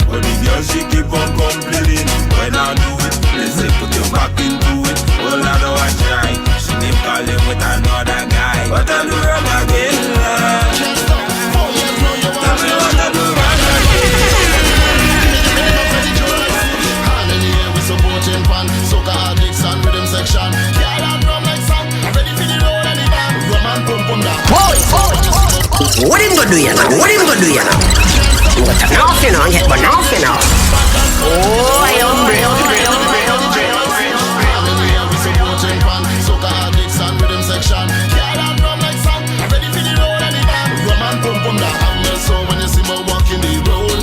But the girl she keep on complaining. When I do it, they say put your back into it. Oh Lord, oh I try. She name calling with another guy. What I do wrong again, lad? Tell me what I do wrong again. Hand in the air, we supporting pan. Soca addicts and rhythm section. Girl and drum like song. Ready for the road and the band. Rum and pum pum da. What him gonna do ya now? Now you know. Oh, I am real. Soca addicts and rhythm section. Girl and drum like song. Ready for the road and the band. Rum and pum pum da hammer. So when you see me walking the road.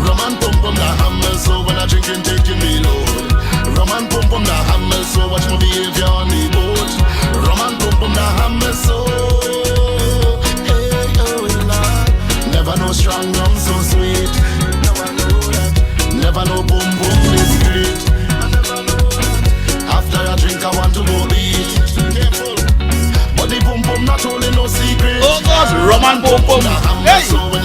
Rum and pum pum da hammer. So when I drinking taking me load. Rum and pum pum da hammer. So watch my behavior on the boat. Rum and pum pum da hammer. So never know strong rum so sweet. Never know boom boom this great. After I drink I want to go eat. Careful. But the boom boom not only no secret. Oh gosh, Roman boom boom. Hey,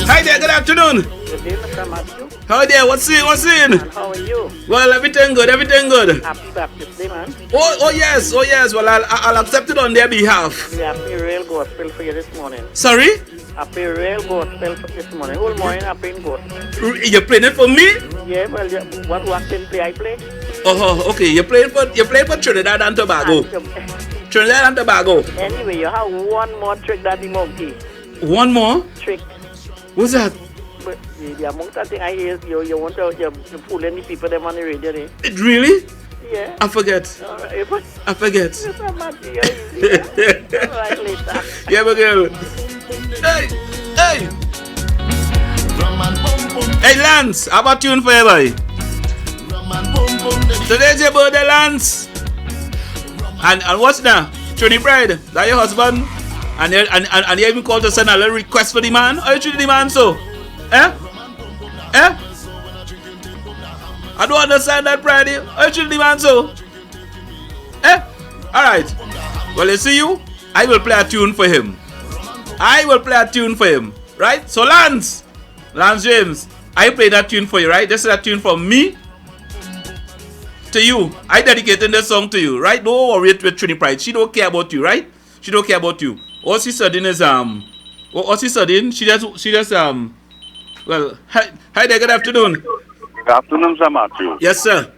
hi there, good afternoon. Good day, Mr. Matthew. Hi there, what's in? And how are you? Well, everything good. Happy Baptist Day, man. Oh yes. Well, I'll accept it on their behalf. We have a real gospel for you this morning. Sorry? Happy real gospel for this morning. Whole morning I playing gospel. You're playing it for me? Yeah, well, what acting play I play? Oh, okay. You're playing for Trinidad and Tobago. Trinidad and Tobago. Anyway, you have one more trick that the monkey. One more? Trick. What's that? But the amount of thing I hear is you want to you're fooling the people them on the radio. It really? Yeah. I forget. Right, I forget. Mr. Matthew, all right, later. Yeah, my girl. Hey. Hey, Lance, how about tune for you, boy? Today's your birthday, Lance. And what's now? Trini Bride, that your husband? And you even called to send a little request for the man? Are you treating the man so? Eh? I don't understand that, Bride. Are you treating the man so? Eh? Alright. Well, you see you? I will play a tune for him. Right? So Lance James, I play that tune for you, right? This is a tune from me to you. I dedicated this song to you, right? Don't worry with Trini Pride. She don't care about you, right? She don't care about you. All she's studying is What's she studying? She just well, hi there, good afternoon. Good afternoon, Sir Matthew. Yes, sir.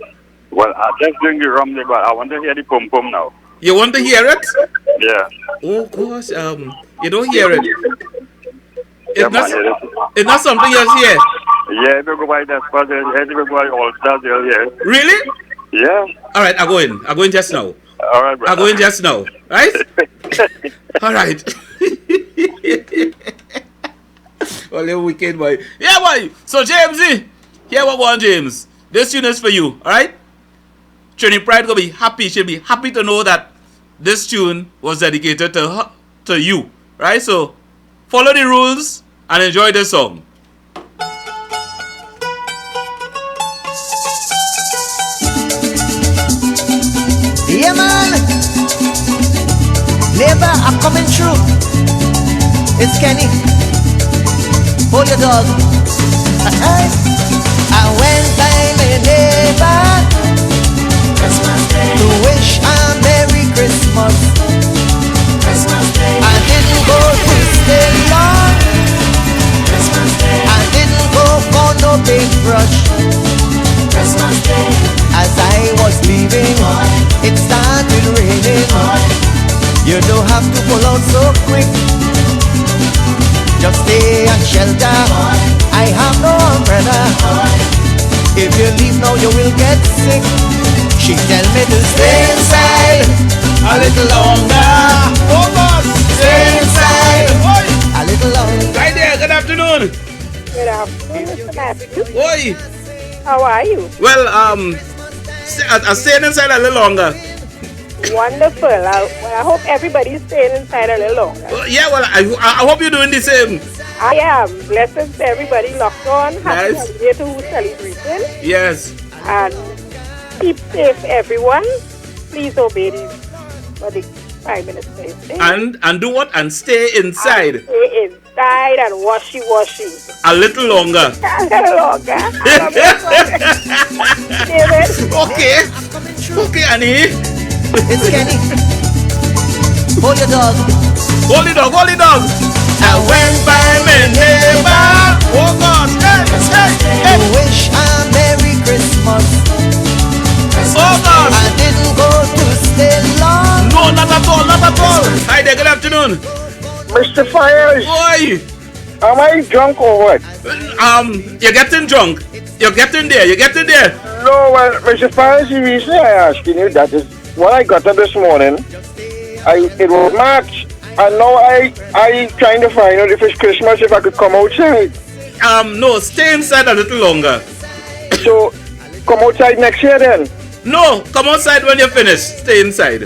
Well, I just doing the rum there, but I want to hear the pum pum now. You want to hear it? Yeah. Oh gosh, you don't hear it. Yeah, It's not something else here. Yeah, if you go by that spot, everybody all stars there, yeah. Really? Yeah. All right, I go in just now. All right, brother. I go in just now, right? All right. Well, you wicked boy. Yeah, boy. So, Jamesy, here what one, James. This tune is for you, all right? Trini Pride gonna be happy. She'll be happy to know that this tune was dedicated to her, to you, right? So, follow the rules and enjoy this song. Yeah, man. Neighbor, I'm coming through. It's Kenny. Hold your dog. I went by my neighbor to wish a Merry Christmas. I didn't go to stay long. I didn't go for no big rush. As I was leaving, it started raining. You don't have to pull out so quick. Just stay and shelter. I have no umbrella. If you leave now, you will get sick. She tell me to stay inside a little longer. Oh God, stay inside a little longer. Right there. Good afternoon. Good afternoon, Mr. Matthew. Oi. How are you? Well, I'm staying inside a little longer. Wonderful. I hope everybody's staying inside a little longer. Yeah, well, I hope you're doing the same. I am. Blessings to everybody locked on. Happy Nice. holiday to who's celebrating. Yes. And keep safe, everyone. Please obey these for the 5 minutes. And do what? And stay inside. And stay inside and washy. A little longer. A little longer. David. Okay, Annie. It's Kenny. Hold your dog. Hold the dog. I went by my neighbor. Oh God, hey. Wish a Merry Christmas. Oh God. I didn't go to stay long. No, not at all. Hi there, good afternoon. Mr. Fires. Oi. Am I drunk or what? You're getting drunk. You're getting there. No, well, Mr. Fires, the reason I asking you that is when I got up this morning, it was March, and now I trying to find out if it's Christmas, if I could come outside. No, stay inside a little longer. So, come outside next year then? No, come outside when you're finished. Stay inside.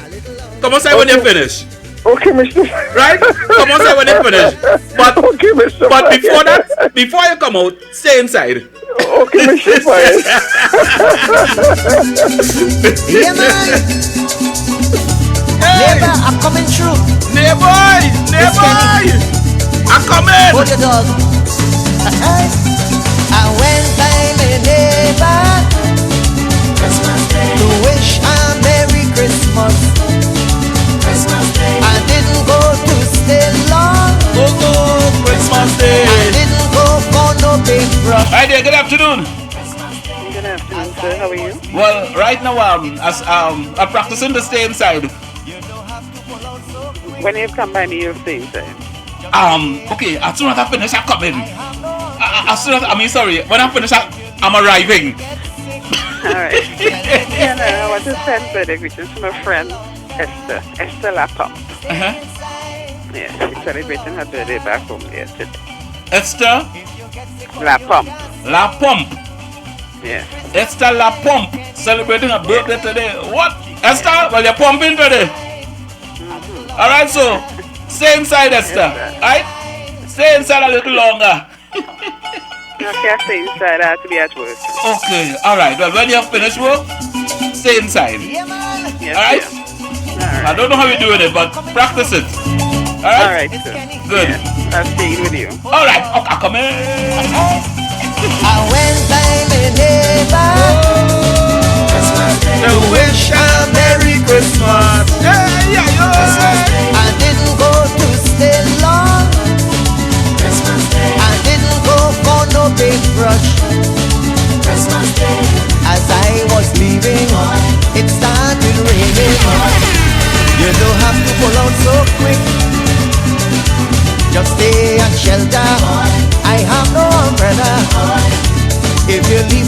Come outside when you're finished. Okay, Mr. Right? Come outside when you're finished. But, okay, Mr. But before that, before you come out, stay inside. Okay, Mr. Fires. Yeah, man. Neighbor, I'm coming through. Neighbor, I'm coming. Hold your dog. I went by my neighbor to wish a Merry Christmas. I didn't go to stay long. Oh, Christmas Day. I didn't go for no big rush. Hi there, good afternoon. Good afternoon, sir. How are you? Well, right now I'm practicing to stay inside. When you come by me, you'll stay inside. Okay, as soon as I finish, I come in. When I finish, I'm arriving. Alright. Yeah, no, I want to send birthday greetings to my friend Esther Lapump. Yeah, she's celebrating her birthday back home there today. Esther Lapump. Yes. Esther Lapump celebrating her birthday today. What? Esther? Well, you're pumping today. Alright, so stay inside, Esther. Alright? Stay inside a little longer. Okay, I stay inside. I have to be at work. Okay, alright. Well, when you finish work, stay inside. Yes, alright? I don't know how you're doing it, but practice it. Alright? Alright, sir. Good. Yeah, I'll stay with you. Alright, okay, come in. I went by my neighbor to wish a Merry Christmas. I didn't go to stay long.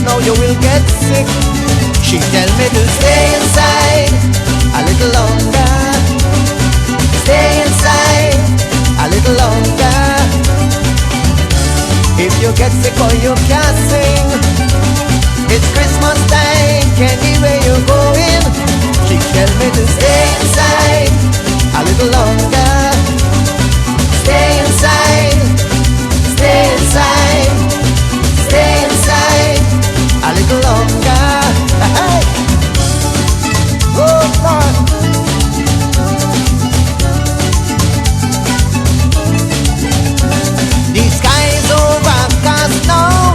now you will get sick. She tell me to stay inside a little longer. Stay inside a little longer. If you get sick or you can't sing, it's Christmas time, anywhere you're going. She tell me to stay inside a little longer. Stay inside, stay inside, stay inside a little longer. Oh God. The sky's overcast now.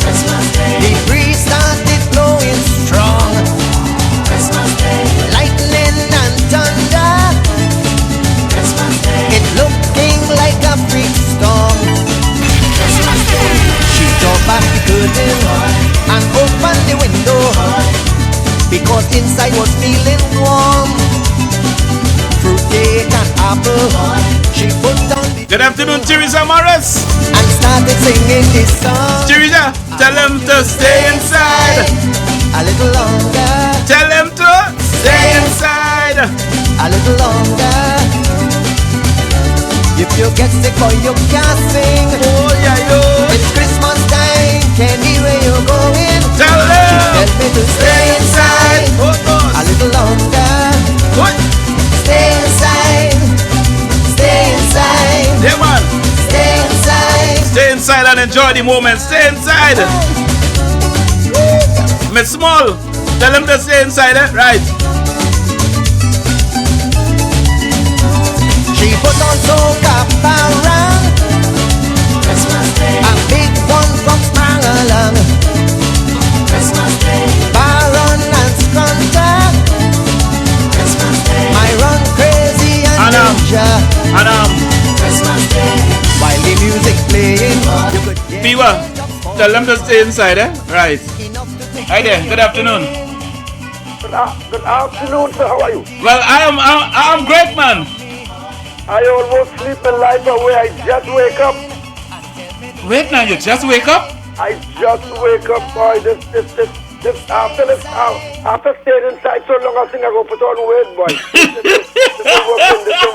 Christmas Day. The breeze started blowing strong. Christmas Day. Lightning and thunder. Christmas Day. It looking like a freak storm. Christmas Day. She tore back the curtain and opened the window because inside was feeling warm. Fruit cake and apple. She put down the Good afternoon, Teresa Morris. and started singing this song. Teresa, tell him to stay inside. A little longer. Tell him to stay inside. A little longer. If you get sick or you can't sing, oh yeah, yo. It's Christmas time, anywhere you're going. Tell them. She tell me to stay inside. A little longer. What? Stay inside. Stay inside. Yeah, man. Stay inside. Stay inside and enjoy the moment. Stay inside. Miss Small, tell him to stay inside, eh? Right. She put on soca parang. Christmas Day. A big one from Spangalang. Christmas Day. Baron and Scunter. Christmas Day. I run crazy and ninja. Christmas Day. While the music playing, you could get Fever, tell them to stay inside, eh? Right. Hi there, good afternoon. Good afternoon, sir. How are you? Well, I am great, man. I almost sleeping life away. I just wake up. Wait now, you just wake up? I just wake up, boy. This after staying inside so long, I think I go put on weight, boy. This is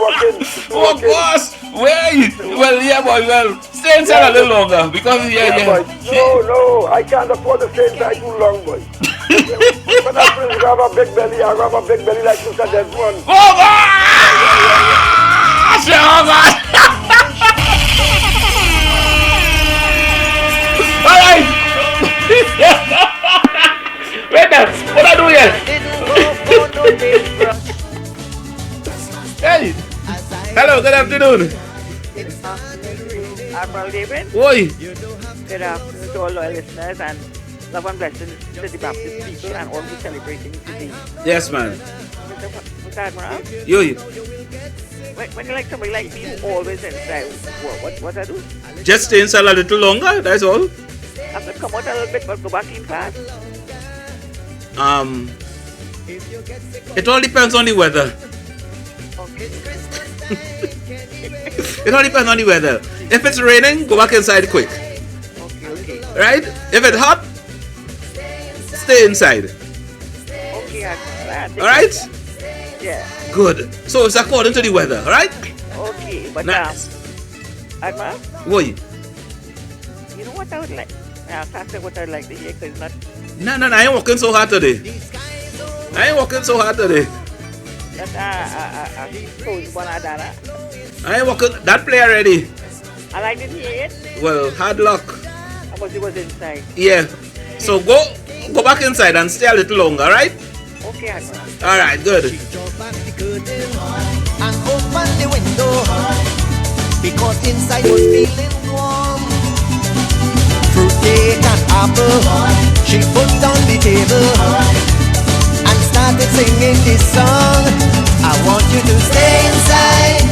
working. Oh, boss. Wait. Well, yeah, boy. Well, stay inside a little longer because yeah. Boy. No, I can't afford to stay inside too long, boy. When I grab a big belly, I grab a big belly like Mr. Desmond. Oh, gosh! Oh, God! All right. Wait now. What I do here? Hey. Hello. Good afternoon. Admiral David. Oi. Good afternoon to all our listeners and love and blessings to the Baptist people and all who celebrating today. Yes, man. Mr. Admiral? Yo. When you like somebody like me who always inside, what I do? Just stay inside a little longer. That's all. I have to come out a little bit but go back in fast. It all depends on the weather. Okay. It all depends on the weather. If it's raining, go back inside quick. Okay. Right? If it's hot, stay inside. Okay, Alright? Yeah. Good. So it's according to the weather, alright? Okay, but nice. Admiral? What? You know what I would like? I'll pass it what I'd like to hear because not. No, I ain't working so hard today. That I ain't working. That play already. I didn't hear it. Well, hard luck. But it was inside. Yeah. So go back inside and stay a little longer, alright? Okay, Admiral. Alright, good. And open the window because inside was feeling warm. Fruit cake and apple she put on the table and started singing this song. I want you to stay inside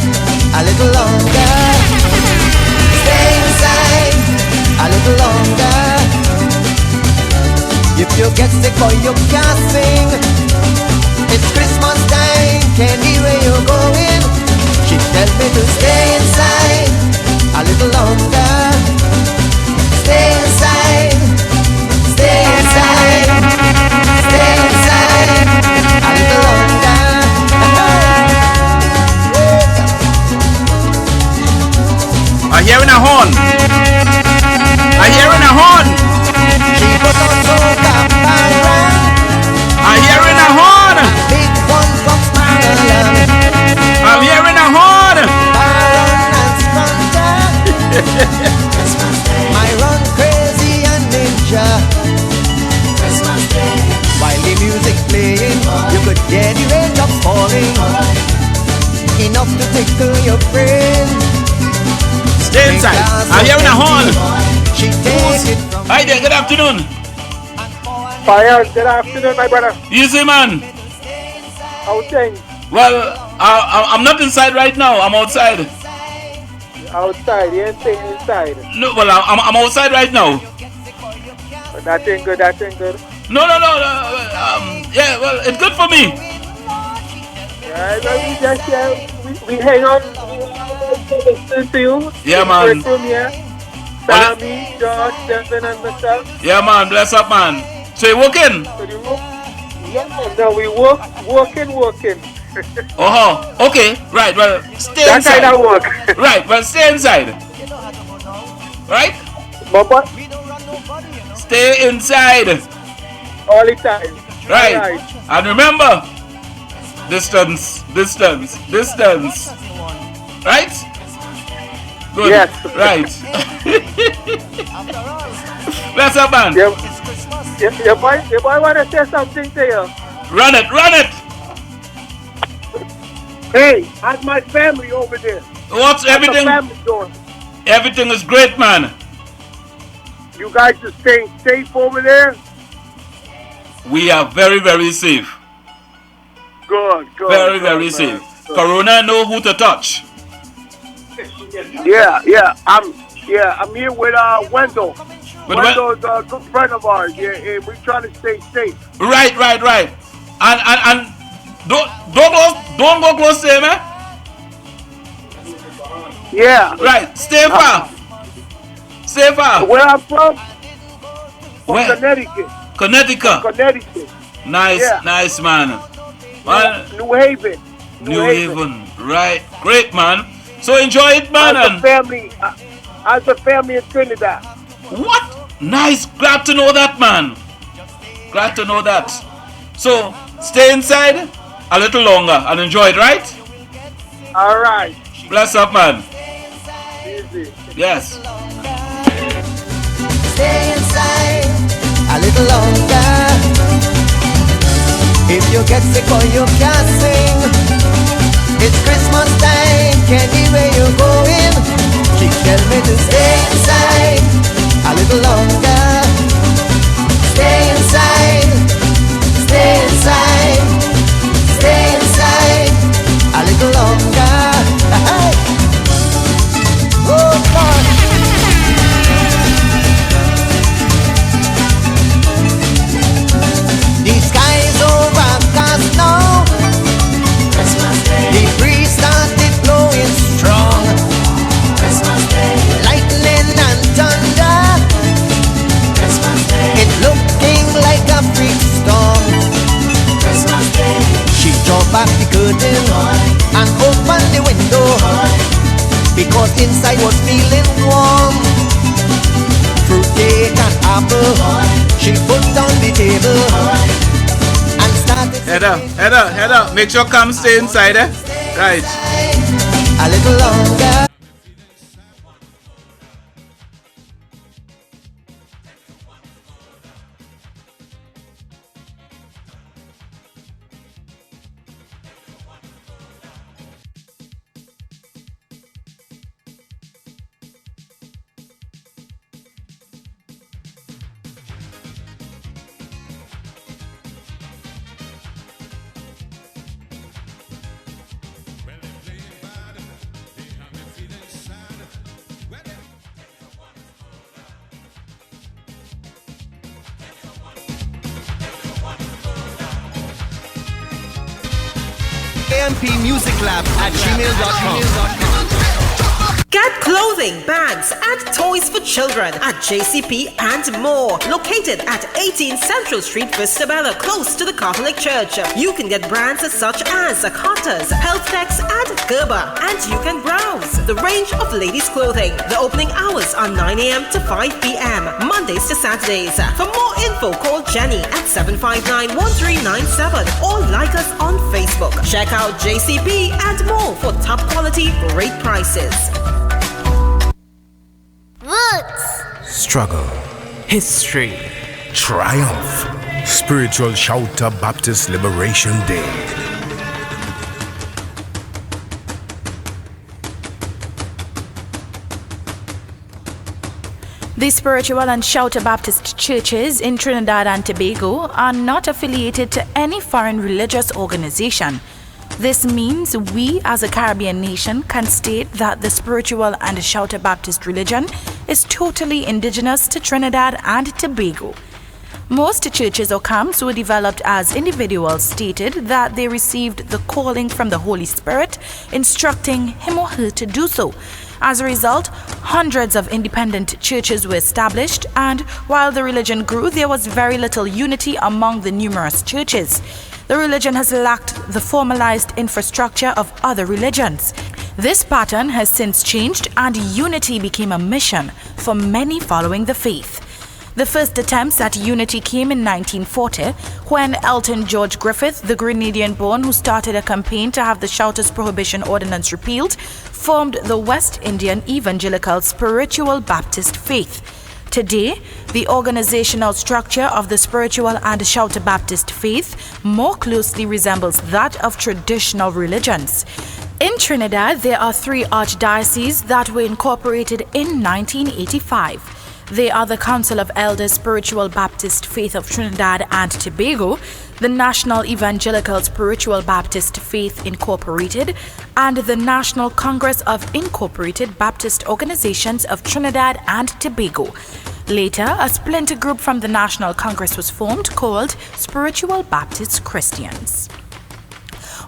a little longer. Stay inside a little longer. If you get sick or you can't sing, it's Christmas time, anywhere you're going. She tells me to stay inside a little longer. Stay inside, inside. I'm hearing a horn. Hi there, good afternoon. Fire, good afternoon, my brother. Easy, man. How things? Well, I'm not inside right now. I'm outside. Outside, you ain't staying inside. No, well, I'm outside right now. That ain't good, that ain't good. No. Yeah, well, it's good for me. Yeah, well, we just, we hang out, listen to you. Yeah, man. From here. Sammy, George, Devin, and myself. Yeah, man, bless up, man. So you working? Yeah, man, no, we working. Okay, right, well, stay that inside. That kind of work. Right, well, stay inside. Right? But stay inside. All the time. Right. And remember, distance. Right? Good. Yes. Right. Bless up, man. Your boy want to say something to you. Run it. Hey, how's my family over there? What's everything? Family doing? Everything is great, man. You guys are staying safe over there? We are very, very safe. Good. Very safe. Good. Corona know who to touch. Yeah. I'm here with Wendell. Wendell's a good friend of ours. Yeah, and we're trying to stay safe. Right. And don't go close to him, eh? Yeah. Right. Stay far. Where I'm from? Where? Connecticut. Connecticut. Nice, man. New Haven. New Haven. Right. Great, man. So enjoy it, man. As a family in Trinidad. What? Nice. Glad to know that, man. So stay inside a little longer and enjoy it, right? All right. Bless up, man. Easy. Yes. Stay inside a little longer. If you get sick or you can't sing, it's Christmas time, Kenny, where you going? She tell me to stay inside a little longer. Stay inside a little longer. Oh, God. The sky's overcast now. Christmas Day. The breeze started blowing strong. Christmas Day. Lightning and thunder. Christmas Day. It looking like a freak storm. Christmas Day. She draw back the curtain and opened the window because inside was feeling warm. Fruit cake and apple she put on the table and started. Head up. Make sure come stay inside, eh? Right. A little longer. ampmusiclab@gmail.com. Get clothing, bags, and toys for children at JCP and more. Located at 18 Central Street, Vista Bella, close to the Catholic Church. You can get brands such as Carter's, Healthtex, and Gerber, and you can browse the range of ladies' clothing. The opening hours are 9 a.m. to 5 p.m. Mondays to Saturdays. For more info, call Jenny at 759-1397 or like us on Facebook. Check out JCP and more for top quality, great prices. Roots. Struggle. History. Triumph. Spiritual Shouter Baptist Liberation Day. The Spiritual and Shouter Baptist churches in Trinidad and Tobago are not affiliated to any foreign religious organization. This means we as a Caribbean nation can state that the Spiritual and Shouter Baptist religion is totally indigenous to Trinidad and Tobago. Most churches or camps were developed as individuals stated that they received the calling from the Holy Spirit, instructing him or her to do so. As a result, hundreds of independent churches were established, and while the religion grew, there was very little unity among the numerous churches. The religion has lacked the formalized infrastructure of other religions. This pattern has since changed, and unity became a mission for many following the faith. The first attempts at unity came in 1940 when Elton George Griffith, the Grenadian-born who started a campaign to have the Shouters Prohibition Ordinance repealed, formed the West Indian Evangelical Spiritual Baptist Faith. Today, the organizational structure of the Spiritual and Shouter Baptist faith more closely resembles that of traditional religions. In Trinidad, there are 3 archdioceses that were incorporated in 1985. They are the Council of Elders Spiritual Baptist Faith of Trinidad and Tobago, the National Evangelical Spiritual Baptist Faith Incorporated, and the National Congress of Incorporated Baptist Organizations of Trinidad and Tobago. Later, a splinter group from the National Congress was formed called Spiritual Baptist Christians.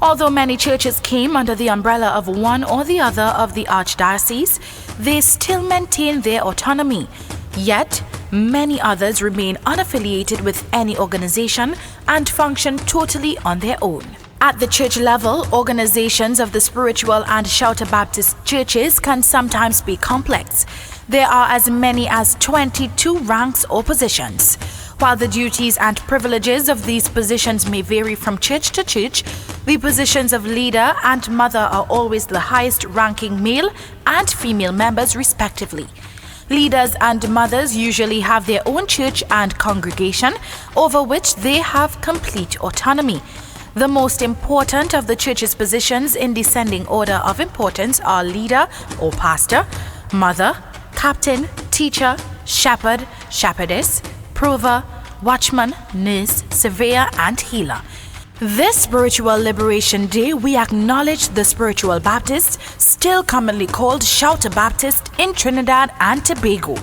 Although many churches came under the umbrella of one or the other of the archdioceses, they still maintain their autonomy. Yet, many others remain unaffiliated with any organization and function totally on their own. At the church level, organizations of the Spiritual and Shouter Baptist churches can sometimes be complex. There are as many as 22 ranks or positions. While the duties and privileges of these positions may vary from church to church, the positions of leader and mother are always the highest ranking male and female members respectively. Leaders and mothers usually have their own church and congregation over which they have complete autonomy. The most important of the church's positions in descending order of importance are leader or pastor, mother, captain, teacher, shepherd, shepherdess, prover, watchman, nurse, surveyor, and healer. This Spiritual Liberation Day, we acknowledge the Spiritual Baptists, still commonly called Shouter Baptist in Trinidad and Tobago.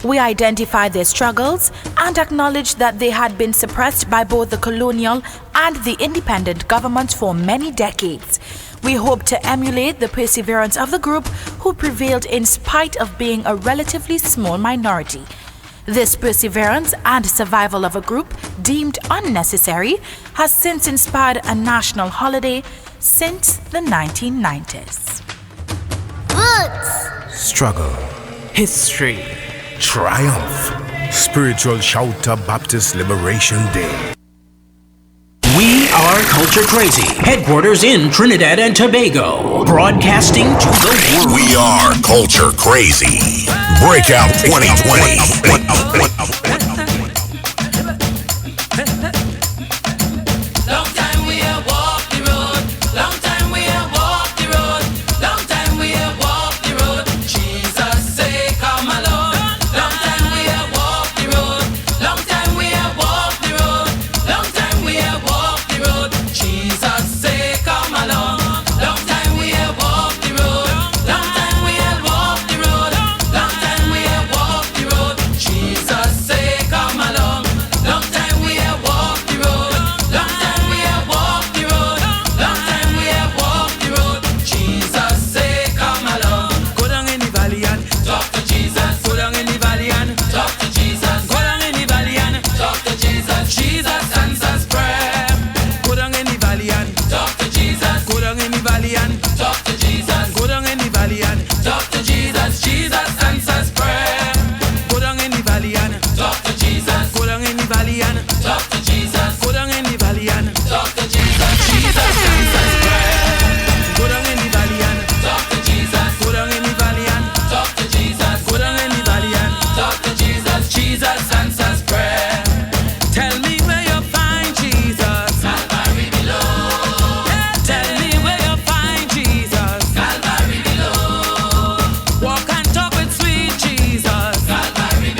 We identify their struggles and acknowledge that they had been suppressed by both the colonial and the independent governments for many decades. We hope to emulate the perseverance of the group who prevailed in spite of being a relatively small minority. This perseverance and survival of a group deemed unnecessary has since inspired a national holiday since the 1990s. Roots, struggle, history, triumph. Spiritual Shouter Baptist Liberation Day. We are Culture Crazy, headquarters in Trinidad and Tobago, broadcasting to the world. We are Culture Crazy. Breakout 2020. Long time we have walked the road. Long time we have walked the road. Long time we have walked the road. Jesus say come along. Long time we have walked the road. Long time we have walked the road. Long time we have walked the road. Jesus say come along. Long time we have walked the road. Long time we have walked the road. Long time we have walked the road. Jesus say come along. Long time we have walked the road. Long time we have walked the road. Long time we have walked the road. Jesus say come along. Go down in the valley and talk to Jesus. Go down in the valley and talk to Jesus. Go down in the valley and talk to Jesus. Jesus answers prayer. Go down in the valley and talk to Jesus. Go down in the valley and talk to Jesus. Go down in the valley and talk to Jesus. Jesus answers prayer. Go down in the valley and talk to Jesus. Go down in the valley and talk to Jesus. Go down in the valley and talk to Jesus. Jesus answers prayer. Go down in the valley and talk to Jesus. Go down in the valley and talk to Jesus. Go down in the valley and talk to Jesus. Jesus answers prayer. Tell me where you find Jesus. Calvary below. Tell me where you find Jesus. Calvary below. Walk and talk with sweet Jesus. Calvary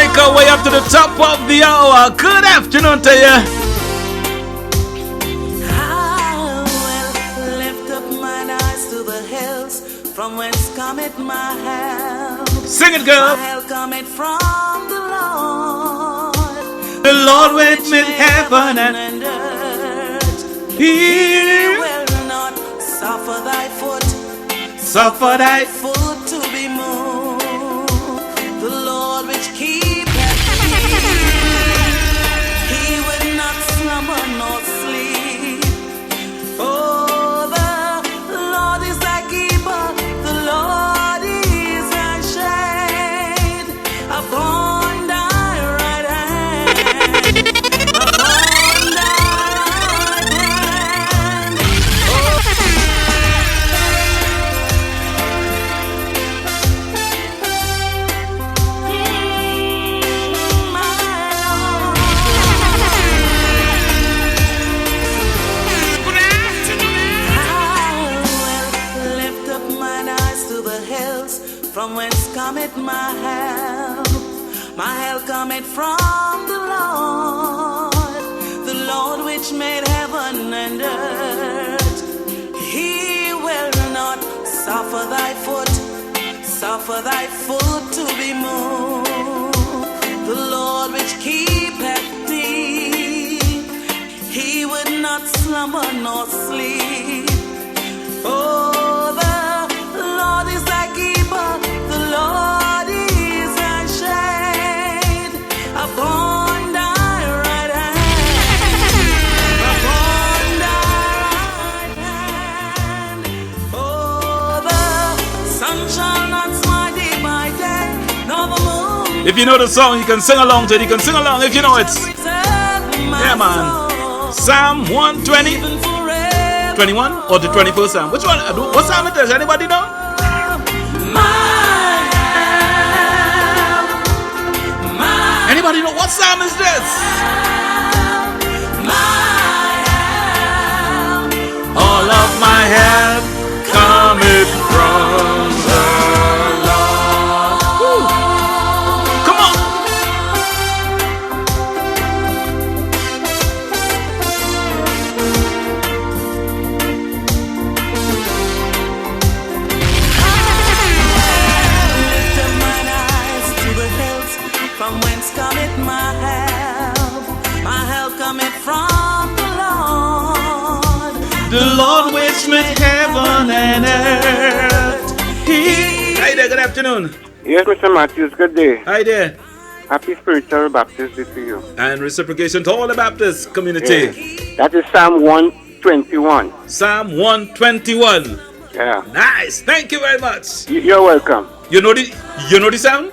make our way up to the top of the hour. Good afternoon to you. I will lift up mine eyes to the hills, from whence cometh my help. Sing it, girl. My help cometh from the Lord. The Lord which made heaven and earth. He will not suffer thy foot to be moved. The Lord which keepeth thee, he will not slumber nor sleep. Oh, the Lord is thy keeper, the Lord is thy shade upon thy right hand, upon thy right hand. From whence cometh my help? My help cometh from the Lord which made heaven and earth. He will not suffer thy foot to be moved. The Lord which keepeth thee, he would not slumber nor sleep. Oh, the Lord is thy keeper, the Lord is thy shade upon thy right hand, upon thy right hand. Oh, the sun shall not smite thee by day, nor the moon. If you know the song, you can sing along to it. You can sing along if you know it. Yeah, man. Psalm 120. 21 or the 21st Psalm? Which one? What Psalm it is? Anybody know? Anybody know what Psalm is this? All of my help cometh from the Lord. Woo. Come on. From whence cometh my help? My help cometh from the Lord which made heaven and earth. Hi there, good afternoon. Yes, Mr. Matthews, good day. Hi there. Happy Spiritual Baptist Day to you. And reciprocation to all the Baptist community. Yes. That is Psalm 121. Psalm 121. Yeah. Nice. Thank you very much. You're welcome. You know the Psalm?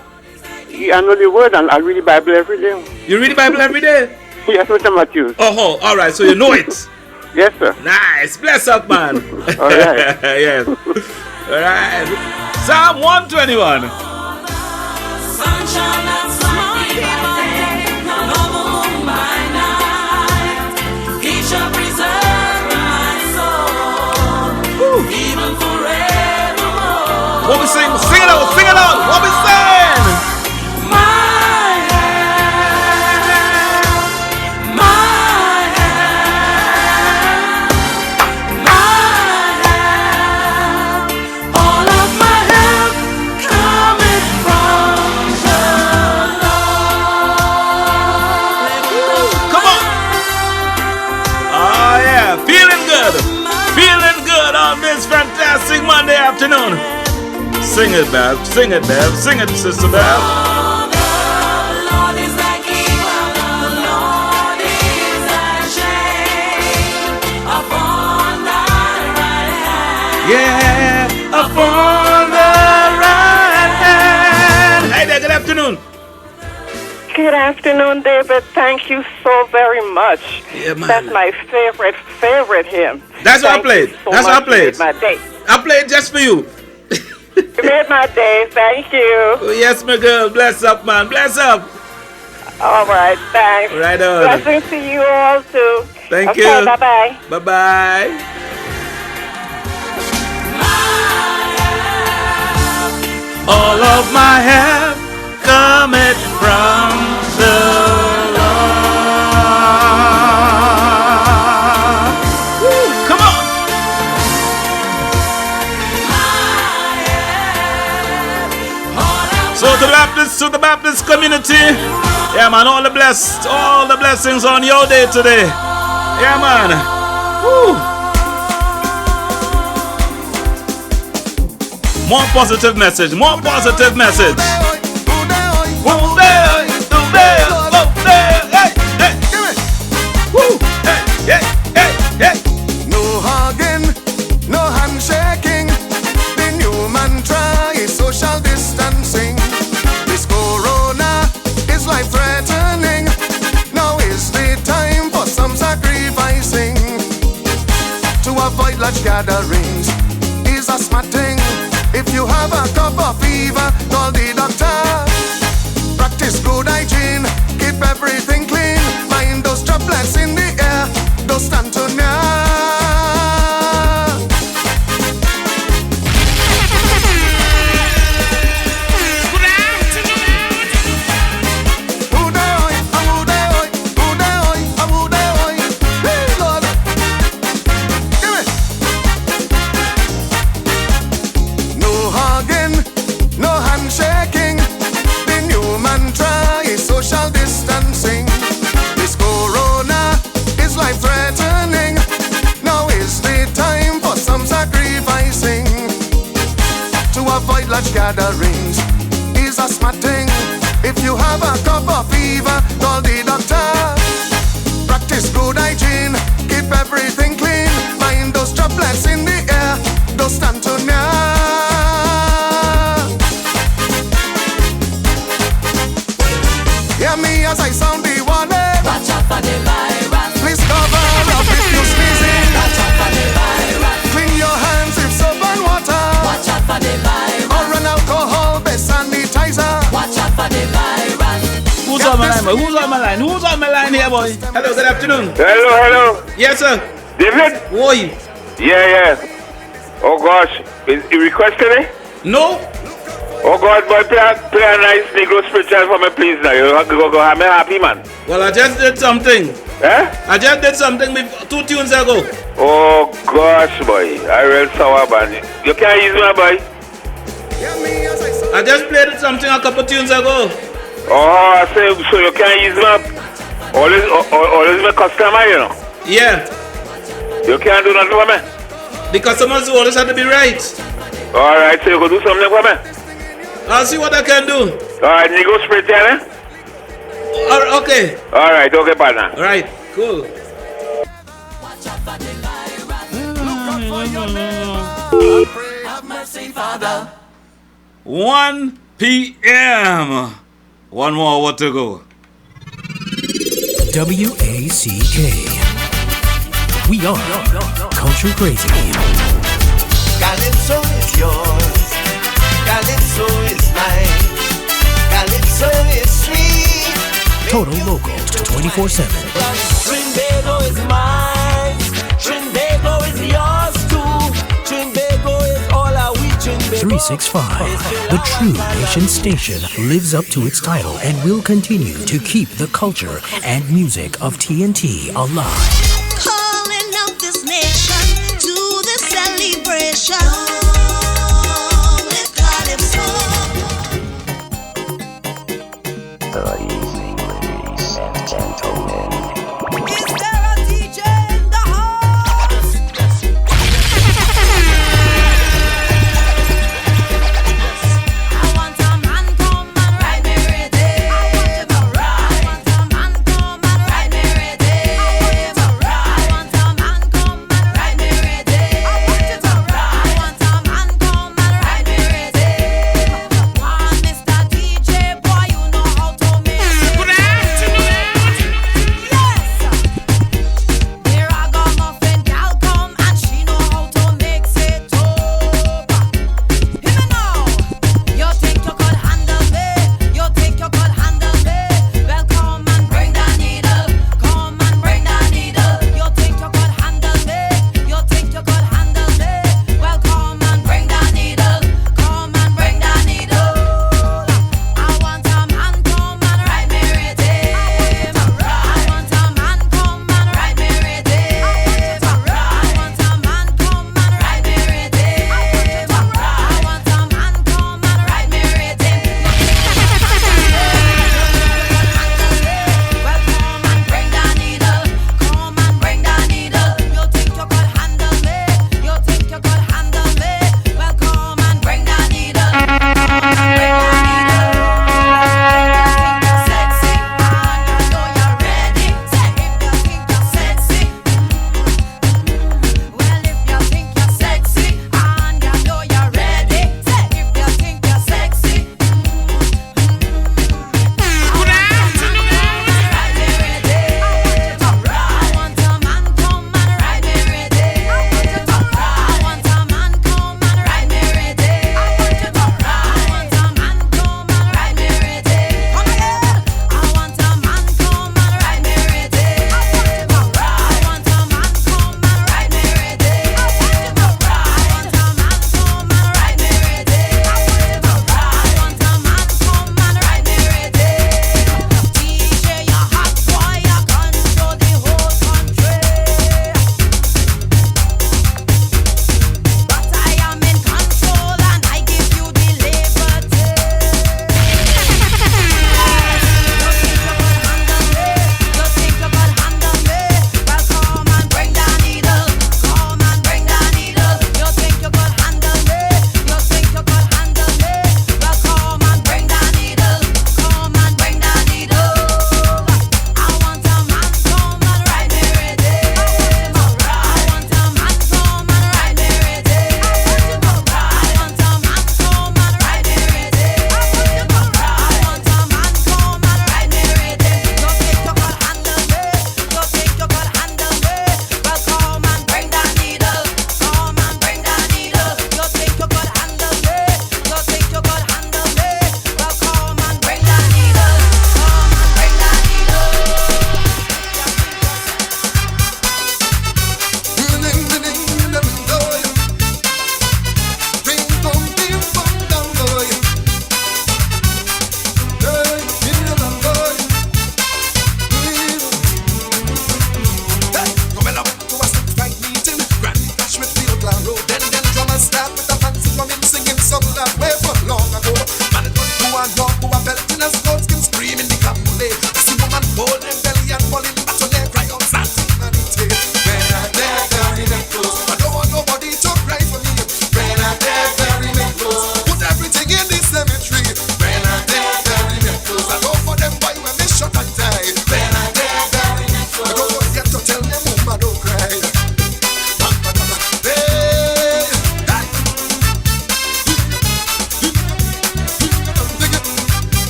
I know the word and I read the Bible every day. You read the Bible every day? Yes, Mr. Matthews. Oh, all right. So you know it. Yes, sir. Nice. Bless up, man. All right. Yes. All right. Psalm 121. sun shall not smite thee by day, nor the moon by night. He shall preserve my soul, even forevermore. What we sing? Sing it out. Sing it out. What we sing? Fantastic Monday afternoon. Sing it, Bev. Sing it, Bev. Sing it, Sister Bev. Yeah, upon the right hand. Hey there, good afternoon. Good afternoon, David. Thank you so very much. Yeah, man. That's my favorite hymn. That's what I played. So That's what I played. You made my day. I played just for you. You made my day. Thank you. Oh, yes, my girl. Bless up, man. Bless up. All right. Thanks. Right on. Blessings to you all, too. Thank okay, you. Bye-bye. Bye-bye. All of my help cometh from the Lord. Woo, come on. So to the Baptist community, yeah man, all the blessings on your day today. Yeah man. Woo. More positive message. No hugging, no handshaking. The new mantra is social distancing. This corona is life-threatening. Now is the time for some sacrificing. To avoid large gatherings is a smart thing. If you have a cough or fever, call the doctor. Practice good hygiene, keep everything clean. Mind those droplets in the air, don't stand too near. Large gatherings is a smart thing. If you have a cough or fever, call the doctor. Practice good hygiene, keep everything clean. Mind those droplets in the air, don't stand too near. Hear me as I sound the warning. Watch out for the virus. Please cover up if you're sneezing. Watch out for the virus. Clean your hands with soap and water. Watch out for the virus. Who's on my line here, boy? Hello, good afternoon. Hello. Yes, sir. David? Oi. Yeah. Oh gosh, is he requesting it? No. Oh God, boy, play a nice Negro spiritual for me, please. Now you go have me happy, man. Well, I just did something. I just did something 2 tunes ago. Oh gosh, boy, I read sour man. You can't use me, boy. I just played something a couple tunes ago. Oh, so you can't use me. Always my customer, you know. Yeah. You can't do nothing for me. The customers always have to be right. Alright, so you can do something for me. I'll see what I can do. Alright, you go split, eh? Okay. Alright, okay, partner. Alright, cool. 1 p.m. One more hour to go. WACK. We are Culture Crazy. Calypso is yours. Calypso is mine. Calypso is sweet. Total local 24/7. Trinbago is mine. Trinbago is yours too. Trinbago is all our we Trinbago. 365. The True Nation station lives up to its title and will continue to keep the culture and music of TNT alive. Calling out this nation to the celebration. With Calypso. Good evening, ladies and gentlemen. Is there a DJ in the house? I want a man come and ride me rhythm. I want a man come and ride me rhythm. I want a man come and ride me rhythm. I want a man come and ride me rhythm. One Mr. DJ, boy, you know how to make it. Good afternoon. Yeah.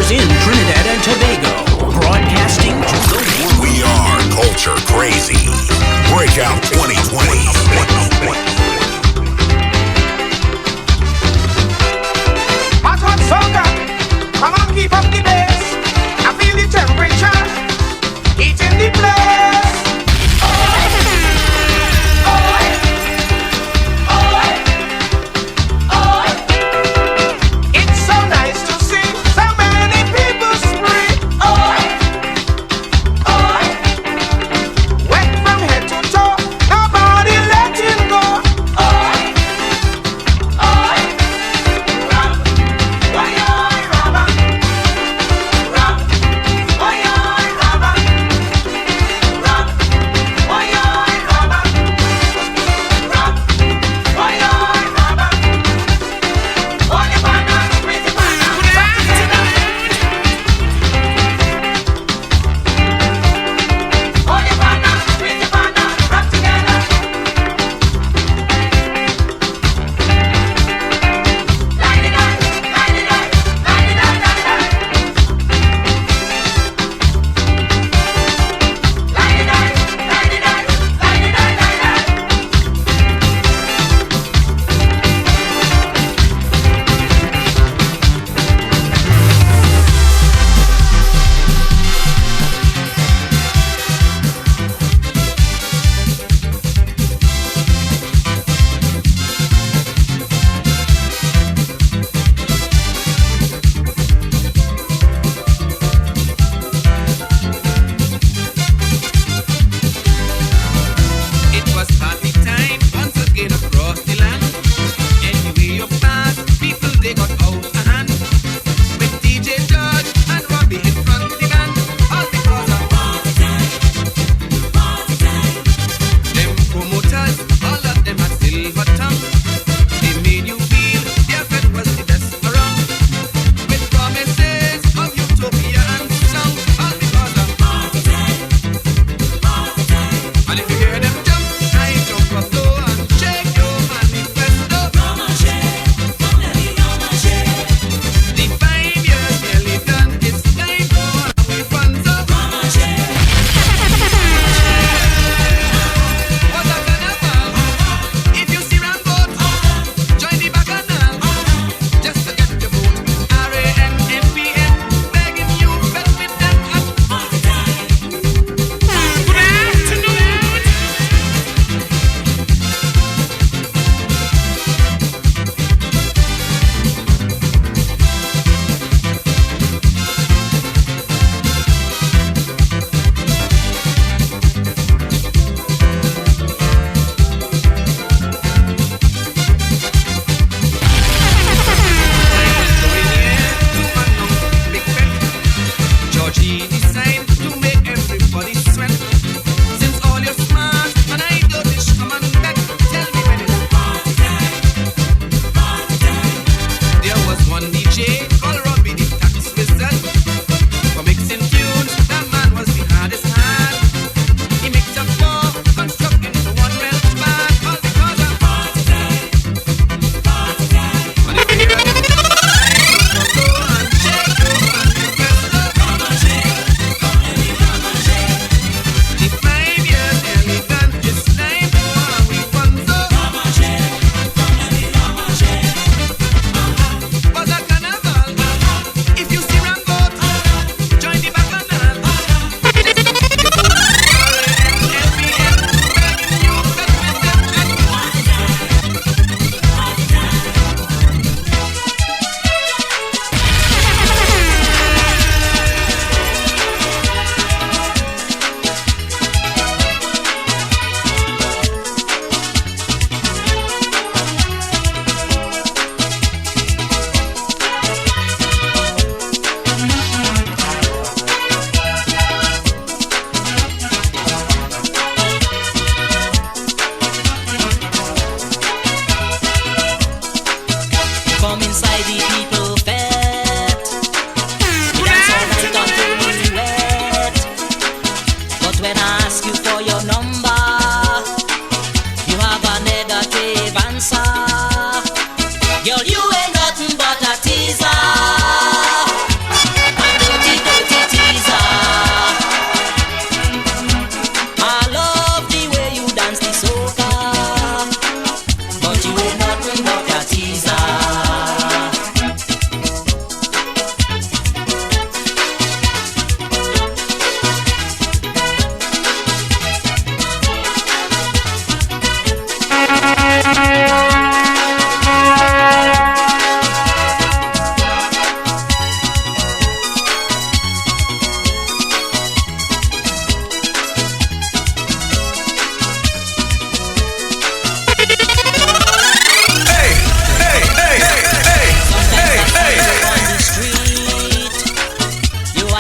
headquarters in Trinidad and Tobago, broadcasting to the world. We are Culture Crazy. Breakout 2020. Hot, hot soca. Come on, keep up the bass. I feel the temperature heating the place. It's so nice to see so many people spree. Wet from head to toe, no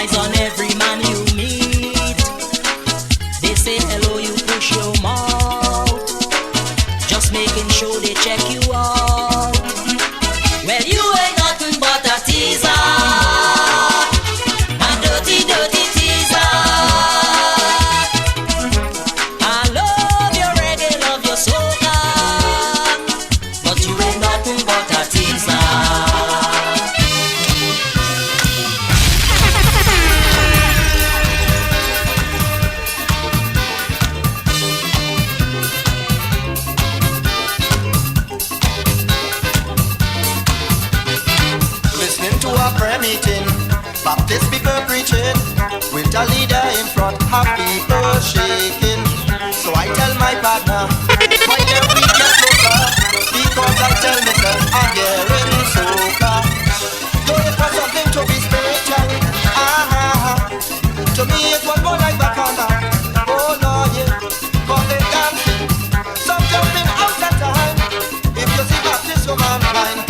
eyes on every man you meet. They say hello, you push your mouth, just making sure they check you out. Well, you ain't nothing but a teaser, a dirty, dirty teaser. I love your reggae, love your soca, but you ain't nothing but a teaser. Listening to a prayer meeting, Baptist people preaching, with a leader in front, half people shaking. So I tell my partner, why don't we get closer? Because I tell myself I'm hearing soca. Though it was something to be spiritual, to me it was more like Bacana. Oh Lord, yeah, cause they dancing, some jumping out of time. If you see Baptist for mankind,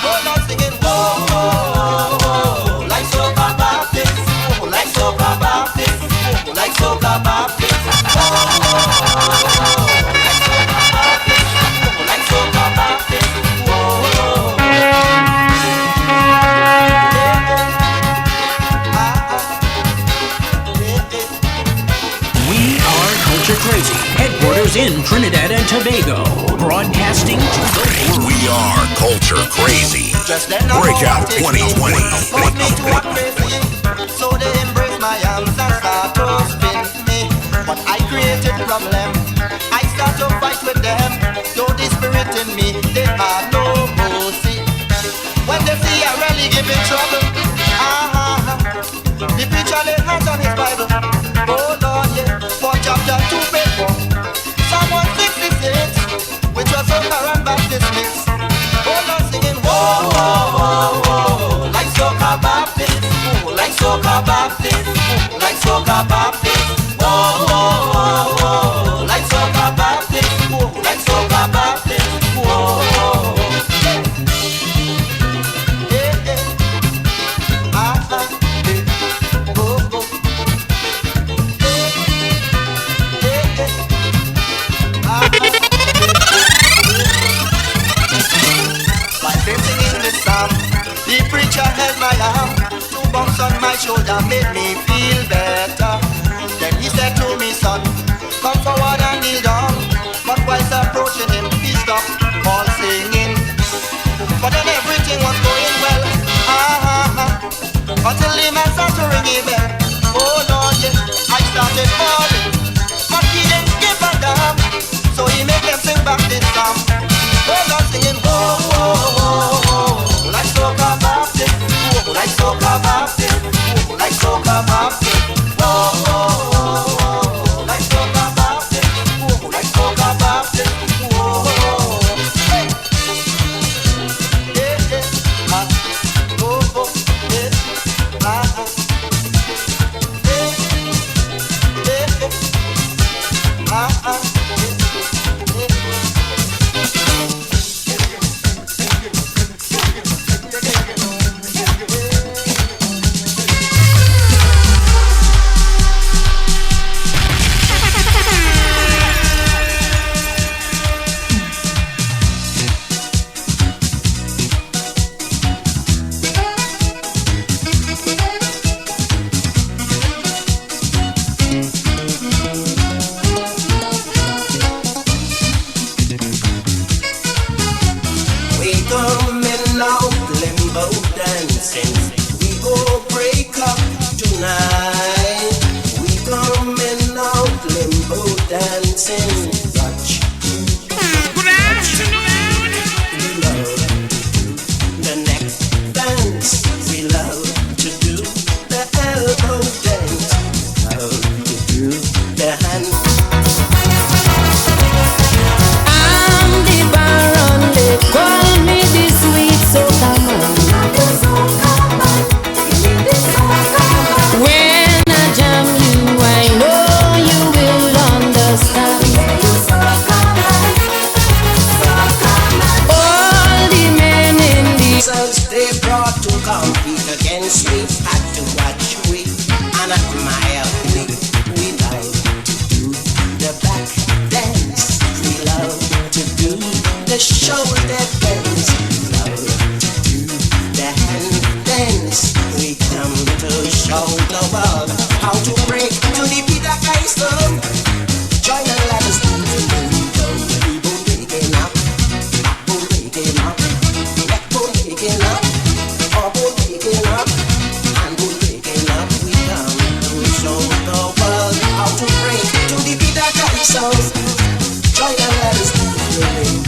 oh Lord, singing whoa, whoa, whoa, like soca Baptist, oh, like soca Baptist, oh, like soca Baptist, whoa, whoa, whoa, like soca Baptist, whoa, whoa. We are Culture Crazy, headquarters in Trinidad and Tobago, broadcasting to the world. We are Culture Crazy. Breakout 2020. Force me to act crazy, so they embrace my arms and start to spin me. But I created problem, I start to fight with them. Though the spirit in me, they have no mercy. When they see I really give it trouble, the preacher lay hands on his Bible. Oh Lord, yeah, for chapter 2, verse 4, Psalm 166, which was soca and Baptist mix. Oh Lord, singing whoa, whoa, whoa, whoa, like soca Baptist, oh, like soca Baptist, oh, like soca Baptist, whoa, whoa, whoa, whoa, like soca Baptist, oh, like soca Baptist, whoa, whoa. Yeah, yeah. Oh, oh. By singing this song, the preacher held my arm. 2 bumps on my shoulder made me feel better. Then he said to me, son, come forward and kneel down. But whilst approaching him, he stopped all singing. But then everything was going well, until the man started to ring a bell. Oh Lord, yeah, I started falling, but he didn't give a damn. So he made them sing back this song. Oh Lord, singing whoa, whoa, whoa, whoa, like soca Baptist, whoa, like soca Baptist, whoa, like soca Baptist, whoa, whoa, whoa, whoa, like soca Baptist, whoa, like soca Baptist, whoa, whoa. Hey. Yeah, yeah, oh, oh, yeah, to show the world how to break to the beat of Christ. Join and let us do the people waking up, backbone waking up, neckbone waking up, jawbone waking up, handbone waking up. We come to show the world how to break to the beat of Christ. Join and let us do the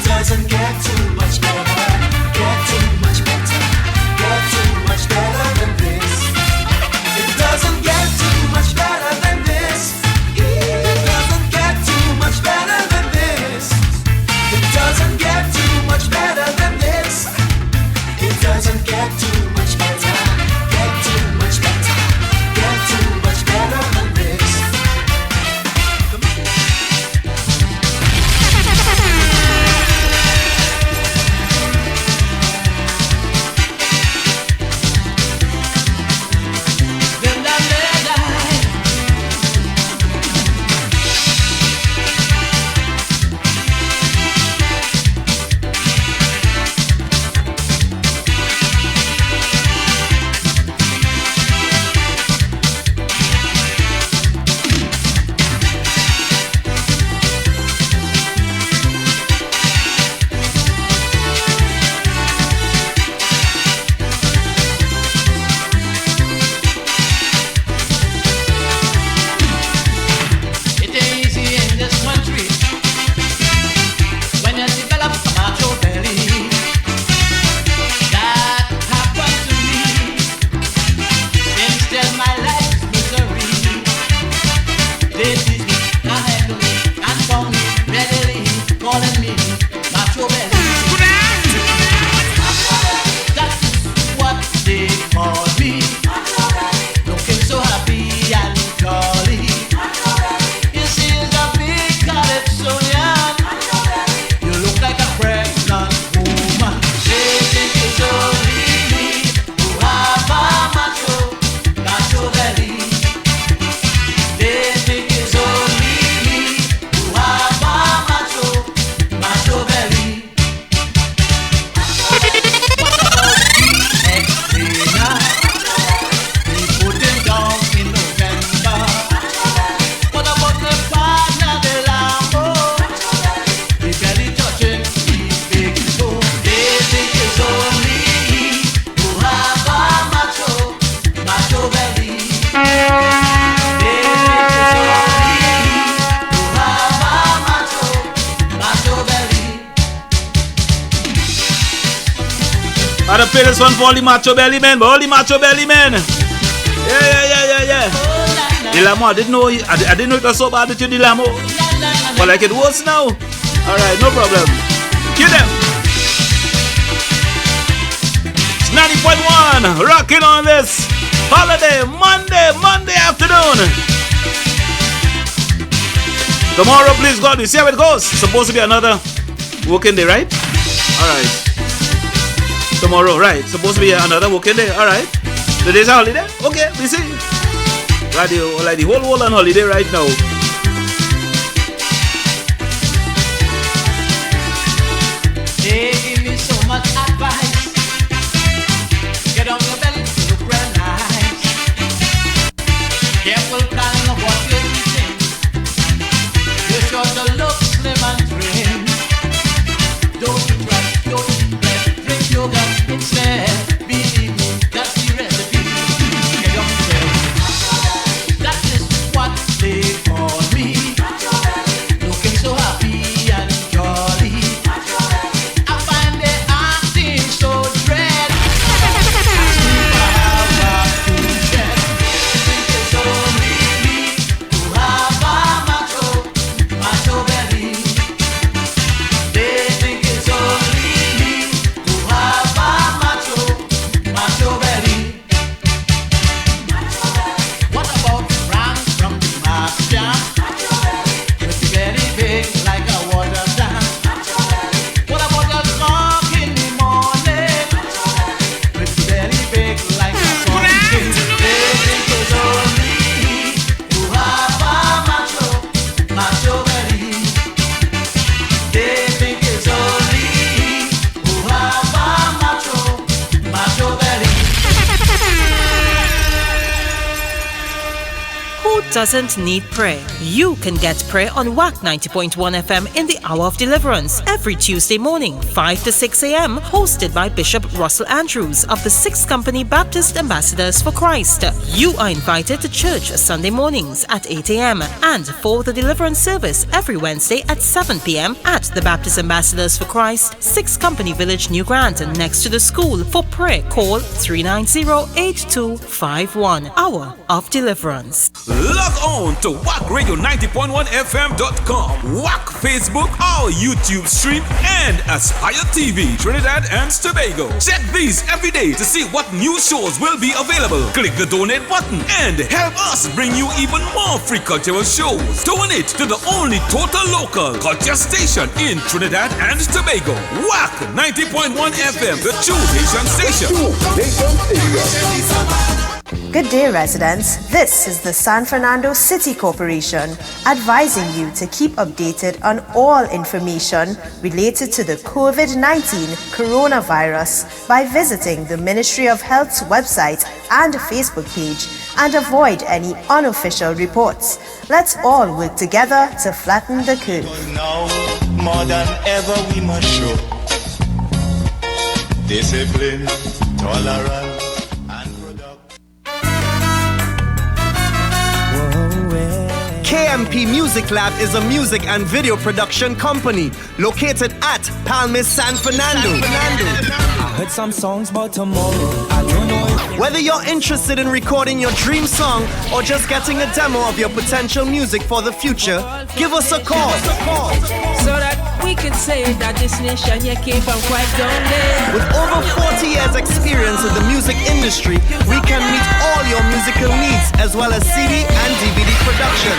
doesn't get too much better, get too much better, get too much better than this. It doesn't get too much better than this. It doesn't get too much better than this. It doesn't get too much better than this. It doesn't get too much better, get too much better, get too much better than this. I play this one for all the macho belly men, but all the macho belly men. Yeah. Dilamo, I didn't know it was so bad with you, Dilamo. But like it was now. Alright, no problem. Kill them. It's 90.1, rocking on this holiday, Monday afternoon. Tomorrow, please God, we see how it goes. It's supposed to be another working day, right? Alright. Tomorrow, right? Supposed to be another working day. Alright. Today's a holiday? Okay, we see. Radio, like the whole world on holiday right now. They give me so much advice. Get on your belly to look real nice. Careful planning of what you're eating. You're sure to look slim and trim. Don't eat rice, don't eat bread. Drink yogurt instead. Believe me, that's the recipe. Get yourself. That is what they call doesn't need prayer. You can get prayer on WACK 90.1 FM in the Hour of Deliverance every Tuesday morning, 5 to 6 a.m., hosted by Bishop Russell Andrews of the 6th Company Baptist Ambassadors for Christ. You are invited to church Sunday mornings at 8 a.m. and for the deliverance service every Wednesday at 7 p.m. at the Baptist Ambassadors for Christ, 6th Company Village, New Grant, next to the school. For prayer, call 390-8251. Hour of Deliverance. Log on to WACKradio90.1fm.com, WACK Facebook, our YouTube stream, and Aspire TV, Trinidad and Tobago. Check these every day to see what new shows will be available. Click the donate button and help us bring you even more free cultural shows. Donate to the only total local culture station in Trinidad and Tobago. WACK 90.1 FM, the true Haitian station. Good day, residents. This is the San Fernando City Corporation advising you to keep updated on all information related to the COVID-19 coronavirus by visiting the Ministry of Health's website and Facebook page and avoid any unofficial reports. Let's all work together to flatten the curve. Now, more than ever, we must show discipline, tolerance. KMP Music Lab is a music and video production company located at Palmas, San Fernando. I heard some songs about tomorrow. I don't know if... Whether you're interested in recording your dream song or just getting a demo of your potential music for the future, give us a call. So that we can say that this nation here came from quite down there. With over 40 years experience in the music industry, we can meet all your musical needs as well as CD and DVD production.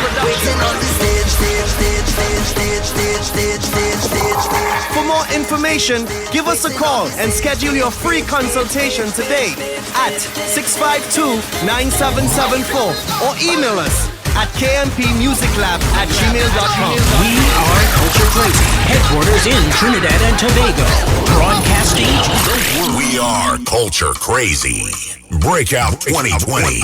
For more information, give us a call and schedule your free consultation today at 652-9774 or email us at kmpmusiclab@gmail.com. We are Culture Crazy, headquarters in Trinidad and Tobago, broadcasting. We are Culture Crazy. Breakout 2020.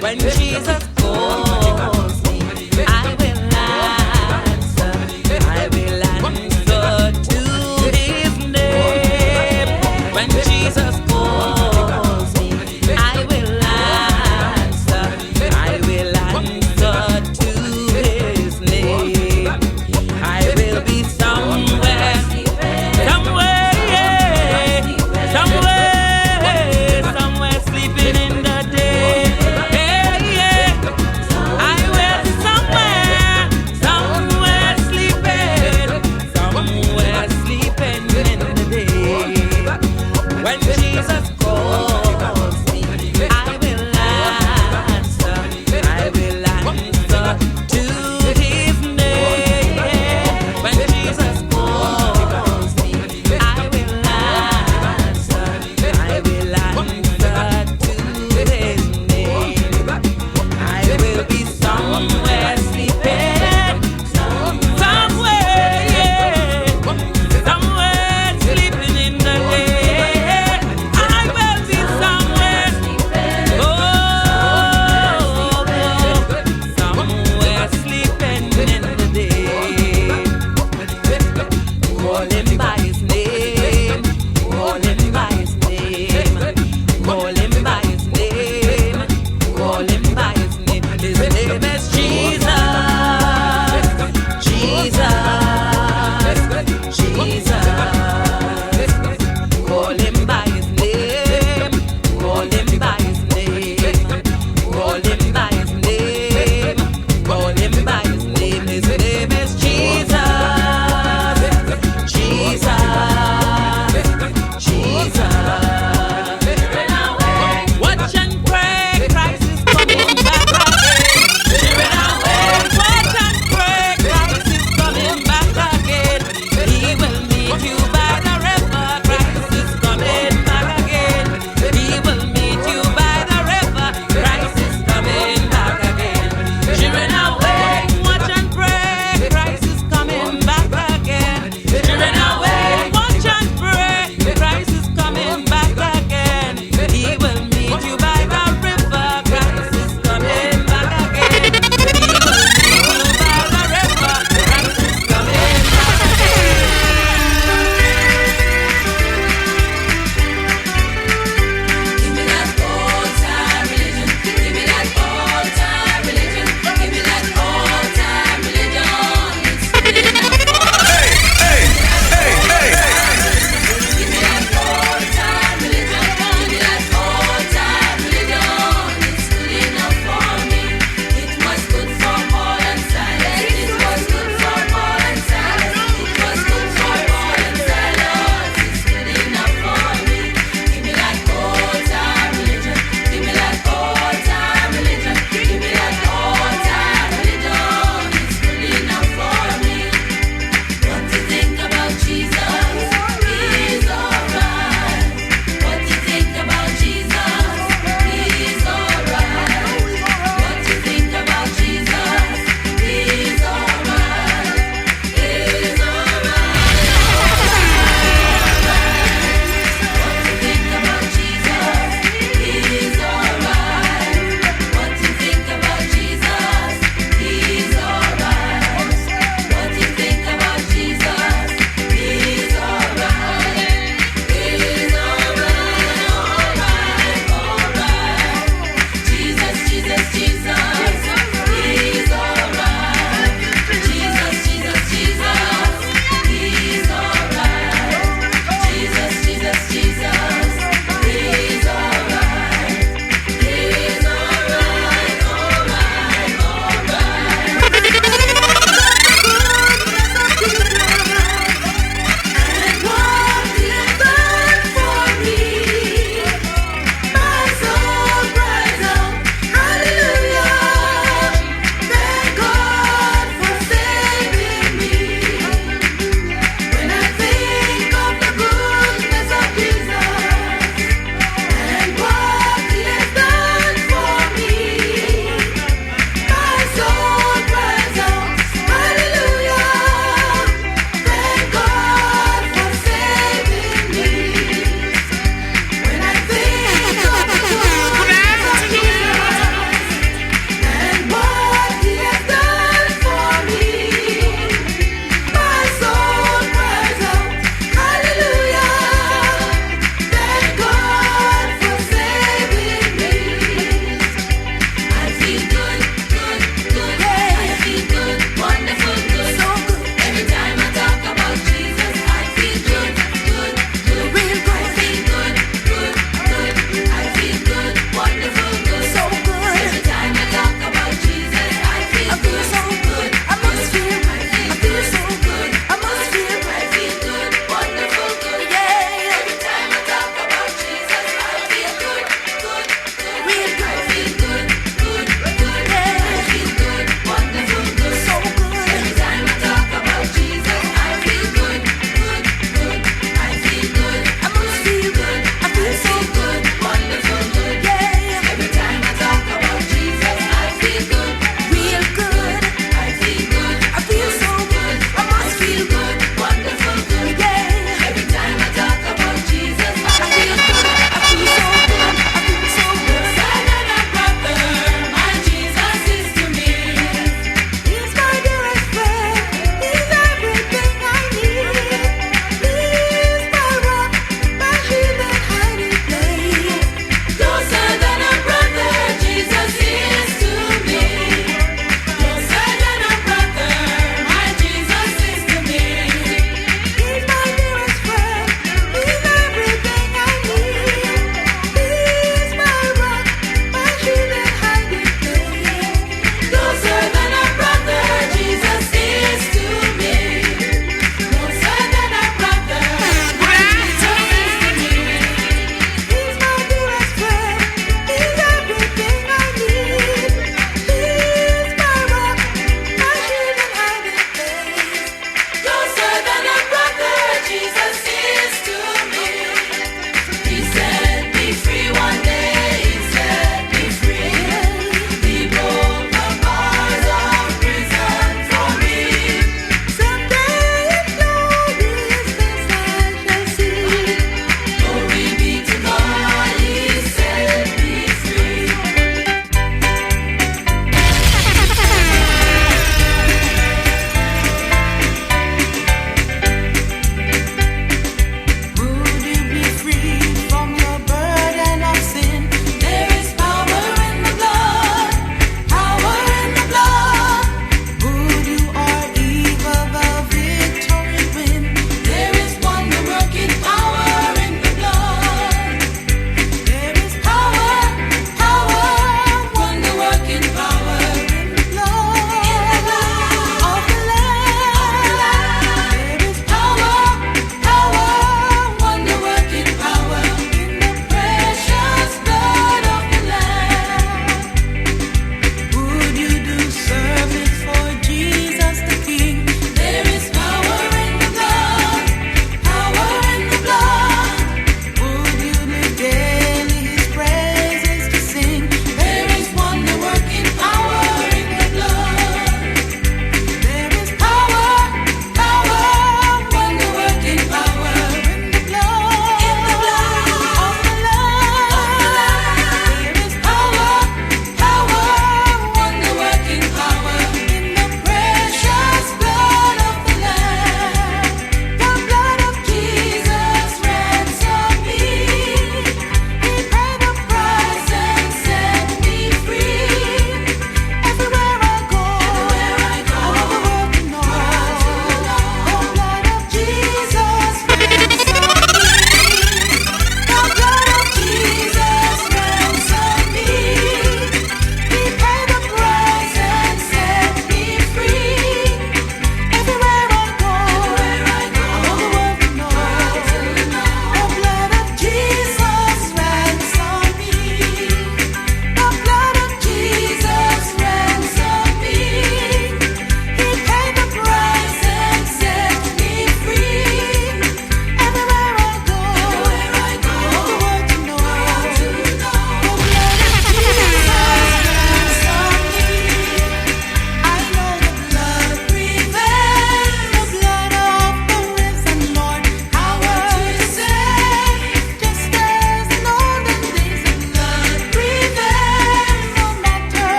When Jesus calls me, I will answer. I will answer to His name. When Jesus calls me, I will answer. I will answer to His name. I will be somewhere, somewhere sleeping in the day.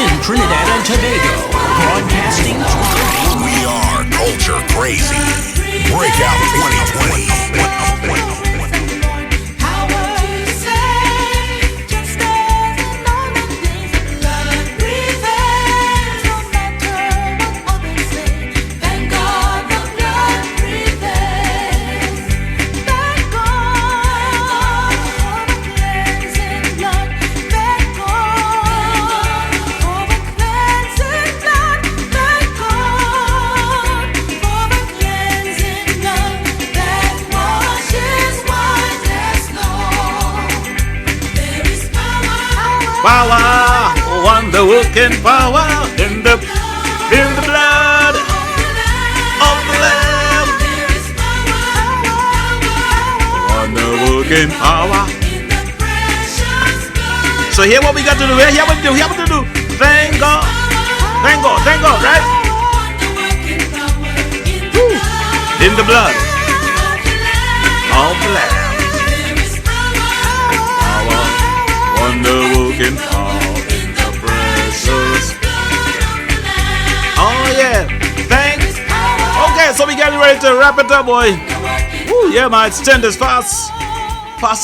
in Trinidad and Tobago. Broadcasting to We are Culture Crazy. Breakout 2020. Power, wonder working power in the blood of the Lamb. Wonder working power. So here what we got to do. Here what to do. Thank God, right? Woo. In the blood of the Lamb. Wonder working power in the precious. Oh yeah, thanks. Okay, so we getting ready to wrap it up, boy. Woo, yeah, man, it's 10 is fast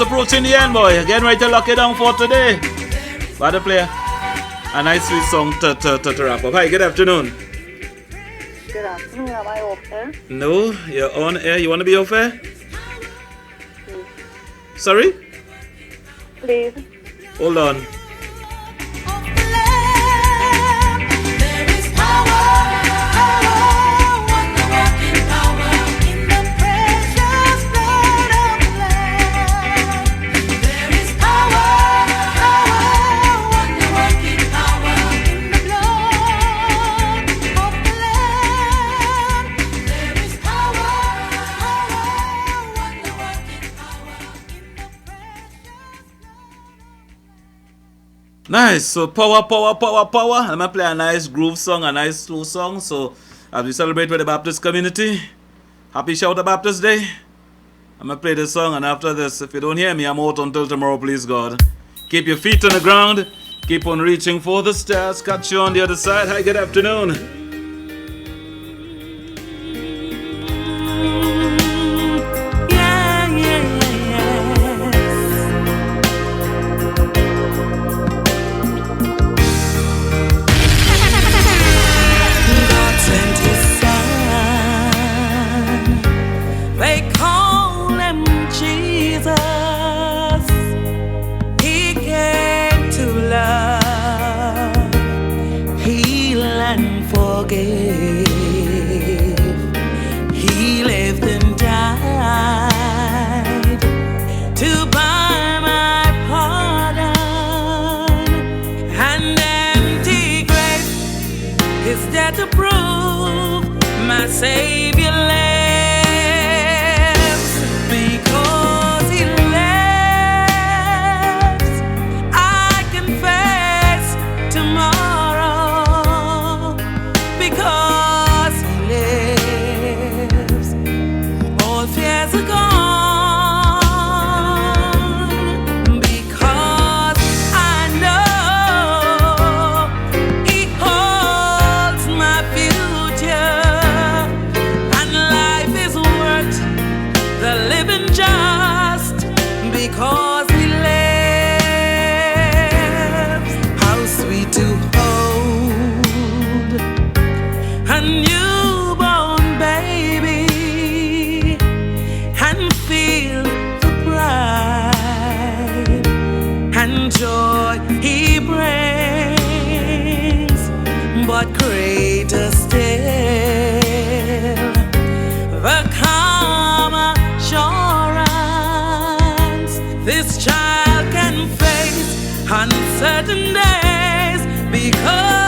approaching the end, boy. Getting ready to lock it down for today. By the player, a nice sweet song to wrap up. Hi, good afternoon. Good afternoon. Am I off air? No, you're on air. You want to be off air? Sorry? Please. Hold on. Nice, so power. I'm gonna play a nice groove song, a nice slow song. So as we celebrate with the Baptist community, happy Shout Out Baptist Day. I'm gonna play this song, and after this, if you don't hear me, I'm out until tomorrow, please God. Keep your feet on the ground, keep on reaching for the stars. Catch you on the other side. Hi, good afternoon. Savior lives, because He lives, I can face tomorrow. Because He lives, all fears are gone. Because I know He holds my future. Because He lives, how sweet to hold a newborn baby and feel the pride and joy He brings, but greater still, the calm assurance this child can face uncertain days, because